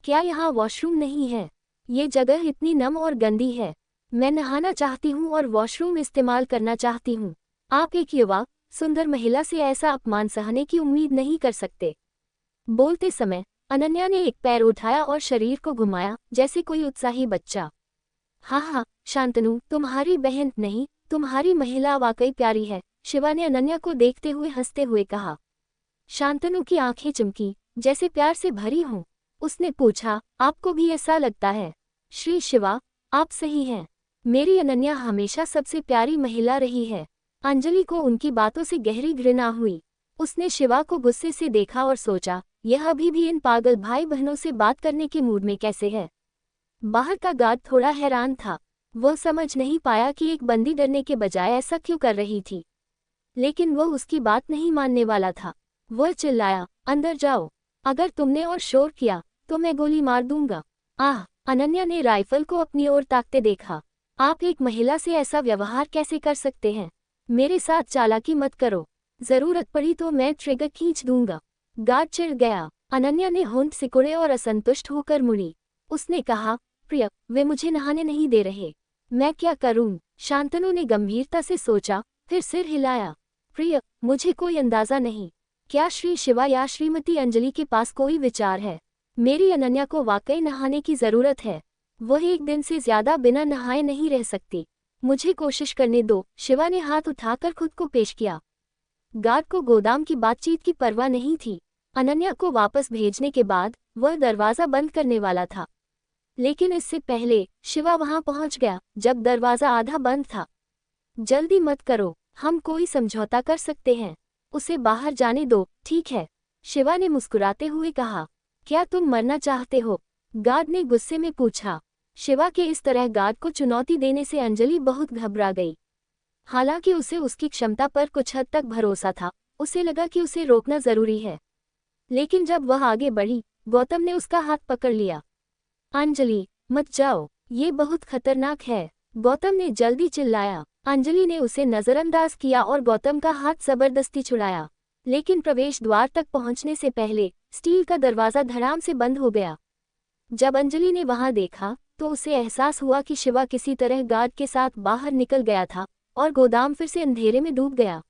क्या यहाँ वॉशरूम नहीं है? ये जगह इतनी नम और गंदी है। मैं नहाना चाहती हूँ और वॉशरूम इस्तेमाल करना चाहती हूँ। आप एक युवा सुंदर महिला से ऐसा अपमान सहने की उम्मीद नहीं कर सकते। बोलते समय अनन्या ने एक पैर उठाया और शरीर को घुमाया जैसे कोई उत्साही बच्चा। हाँ, शांतनु, तुम्हारी बहन नहीं, तुम्हारी महिला वाकई प्यारी है, शिवा ने अनन्या को देखते हुए हंसते हुए कहा। शांतनु की आंखें चमकी, जैसे प्यार से भरी हों। उसने पूछा, आपको भी ऐसा लगता है? श्री शिवा, आप सही हैं। मेरी अनन्या हमेशा सबसे प्यारी महिला रही है। अंजलि को उनकी बातों से गहरी घृणा हुई। उसने शिवा को गुस्से से देखा और सोचा, यह अभी भी इन पागल भाई बहनों से बात करने के मूड में कैसे है। बाहर का गार्ड थोड़ा हैरान था। वह समझ नहीं पाया कि एक बंदी डरने के बजाय ऐसा क्यों कर रही थी, लेकिन वह उसकी बात नहीं मानने वाला था। वह चिल्लाया, अंदर जाओ। अगर तुमने और शोर किया तो मैं गोली मार दूंगा। आह! अनन्या ने राइफल को अपनी ओर ताकते देखा। आप एक महिला से ऐसा व्यवहार कैसे कर सकते हैं? मेरे साथ चालाकी मत करो। जरूरत पड़ी तो मैं ट्रिगर खींच दूंगा। गार्ड चिढ़ गया। अनन्या ने होंठ सिकुड़े और असंतुष्ट होकर मुड़ी। उसने कहा, प्रिय, वे मुझे नहाने नहीं दे रहे। मैं क्या करूं? शांतनु ने गंभीरता से सोचा, फिर सिर हिलाया। प्रिय, मुझे कोई अंदाजा नहीं। क्या श्री शिवा या श्रीमती अंजलि के पास कोई विचार है? मेरी अनन्या को वाकई नहाने की जरूरत है। वह एक दिन से ज्यादा बिना नहाए नहीं रह सकती। मुझे कोशिश करने दो। शिवा ने हाथ उठाकर खुद को पेश किया। गार्ड को गोदाम की बातचीत की परवाह नहीं थी। अनन्या को वापस भेजने के बाद वह दरवाजा बंद करने वाला था, लेकिन इससे पहले शिवा वहां पहुंच गया जब दरवाजा आधा बंद था। जल्दी मत करो, हम कोई समझौता कर सकते हैं। उसे बाहर जाने दो, ठीक है? शिवा ने मुस्कुराते हुए कहा। क्या तुम मरना चाहते हो? गार्ड ने गुस्से में पूछा। शिवा के इस तरह गार्ड को चुनौती देने से अंजलि बहुत घबरा गई। हालांकि उसे उसकी क्षमता पर कुछ हद तक भरोसा था। उसे लगा कि उसे रोकना जरूरी है, लेकिन जब वह आगे बढ़ी, गौतम ने उसका हाथ पकड़ लिया। अंजलि, मत जाओ, ये बहुत खतरनाक है, गौतम ने जल्दी चिल्लाया। अंजलि ने उसे नजरअंदाज किया और गौतम का हाथ जबरदस्ती छुड़ाया, लेकिन प्रवेश द्वार तक पहुंचने से पहले स्टील का दरवाजा धड़ाम से बंद हो गया। जब अंजलि ने वहां देखा तो उसे एहसास हुआ कि शिवा किसी तरह गार्ड के साथ बाहर निकल गया था और गोदाम फिर से अंधेरे में डूब गया।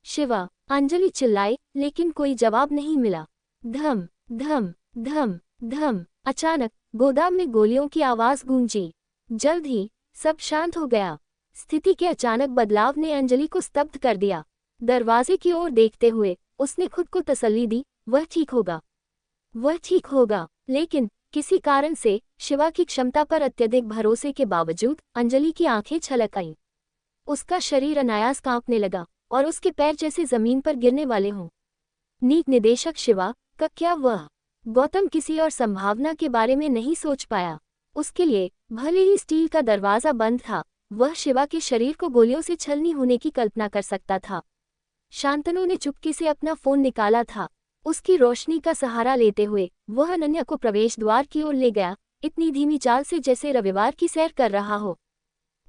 शिवा, अंजलि चिल्लाई, लेकिन कोई जवाब नहीं मिला। धम धम धम धम। अचानक गोदाम में गोलियों की आवाज गूंजी। जल्द ही सब शांत हो गया। स्थिति के अचानक बदलाव ने अंजलि को स्तब्ध कर दिया। दरवाजे की ओर देखते हुए उसने खुद को तसल्ली दी, वह ठीक होगा, वह ठीक होगा। लेकिन किसी कारण से शिवा की क्षमता पर अत्यधिक भरोसे के बावजूद अंजलि की आंखें छलक आईं। उसका शरीर अनायास कांपने लगा और उसके पैर जैसे जमीन पर गिरने वाले हों। नीक निदेशक शिवा का क्या वह गौतम किसी और संभावना के बारे में नहीं सोच पाया। उसके लिए भले ही स्टील का दरवाजा बंद था, वह शिवा के शरीर को गोलियों से छलनी होने की कल्पना कर सकता था। शांतनु ने चुपके से अपना फोन निकाला था। उसकी रोशनी का सहारा लेते हुए वह अनन्या को प्रवेश द्वार की ओर ले गया, इतनी धीमी चाल से जैसे रविवार की सैर कर रहा हो।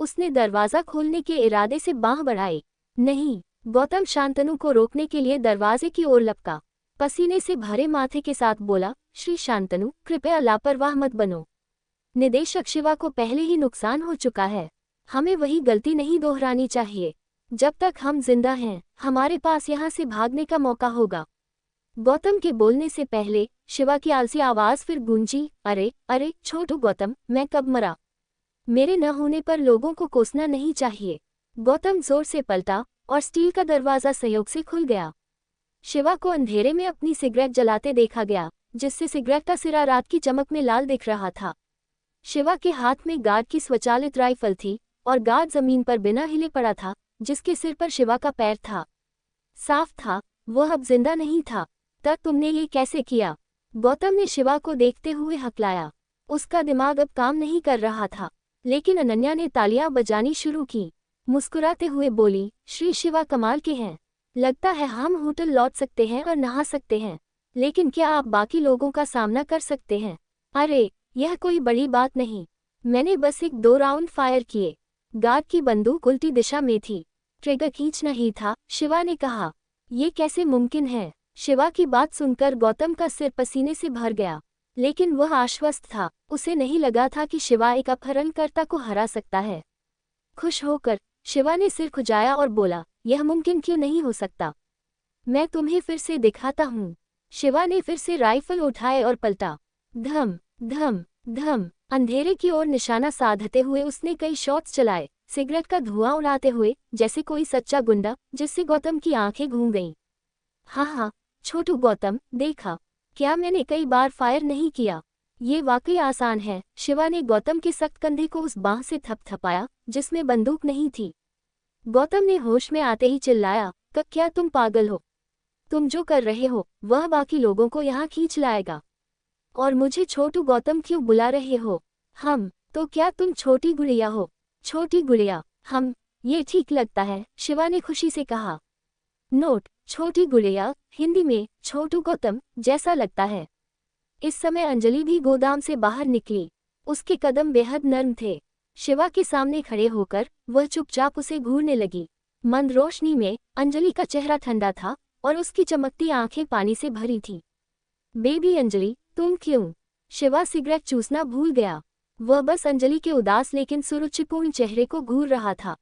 उसने दरवाजा खोलने के इरादे से बांह बढ़ाई। नहीं, गौतम शांतनु को रोकने के लिए दरवाजे की ओर लपका। पसीने से भरे माथे के साथ बोला, श्री शांतनु, कृपया लापरवाह मत बनो। निदेशक शिवा को पहले ही नुकसान हो चुका है। हमें वही गलती नहीं दोहरानी चाहिए। जब तक हम जिंदा हैं, हमारे पास यहाँ से भागने का मौका होगा। गौतम के बोलने से पहले शिवा की आलसी आवाज फिर गूंजी, अरे अरे छोटू गौतम, मैं कब मरा? मेरे न होने पर लोगों को कोसना नहीं चाहिए। गौतम जोर से पलटा और स्टील का दरवाजा संयोग से खुल गया। शिवा को अंधेरे में अपनी सिगरेट जलाते देखा गया, जिससे सिगरेट का सिरा रात की चमक में लाल दिख रहा था। शिवा के हाथ में गार्ड की स्वचालित राइफल थी और गार्ड जमीन पर बिना हिले पड़ा था, जिसके सिर पर शिवा का पैर था। साफ था, वह अब जिंदा नहीं था। तब तुमने ये कैसे किया? गौतम ने शिवा को देखते हुए हकलाया। उसका दिमाग अब काम नहीं कर रहा था। लेकिन अनन्या ने तालियां बजानी शुरू की। मुस्कुराते हुए बोली, श्री शिवा कमाल के हैं। लगता है हम होटल लौट सकते हैं और नहा सकते हैं, लेकिन क्या आप बाकी लोगों का सामना कर सकते हैं? अरे, यह कोई बड़ी बात नहीं। मैंने बस 1-2 राउंड फायर किए। गार्ड की बंदूक उल्टी दिशा में थी। ट्रिगर खींचना ही था, शिवा ने कहा। ये कैसे मुमकिन है? शिवा की बात सुनकर गौतम का सिर पसीने से भर गया, लेकिन वह आश्वस्त था। उसे नहीं लगा था कि शिवा एक अपहरणकर्ता को हरा सकता है। खुश होकर शिवा ने सिर खुजाया और बोला, यह मुमकिन क्यों नहीं हो सकता? मैं तुम्हें फिर से दिखाता हूँ। शिवा ने फिर से राइफल उठाए और पलटा। धम धम धम। अंधेरे की ओर निशाना साधते हुए उसने कई शॉट्स चलाए, सिगरेट का धुआं उड़ाते हुए, जैसे कोई सच्चा गुंडा, जिससे गौतम की आंखें घूम गईं। हाँ, छोटू गौतम, देखा, क्या मैंने कई बार फायर नहीं किया? ये वाकई आसान है। शिवा ने गौतम के सख्त कंधे को उस बांह से थपथपाया जिसमें बंदूक नहीं थी। गौतम ने होश में आते ही चिल्लाया, क्या तुम पागल हो? तुम जो कर रहे हो वह बाकी लोगों को यहाँ खींच लाएगा। और मुझे छोटू गौतम क्यों बुला रहे हो? हम तो क्या तुम छोटी गुड़िया हो? छोटी गुड़िया, हम, ये ठीक लगता है, शिवा ने खुशी से कहा। नोट, छोटी गुड़िया हिंदी में छोटू गौतम जैसा लगता है। इस समय अंजलि भी गोदाम से बाहर निकली। उसके कदम बेहद नर्म थे। शिवा के सामने खड़े होकर वह चुपचाप उसे घूरने लगी। मंद रोशनी में अंजलि का चेहरा ठंडा था और उसकी चमकती आंखें पानी से भरी थीं। बेबी अंजलि, तुम क्यों? शिवा सिगरेट चूसना भूल गया। वह बस अंजलि के उदास लेकिन सुरुचिपूर्ण चेहरे को घूर रहा था।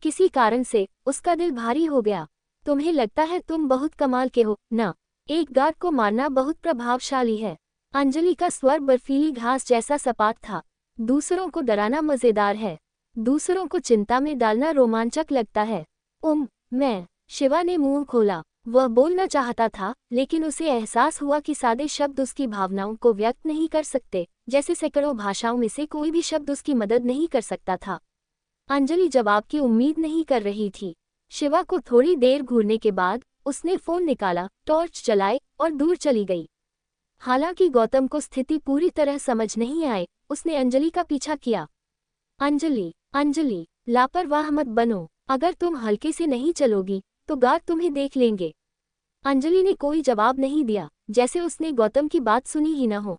किसी कारण से उसका दिल भारी हो गया। तुम्हें लगता है तुम बहुत कमाल के हो ना? एक गार्ड को मारना बहुत प्रभावशाली है। अंजलि का स्वर बर्फीली घास जैसा सपाट था। दूसरों को डराना मजेदार है, दूसरों को चिंता में डालना रोमांचक लगता है। मैं। शिवा ने मुंह खोला। वह बोलना चाहता था, लेकिन उसे एहसास हुआ कि सादे शब्द उसकी भावनाओं को व्यक्त नहीं कर सकते, जैसे सैकड़ों भाषाओं में से कोई भी शब्द उसकी मदद नहीं कर सकता था। अंजलि जवाब की उम्मीद नहीं कर रही थी। शिवा को थोड़ी देर घूरने के बाद उसने फोन निकाला, टॉर्च जलाई और दूर चली गई। हालांकि गौतम को स्थिति पूरी तरह समझ नहीं आए, उसने अंजलि का पीछा किया। अंजलि, लापरवाह मत बनो। अगर तुम हल्के से नहीं चलोगी तो गार्ड तुम्हें देख लेंगे। अंजलि ने कोई जवाब नहीं दिया, जैसे उसने गौतम की बात सुनी ही न हो।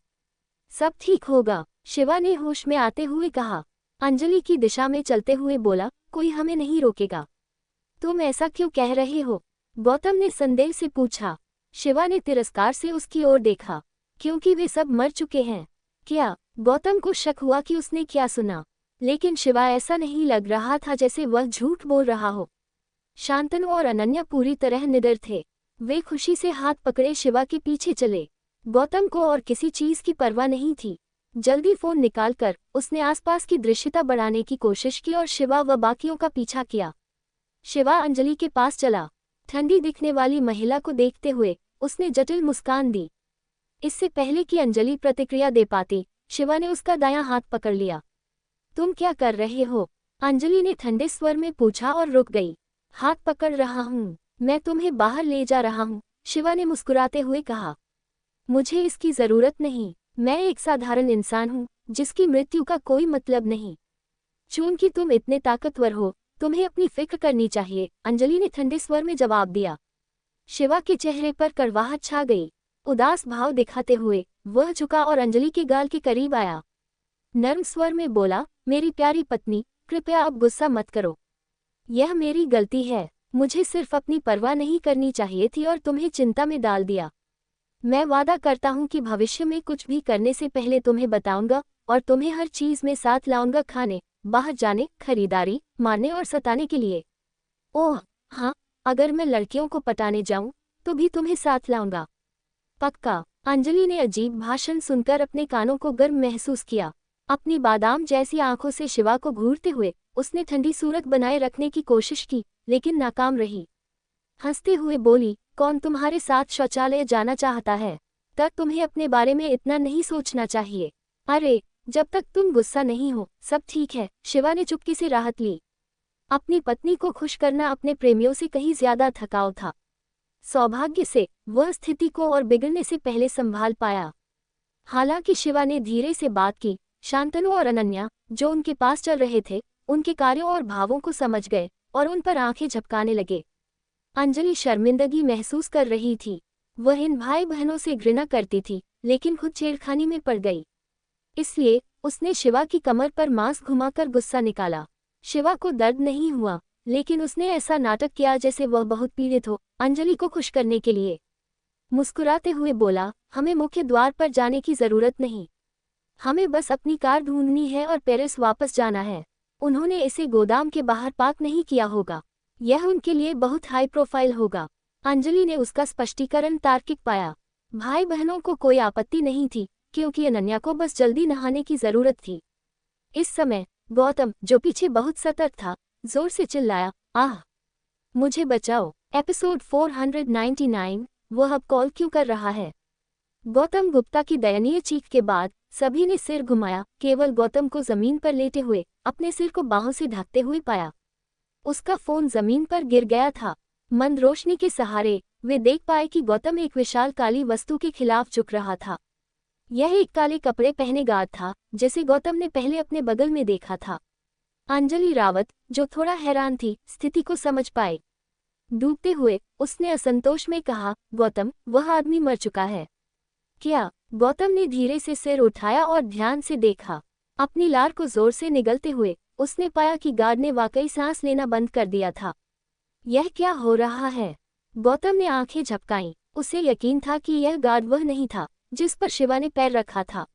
सब ठीक होगा, शिवा ने होश में आते हुए कहा। अंजलि की दिशा में चलते हुए बोला, कोई हमें नहीं रोकेगा। तुम ऐसा क्यों कह रहे हो? गौतम ने संदेह से पूछा। शिवा ने तिरस्कार से उसकी ओर देखा। क्योंकि वे सब मर चुके हैं। क्या? गौतम को शक हुआ कि उसने क्या सुना, लेकिन शिवा ऐसा नहीं लग रहा था जैसे वह झूठ बोल रहा हो। शांतनु और अनन्या पूरी तरह निडर थे। वे खुशी से हाथ पकड़े शिवा के पीछे चले। गौतम को और किसी चीज की परवाह नहीं थी। जल्दी फोन निकालकर उसने आसपास की दृश्यता बढ़ाने की कोशिश की और शिवा व बाकियों का पीछा किया। शिवा अंजलि के पास चला। ठंडी दिखने वाली महिला को देखते हुए उसने जटिल मुस्कान दी। इससे पहले कि अंजलि प्रतिक्रिया दे पाती, शिवा ने उसका दायां हाथ पकड़ लिया। तुम क्या कर रहे हो? अंजलि ने ठंडे स्वर में पूछा और रुक गई। हाथ पकड़ रहा हूँ, मैं तुम्हें बाहर ले जा रहा हूँ, शिवा ने मुस्कुराते हुए कहा। मुझे इसकी जरूरत नहीं, मैं एक साधारण इंसान हूँ जिसकी मृत्यु का कोई मतलब नहीं। चूंकि तुम इतने ताकतवर हो, तुम्हें अपनी फिक्र करनी चाहिए, अंजलि ने ठंडे स्वर में जवाब दिया। शिवा के चेहरे पर कड़वाहट छा गई। उदास भाव दिखाते हुए वह झुका और अंजलि के गाल के करीब आया। नर्म स्वर में बोला, मेरी प्यारी पत्नी, कृपया अब गुस्सा मत करो। यह मेरी गलती है, मुझे सिर्फ अपनी परवाह नहीं करनी चाहिए थी और तुम्हें चिंता में डाल दिया। मैं वादा करता हूँ कि भविष्य में कुछ भी करने से पहले तुम्हें बताऊंगा और तुम्हें हर चीज में साथ लाऊंगा, खाने, बाहर जाने, खरीदारी, मारने और सताने के लिए। ओह हाँ, अगर मैं लड़कियों को पटाने जाऊं तो भी तुम्हें साथ लाऊंगा। पक्का। अंजलि ने अजीब भाषण सुनकर अपने कानों को गर्म महसूस किया। अपनी बादाम जैसी आंखों से शिवा को घूरते हुए उसने ठंडी सूरत बनाए रखने की कोशिश की, लेकिन नाकाम रही। हंसते हुए बोली, कौन तुम्हारे साथ शौचालय जाना चाहता है? तब तुम्हें अपने बारे में इतना नहीं सोचना चाहिए। अरे, जब तक तुम गुस्सा नहीं हो सब ठीक है, शिवा ने चुपके से राहत ली। अपनी पत्नी को खुश करना अपने प्रेमियों से कहीं ज्यादा थकाऊ था। सौभाग्य से वह स्थिति को और बिगड़ने से पहले संभाल पाया। हालांकि शिवा ने धीरे से बात की। शांतनु और अनन्या, जो उनके पास चल रहे थे, उनके कार्यों और भावों को समझ गए और उन पर आंखें झपकाने लगे। अंजलि शर्मिंदगी महसूस कर रही थी। वह इन भाई बहनों से घृणा करती थी, लेकिन खुद छेड़खानी में पड़ गई। इसलिए उसने शिवा की कमर पर मांस घुमाकर गुस्सा निकाला। शिवा को दर्द नहीं हुआ, लेकिन उसने ऐसा नाटक किया जैसे वह बहुत पीड़ित हो, अंजलि को खुश करने के लिए। मुस्कुराते हुए बोला, हमें मुख्य द्वार पर जाने की जरूरत नहीं, हमें बस अपनी कार ढूंढनी है और पेरिस वापस जाना है। उन्होंने इसे गोदाम के बाहर पार्क नहीं किया होगा, यह उनके लिए बहुत हाई प्रोफाइल होगा। अंजलि ने उसका स्पष्टीकरण तार्किक पाया। भाई बहनों को कोई आपत्ति नहीं थी, क्योंकि अनन्या को बस जल्दी नहाने की जरूरत थी। इस समय गौतम, जो पीछे बहुत सतर्क था, जोर से चिल्लाया, आह, मुझे बचाओ। एपिसोड 499, वह अब कॉल क्यों कर रहा है? गौतम गुप्ता की दयनीय चीख के बाद सभी ने सिर घुमाया। केवल गौतम को जमीन पर लेटे हुए अपने सिर को बाहों से ढकते हुए पाया। उसका फोन जमीन पर गिर गया था। मंद रोशनी के सहारे वे देख पाए कि गौतम एक विशाल काली वस्तु के खिलाफ झुक रहा था। यह एक काले कपड़े पहने गार्ड था, जिसे गौतम ने पहले अपने बगल में देखा था। अंजलि रावत, जो थोड़ा हैरान थी, स्थिति को समझ पाए। डूबते हुए उसने असंतोष में कहा, गौतम, वह आदमी मर चुका है क्या? गौतम ने धीरे से सिर उठाया और ध्यान से देखा। अपनी लार को जोर से निगलते हुए उसने पाया कि गार्ड ने वाकई सांस लेना बंद कर दिया था। यह क्या हो रहा है? गौतम ने आंखें झपकाईं। उसे यकीन था कि यह गार्ड वह नहीं था जिस पर शिवा ने पैर रखा था।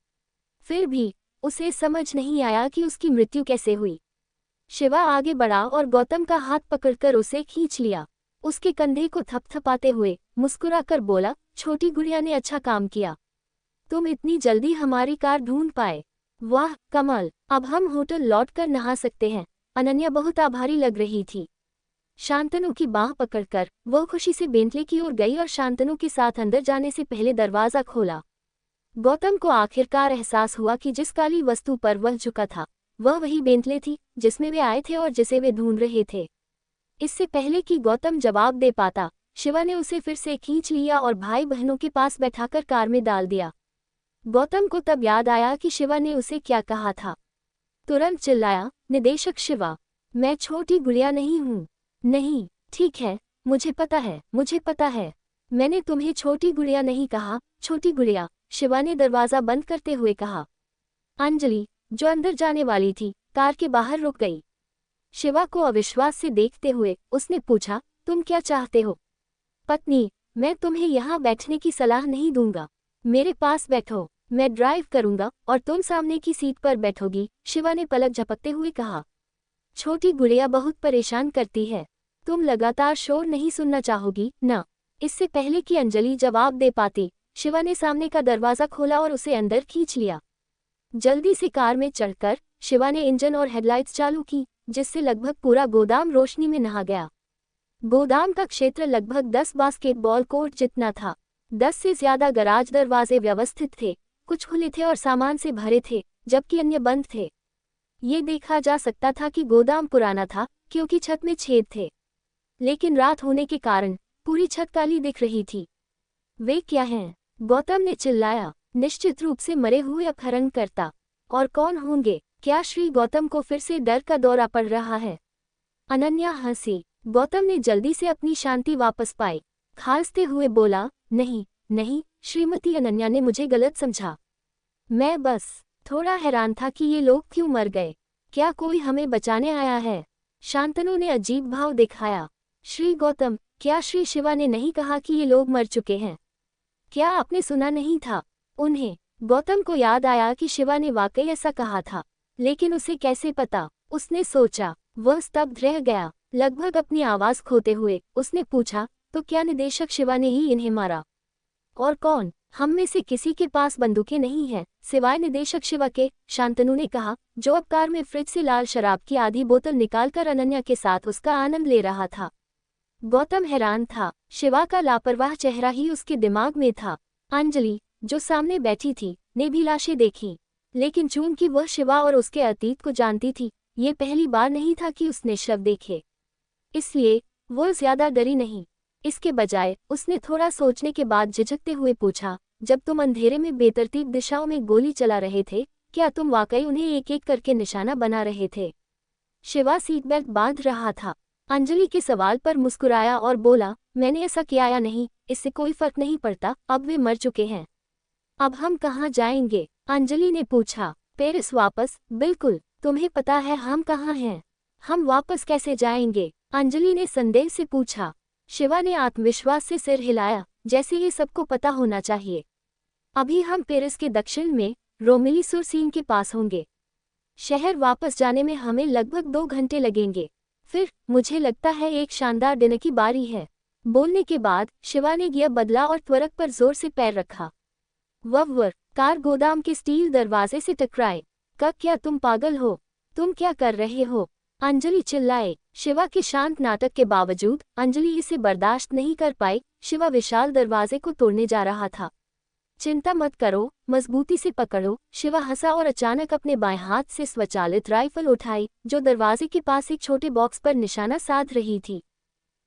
फिर भी उसे समझ नहीं आया कि उसकी मृत्यु कैसे हुई। शिवा आगे बढ़ा और गौतम का हाथ पकड़कर उसे खींच लिया। उसके कंधे को थपथपाते हुए मुस्कुराकर बोला, छोटी गुड़िया ने अच्छा काम किया, तुम इतनी जल्दी हमारी कार ढूंढ पाए। वाह कमाल, अब हम होटल लौटकर नहा सकते हैं। अनन्या बहुत आभारी लग रही थी। शांतनु की बाह पकड़कर वह खुशी से बेंटले की ओर गई और शांतनु के साथ अंदर जाने से पहले दरवाजा खोला। गौतम को आखिरकार एहसास हुआ कि जिस काली वस्तु पर वह झुका था वह वही बेंटले थी जिसमें वे आए थे और जिसे वे ढूंढ रहे थे। इससे पहले कि गौतम जवाब दे पाता, शिवा ने उसे फिर से खींच लिया और भाई बहनों के पास बैठाकर कार में डाल दिया। गौतम को तब याद आया कि शिवा ने उसे क्या कहा था। तुरंत चिल्लाया, निदेशक शिवा, मैं छोटी गुड़िया नहीं हूँ। नहीं, ठीक है, मुझे पता है, मुझे पता है, मैंने तुम्हें छोटी गुड़िया नहीं कहा। छोटी गुड़िया, शिवा ने दरवाजा बंद करते हुए कहा। अंजलि, जो अंदर जाने वाली थी, कार के बाहर रुक गई। शिवा को अविश्वास से देखते हुए उसने पूछा, तुम क्या चाहते हो? पत्नी, मैं तुम्हें यहाँ बैठने की सलाह नहीं दूंगा, मेरे पास बैठो, मैं ड्राइव करूंगा और तुम सामने की सीट पर बैठोगी, शिवा ने पलक झपकते हुए कहा। छोटी गुड़िया बहुत परेशान करती है। तुम लगातार शोर नहीं सुनना चाहोगी न? इससे पहले कि अंजलि जवाब दे पाती, शिवा ने सामने का दरवाज़ा खोला और उसे अंदर खींच लिया। जल्दी से कार में चढ़कर शिवा ने इंजन और हेडलाइट्स चालू की, जिससे लगभग पूरा गोदाम रोशनी में नहा गया। गोदाम का क्षेत्र लगभग 10 बास्केटबॉल कोर्ट जितना था। 10 से ज्यादा गराज दरवाजे व्यवस्थित थे, कुछ खुले थे और सामान से भरे थे, जबकि अन्य बंद थे। ये देखा जा सकता था कि गोदाम पुराना था, क्योंकि छत में छेद थे। लेकिन रात होने के कारण पूरी छत काली दिख रही थी। वे क्या हैं? गौतम ने चिल्लाया। निश्चित रूप से मरे हुए अपहरणकर्ता। और कौन होंगे? क्या श्री गौतम को फिर से डर का दौरा पड़ रहा है? अनन्या हंसी। गौतम ने जल्दी से अपनी शांति वापस पाई। खांसते हुए बोला, नहीं नहीं श्रीमती अनन्या ने मुझे गलत समझा। मैं बस थोड़ा हैरान था कि ये लोग क्यों मर गए। क्या कोई हमें बचाने आया है? शांतनु ने अजीब भाव दिखाया। श्री गौतम, क्या श्री शिवा ने नहीं कहा कि ये लोग मर चुके हैं? क्या आपने सुना नहीं था उन्हें? गौतम को याद आया कि शिवा ने वाकई ऐसा कहा था, लेकिन उसे कैसे पता? उसने सोचा। वह स्तब्ध रह गया, लगभग अपनी आवाज खोते हुए। उसने पूछा, तो क्या निदेशक शिवा ने ही इन्हें मारा? और कौन? हम में से किसी के पास बंदूकें नहीं हैं, सिवाय निदेशक शिवा के, शांतनु ने कहा, जो अब कार में फ्रिज से लाल शराब की आधी बोतल निकालकर अनन्या के साथ उसका आनंद ले रहा था। गौतम हैरान था। शिवा का लापरवाह चेहरा ही उसके दिमाग में था। अंजलि, जो सामने बैठी थी, ने भी लाशें देखी, लेकिन चूंकि वह शिवा और उसके अतीत को जानती थी, ये पहली बार नहीं था कि उसने शव देखे। इसलिए वो ज्यादा डरी नहीं। इसके बजाय उसने थोड़ा सोचने के बाद झिझकते हुए पूछा, जब तुम अंधेरे में बेतरतीब दिशाओं में गोली चला रहे थे, क्या तुम वाकई उन्हें एक एक करके निशाना बना रहे थे? शिवा सीट बेल्ट बांध रहा था। अंजलि के सवाल पर मुस्कुराया और बोला, मैंने ऐसा किया या नहीं, इससे कोई फर्क नहीं पड़ता, अब वे मर चुके हैं। अब हम कहाँ जाएंगे? अंजलि ने पूछा। पेरिस वापस? बिल्कुल। तुम्हें पता है हम कहाँ हैं? हम वापस कैसे जाएंगे? अंजलि ने संदेह से पूछा। शिवा ने आत्मविश्वास से सिर हिलाया, जैसे ये सबको पता होना चाहिए। अभी हम पेरिस के दक्षिण में रोमिली सुर सीन के पास होंगे। शहर वापस जाने में हमें लगभग 2 घंटे लगेंगे। फिर मुझे लगता है एक शानदार डिनर की बारी है। बोलने के बाद शिवा ने गियर बदला और त्वरक पर जोर से पैर रखा। वव्वर, कार गोदाम के स्टील दरवाजे से टकराए। क्या तुम पागल हो? तुम क्या कर रहे हो? अंजलि चिल्लाए। शिवा के शांत नाटक के बावजूद अंजलि इसे बर्दाश्त नहीं कर पाई। शिवा विशाल दरवाजे को तोड़ने जा रहा था। चिंता मत करो, मजबूती से पकड़ो। शिवा हंसा और अचानक अपने बाएं हाथ से स्वचालित राइफल उठाई, जो दरवाजे के पास एक छोटे बॉक्स पर निशाना साध रही थी।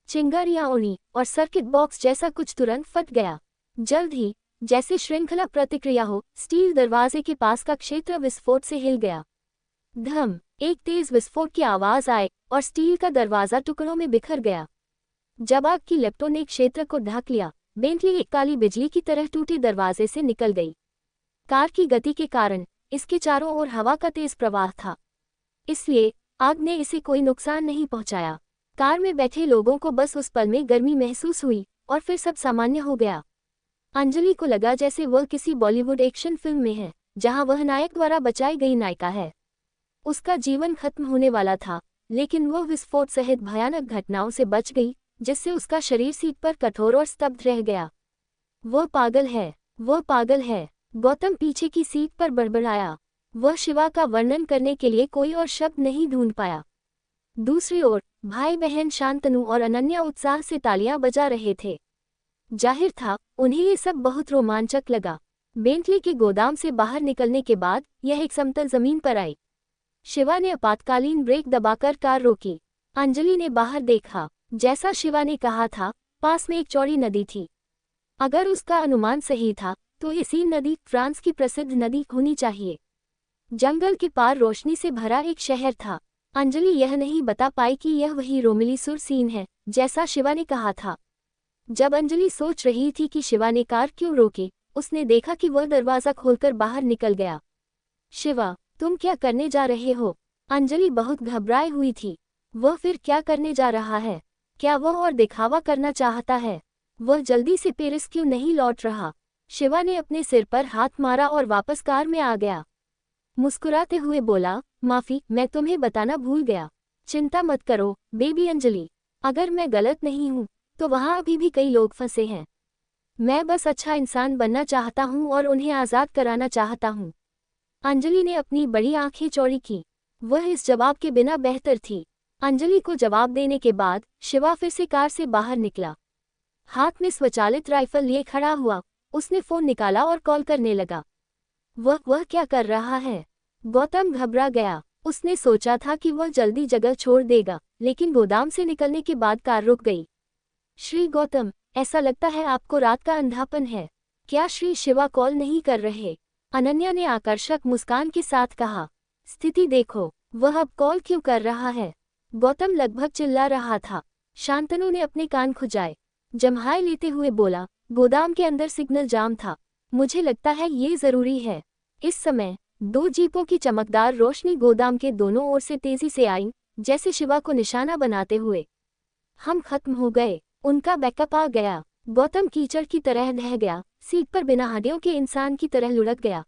चिंगारियां उड़ी और सर्किट बॉक्स जैसा कुछ तुरंत फट गया। जल्द ही, जैसे श्रृंखला प्रतिक्रिया हो, स्टील दरवाजे के पास का क्षेत्र विस्फोट से हिल गया। धम, एक तेज विस्फोट की आवाज आई और स्टील का दरवाजा टुकड़ों में बिखर गया। जब आग की लपटों ने क्षेत्र को ढक लिया, बेंटली एक काली बिजली की तरह टूटे दरवाजे से निकल गई। कार की गति के कारण इसके चारों ओर हवा का तेज प्रवाह था, इसलिए आग ने इसे कोई नुकसान नहीं पहुंचाया। कार में बैठे लोगों को बस उस पल में गर्मी महसूस हुई और फिर सब सामान्य हो गया। अंजलि को लगा जैसे वह किसी बॉलीवुड एक्शन फिल्म में है, जहां वह नायक द्वारा बचाई गई नायिका है। उसका जीवन खत्म होने वाला था, लेकिन वह विस्फोट सहित भयानक घटनाओं से बच गई, जिससे उसका शरीर सीट पर कठोर और स्तब्ध रह गया। वह पागल है, वह पागल है। गौतम पीछे की सीट पर बड़बड़ाया। वह शिवा का वर्णन करने के लिए कोई और शब्द नहीं ढूंढ पाया। दूसरी ओर भाई बहन शांतनु और अनन्या उत्साह से तालियां बजा रहे थे। जाहिर था उन्हें ये सब बहुत रोमांचक लगा। बेंटली के गोदाम से बाहर निकलने के बाद यह एक समतल जमीन पर आई। शिवा ने आपातकालीन ब्रेक दबाकर कार रोकी। अंजलि ने बाहर देखा। जैसा शिवा ने कहा था, पास में एक चौड़ी नदी थी। अगर उसका अनुमान सही था, तो ये सीन नदी फ्रांस की प्रसिद्ध नदी होनी चाहिए। जंगल के पार रोशनी से भरा एक शहर था। अंजलि यह नहीं बता पाई कि यह वही रोमिली सुर सीन है, जैसा शिवा ने कहा था। जब अंजलि सोच रही थी कि शिवा ने कार क्यों रोकी, उसने देखा कि वह दरवाजा खोलकर बाहर निकल गया। शिवा, तुम क्या करने जा रहे हो? अंजलि बहुत घबराई हुई थी। वह फिर क्या करने जा रहा है? क्या वह और दिखावा करना चाहता है? वह जल्दी से पेरिस क्यों नहीं लौट रहा? शिवा ने अपने सिर पर हाथ मारा और वापस कार में आ गया। मुस्कुराते हुए बोला, माफी, मैं तुम्हें बताना भूल गया। चिंता मत करो बेबी अंजलि, अगर मैं गलत नहीं हूँ तो वहाँ अभी भी कई लोग फंसे हैं। मैं बस अच्छा इंसान बनना चाहता हूँ और उन्हें आज़ाद कराना चाहता हूँ। अंजलि ने अपनी बड़ी आंखें चौड़ी की। वह इस जवाब के बिना बेहतर थी। अंजलि को जवाब देने के बाद शिवा फिर से कार से बाहर निकला। हाथ में स्वचालित राइफल लिए खड़ा हुआ। उसने फोन निकाला और कॉल करने लगा। वह क्या कर रहा है? गौतम घबरा गया। उसने सोचा था कि वह जल्दी जगह छोड़ देगा, लेकिन गोदाम से निकलने के बाद कार रुक गई। श्री गौतम, ऐसा लगता है आपको रात का अंधापन है। क्या श्री शिवा कॉल नहीं कर रहे? अनन्या ने आकर्षक मुस्कान के साथ कहा। स्थिति देखो, वह अब कॉल क्यों कर रहा है? गौतम लगभग चिल्ला रहा था। शांतनु ने अपने कान खुजाए। जम्हाई लेते हुए बोला, गोदाम के अंदर सिग्नल जाम था। मुझे लगता है ये जरूरी है। इस समय 2 जीपों की चमकदार रोशनी गोदाम के दोनों ओर से तेजी से आई, जैसे शिवा को निशाना बनाते हुए। हम खत्म हो गए। उनका बैकअप आ गया। गौतम कीचड़ की तरह ढह गया, सीट पर बिना हड्डियों के इंसान की तरह लुढ़क गया।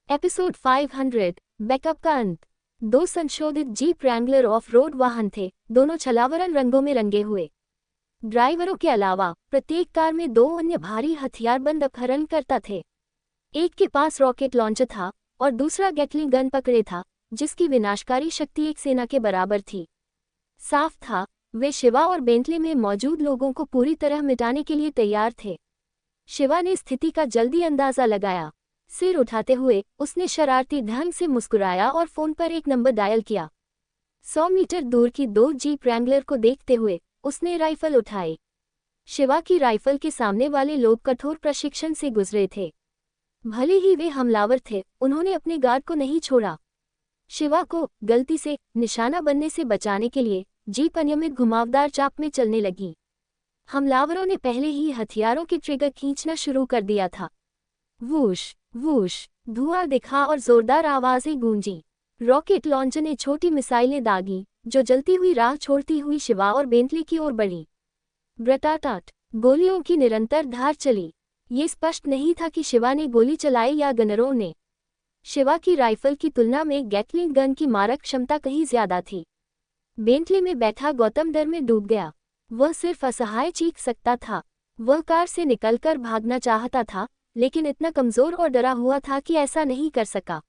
एपिसोड 500, बैकअप का अंत। 2 संशोधित जीप रैंगलर ऑफ रोड वाहन थे, दोनों छलावरन रंगों में रंगे हुए। ड्राइवरों के अलावा प्रत्येक कार में 2 अन्य भारी हथियारबंद अपहरणकर्ता थे। एक के पास रॉकेट लॉन्चर था और दूसरा गैटलिंग गन पकड़े था, जिसकी विनाशकारी शक्ति एक सेना के बराबर थी। साफ था, वे शिवा और बेंटले में मौजूद लोगों को पूरी तरह मिटाने के लिए तैयार थे। शिवा ने स्थिति का जल्दी अंदाजा लगाया। सिर उठाते हुए उसने शरारती ढंग से मुस्कुराया और फोन पर एक नंबर डायल किया। 100 मीटर दूर की 2 जीप रैंगलर को देखते हुए उसने राइफल उठाई। शिवा की राइफल के सामने वाले लोग कठोर प्रशिक्षण से गुजरे थे। भले ही वे हमलावर थे, उन्होंने अपने गार्ड को नहीं छोड़ा। शिवा को गलती से निशाना बनने से बचाने के लिए जीप अनियमित घुमावदार चाप में चलने लगी। हमलावरों ने पहले ही हथियारों के ट्रिगर खींचना शुरू कर दिया था। वूश वूश, धुआं दिखा और जोरदार आवाजें गूंजी। रॉकेट लॉन्चर ने छोटी मिसाइलें दागी, जो जलती हुई राह छोड़ती हुई शिवा और बेंटले की ओर बढ़ी। ब्रटाटाट, गोलियों की निरंतर धार चली। ये स्पष्ट नहीं था कि शिवा ने गोली चलाई या गनरों ने। शिवा की राइफल की तुलना में गैटलिंग गन की मारक क्षमता कहीं ज्यादा थी। बेंटले में बैठा गौतम डर में डूब गया। वह सिर्फ असहाय चीख सकता था। वह कार से निकलकर भागना चाहता था, लेकिन इतना कमजोर और डरा हुआ था कि ऐसा नहीं कर सका।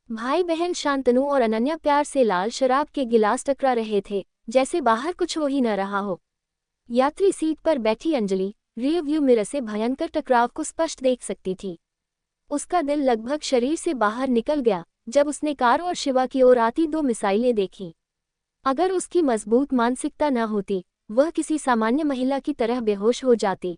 भाई बहन शांतनु और अनन्या प्यार से लाल शराब के गिलास टकरा रहे थे, जैसे बाहर कुछ हो ही न रहा हो। यात्री सीट पर बैठी अंजलि रियर व्यू मिरर से भयंकर टकराव को स्पष्ट देख सकती थी। उसका दिल लगभग शरीर से बाहर निकल गया जब उसने कार और शिवा की ओर आती 2 मिसाइलें देखीं। अगर उसकी मजबूत मानसिकता न होती, वह किसी सामान्य महिला की तरह बेहोश हो जाती।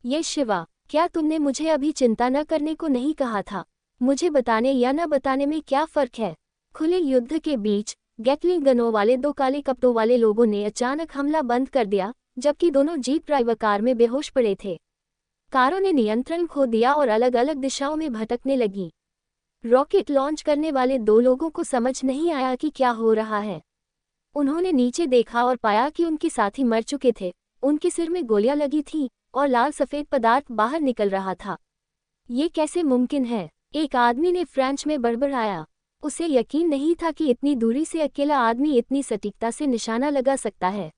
ये शिवा, क्या तुमने मुझे अभी चिंता न करने को नहीं कहा था? मुझे बताने या न बताने में क्या फर्क है? खुले युद्ध के बीच गैटलिंग गनों वाले 2 काले कपड़ों वाले लोगों ने अचानक हमला बंद कर दिया, जबकि दोनों जीप ड्राइवर कार में बेहोश पड़े थे। कारों ने नियंत्रण खो दिया और अलग अलग दिशाओं में भटकने लगी। रॉकेट लॉन्च करने वाले 2 लोगों को समझ नहीं आया कि क्या हो रहा है। उन्होंने नीचे देखा और पाया कि उनके साथी मर चुके थे। उनके सिर में गोलियां लगी थीं और लाल सफेद पदार्थ बाहर निकल रहा था। ये कैसे मुमकिन है? एक आदमी ने फ्रेंच में बड़बड़ाया। उसे यकीन नहीं था कि इतनी दूरी से अकेला आदमी इतनी सटीकता से निशाना लगा सकता है।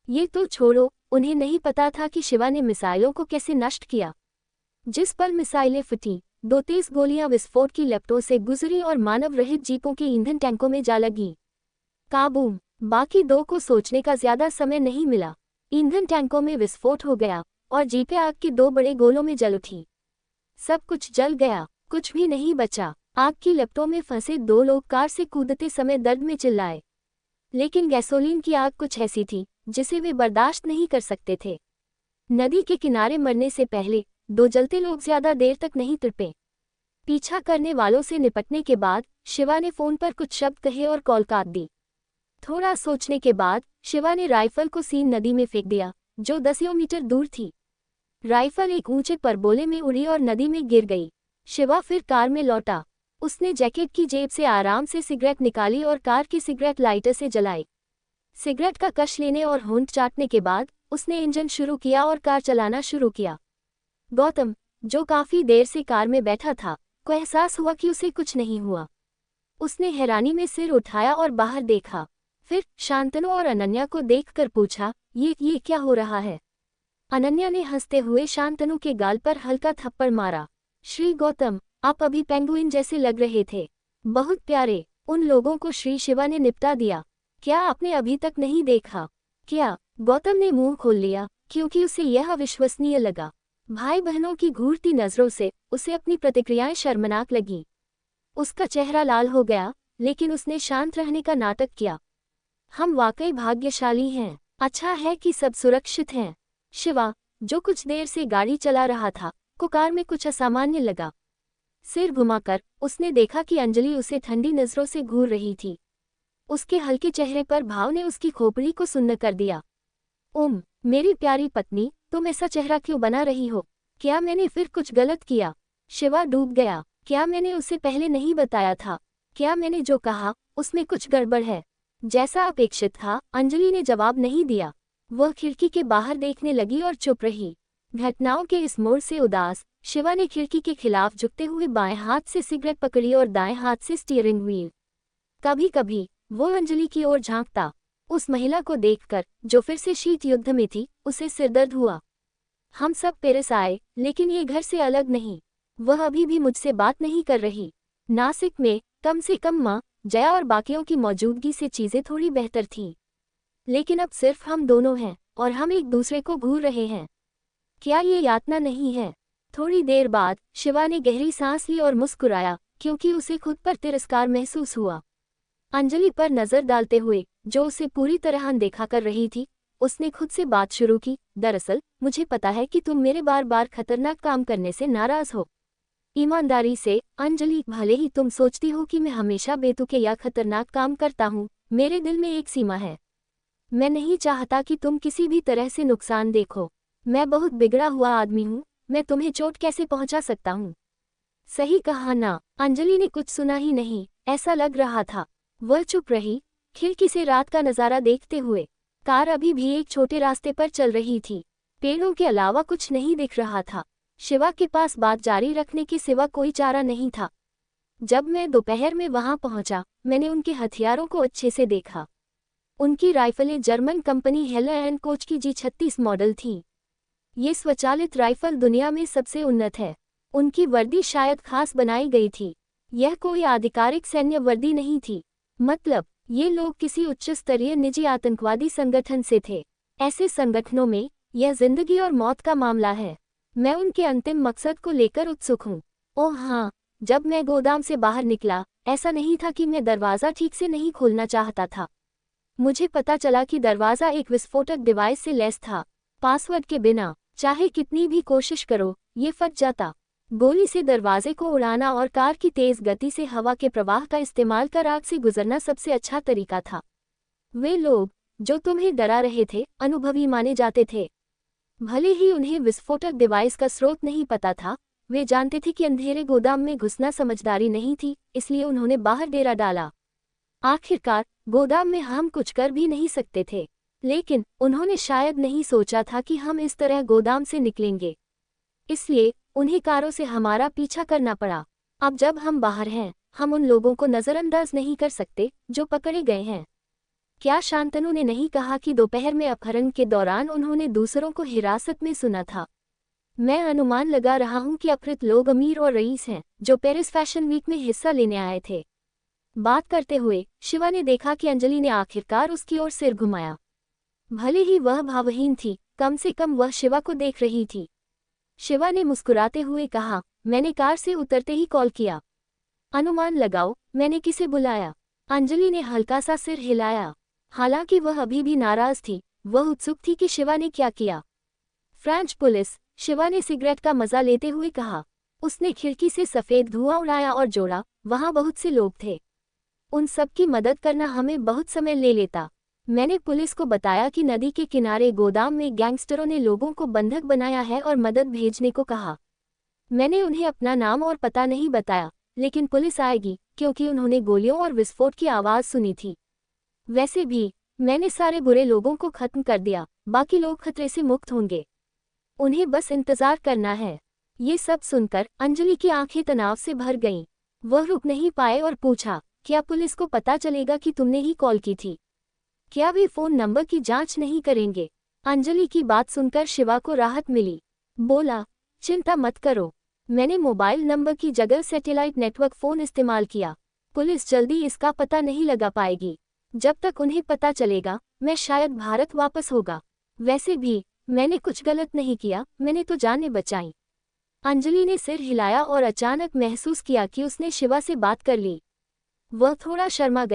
ये तो छोड़ो, उन्हें नहीं पता था कि शिवा ने मिसाइलों को कैसे नष्ट किया। जिस पल मिसाइलें फटी, 2 तेज गोलियां विस्फोट की लपटों से गुजरी और मानव रहित जीपों के ईंधन टैंकों में जा लगी। काबूम! बाकी 2 को सोचने का ज्यादा समय नहीं मिला। ईंधन टैंकों में विस्फोट हो गया और जीपें आग के 2 बड़े गोलों में जल उठी। सब कुछ जल गया, कुछ भी नहीं बचा। आग की लपटों में फंसे 2 लोग कार से कूदते समय दर्द में चिल्लाए। लेकिन गैसोलीन की आग कुछ ऐसी थी जिसे वे बर्दाश्त नहीं कर सकते थे। नदी के किनारे मरने से पहले 2 जलते लोग ज्यादा देर तक नहीं तड़पे। पीछा करने वालों से निपटने के बाद शिवा ने फोन पर कुछ शब्द कहे और कॉल काट दी। थोड़ा सोचने के बाद शिवा ने राइफल को सीन नदी में फेंक दिया, जो 10 मीटर दूर थी। राइफल एक ऊंचे परबोले में उड़ी और नदी में गिर गई। शिवा फिर कार में लौटा। उसने जैकेट की जेब से आराम से सिगरेट निकाली और कार की सिगरेट लाइटर से जलाई। सिगरेट का कश लेने और होंठ चाटने के बाद उसने इंजन शुरू किया और कार चलाना शुरू किया। गौतम, जो काफी देर से कार में बैठा था, को एहसास हुआ कि उसे कुछ नहीं हुआ। उसने हैरानी में सिर उठाया और बाहर देखा। फिर शांतनु और अनन्या को देखकर पूछा, ये क्या हो रहा है? अनन्या ने हंसते हुए शांतनु के गाल पर हल्का थप्पड़ मारा। श्री गौतम, आप अभी पेंगुइन जैसे लग रहे थे। बहुत प्यारे। उन लोगों को श्री शिवा ने निपटा दिया। क्या आपने अभी तक नहीं देखा क्या? गौतम ने मुंह खोल लिया, क्योंकि उसे यह अविश्वसनीय लगा। भाई बहनों की घूरती नजरों से उसे अपनी प्रतिक्रियाएं शर्मनाक लगीं। उसका चेहरा लाल हो गया, लेकिन उसने शांत रहने का नाटक किया। हम वाकई भाग्यशाली हैं। अच्छा है कि सब सुरक्षित हैं। शिवा, जो कुछ देर से गाड़ी चला रहा था, को कार में कुछ असामान्य लगा। सिर घुमाकर उसने देखा कि अंजलि उसे ठंडी नजरों से घूर रही थी। उसके हल्के चेहरे पर भाव ने उसकी खोपड़ी को सुन्न कर दिया। मेरी प्यारी पत्नी, तुम ऐसा चेहरा क्यों बना रही हो? क्या मैंने फिर कुछ गलत किया? शिवा डूब गया। क्या मैंने उसे पहले नहीं बताया था? क्या मैंने जो कहा उसमें कुछ गड़बड़ है? जैसा अपेक्षित था, अंजलि ने जवाब नहीं दिया। वह खिड़की के बाहर देखने लगी और चुप रही। घटनाओं के इस मोड़ से उदास, शिवा ने खिड़की के खिलाफ झुकते हुए बाएं हाथ से सिगरेट पकड़ी और दाएं हाथ से स्टीयरिंग व्हील। कभी कभी वो अंजलि की ओर झांकता। उस महिला को देखकर, जो फिर से शीत युद्ध में थी, उसे सिरदर्द हुआ। हम सब पेरिस आए, लेकिन ये घर से अलग नहीं। वह अभी भी मुझसे बात नहीं कर रही। नासिक में कम से कम माँ, जया और बाकियों की मौजूदगी से चीजें थोड़ी बेहतर थीं। लेकिन अब सिर्फ हम दोनों हैं, और हम एक दूसरे को घूर रहे हैं। क्या ये यातना नहीं है? थोड़ी देर बाद शिवा ने गहरी सांस ली और मुस्कुराया, क्योंकि उसे खुद पर तिरस्कार महसूस हुआ। अंजलि पर नजर डालते हुए, जो उसे पूरी तरह अनदेखा कर रही थी, उसने खुद से बात शुरू की। दरअसल मुझे पता है कि तुम मेरे बार बार खतरनाक काम करने से नाराज हो। ईमानदारी से अंजलि, भले ही तुम सोचती हो कि मैं हमेशा बेतुके या खतरनाक काम करता हूँ, मेरे दिल में एक सीमा है। मैं नहीं चाहता कि तुम किसी भी तरह से नुकसान देखो। मैं बहुत बिगड़ा हुआ आदमी हूँ। मैं तुम्हें चोट कैसे पहुँचा सकता हूँ? सही कहा ना? अंजलि ने कुछ सुना ही नहीं, ऐसा लग रहा था। वह चुप रही, खिड़की से रात का नजारा देखते हुए। कार अभी भी एक छोटे रास्ते पर चल रही थी। पेड़ों के अलावा कुछ नहीं दिख रहा था। शिवा के पास बात जारी रखने के सिवा कोई चारा नहीं था। जब मैं दोपहर में वहां पहुंचा, मैंने उनके हथियारों को अच्छे से देखा। उनकी राइफलें German company Heckler and Koch की G36 मॉडल थीं। ये स्वचालित राइफल दुनिया में सबसे उन्नत है। उनकी वर्दी शायद खास बनाई गई थी। यह कोई आधिकारिक सैन्य वर्दी नहीं थी। मतलब, ये लोग किसी उच्च स्तरीय निजी आतंकवादी संगठन से थे। ऐसे संगठनों में यह जिंदगी और मौत का मामला है। मैं उनके अंतिम मकसद को लेकर उत्सुक हूँ। ओह हाँ, जब मैं गोदाम से बाहर निकला, ऐसा नहीं था कि मैं दरवाज़ा ठीक से नहीं खोलना चाहता था। मुझे पता चला कि दरवाज़ा एक विस्फोटक डिवाइस से लैस था। पासवर्ड के बिना चाहे कितनी भी कोशिश करो, ये फट जाता। गोली से दरवाजे को उड़ाना और कार की तेज गति से हवा के प्रवाह का इस्तेमाल कर आग से गुजरना सबसे अच्छा तरीका था। वे लोग जो तुम्हें डरा रहे थे, अनुभवी माने जाते थे। भले ही उन्हें विस्फोटक डिवाइस का स्रोत नहीं पता था, वे जानते थे कि अंधेरे गोदाम में घुसना समझदारी नहीं थी, इसलिए उन्होंने बाहर डेरा डाला। आखिरकार गोदाम में हम कुछ कर भी नहीं सकते थे, लेकिन उन्होंने शायद नहीं सोचा था कि हम इस तरह गोदाम से निकलेंगे। इसलिए उन्हें कारों से हमारा पीछा करना पड़ा। अब जब हम बाहर हैं, हम उन लोगों को नज़रअंदाज नहीं कर सकते जो पकड़े गए हैं। क्या शांतनु ने नहीं कहा कि दोपहर में अपहरण के दौरान उन्होंने दूसरों को हिरासत में सुना था? मैं अनुमान लगा रहा हूं कि अपहृत लोग अमीर और रईस हैं, जो पेरिस फैशन वीक में हिस्सा लेने आए थे। बात करते हुए शिवा ने देखा कि अंजलि ने आखिरकार उसकी ओर सिर घुमाया। भले ही वह भावहीन थी, कम से कम वह शिवा को देख रही थी। शिवा ने मुस्कुराते हुए कहा, मैंने कार से उतरते ही कॉल किया। अनुमान लगाओ मैंने किसे बुलाया? अंजलि ने हल्का सा सिर हिलाया। हालांकि वह अभी भी नाराज थी, वह उत्सुक थी कि शिवा ने क्या किया। फ्रेंच पुलिस, शिवा ने सिगरेट का मजा लेते हुए कहा। उसने खिड़की से सफेद धुआं उड़ाया और जोड़ा, वहां बहुत से लोग थे। उन सब की मदद करना हमें बहुत समय ले लेता। मैंने पुलिस को बताया कि नदी के किनारे गोदाम में गैंगस्टरों ने लोगों को बंधक बनाया है और मदद भेजने को कहा। मैंने उन्हें अपना नाम और पता नहीं बताया, लेकिन पुलिस आएगी, क्योंकि उन्होंने गोलियों और विस्फोट की आवाज़ सुनी थी। वैसे भी मैंने सारे बुरे लोगों को खत्म कर दिया, बाकी लोग खतरे से मुक्त होंगे। उन्हें बस इंतजार करना है। ये सब सुनकर अंजलि की आंखें तनाव से भर गईं। वह रुक नहीं पाए और पूछा, क्या पुलिस को पता चलेगा कि तुमने ही कॉल की थी? क्या वे फ़ोन नंबर की जांच नहीं करेंगे? अंजलि की बात सुनकर शिवा को राहत मिली। बोला, चिंता मत करो, मैंने मोबाइल नंबर की जगह सैटेलाइट नेटवर्क फ़ोन इस्तेमाल किया। पुलिस जल्दी इसका पता नहीं लगा पाएगी। जब तक उन्हें पता चलेगा, मैं शायद भारत वापस होगा। वैसे भी मैंने कुछ गलत नहीं किया, मैंने तो जानें बचाई। अंजलि ने सिर हिलाया और अचानक महसूस किया कि उसने शिवा से बात कर ली। वह थोड़ा शर्मा गई।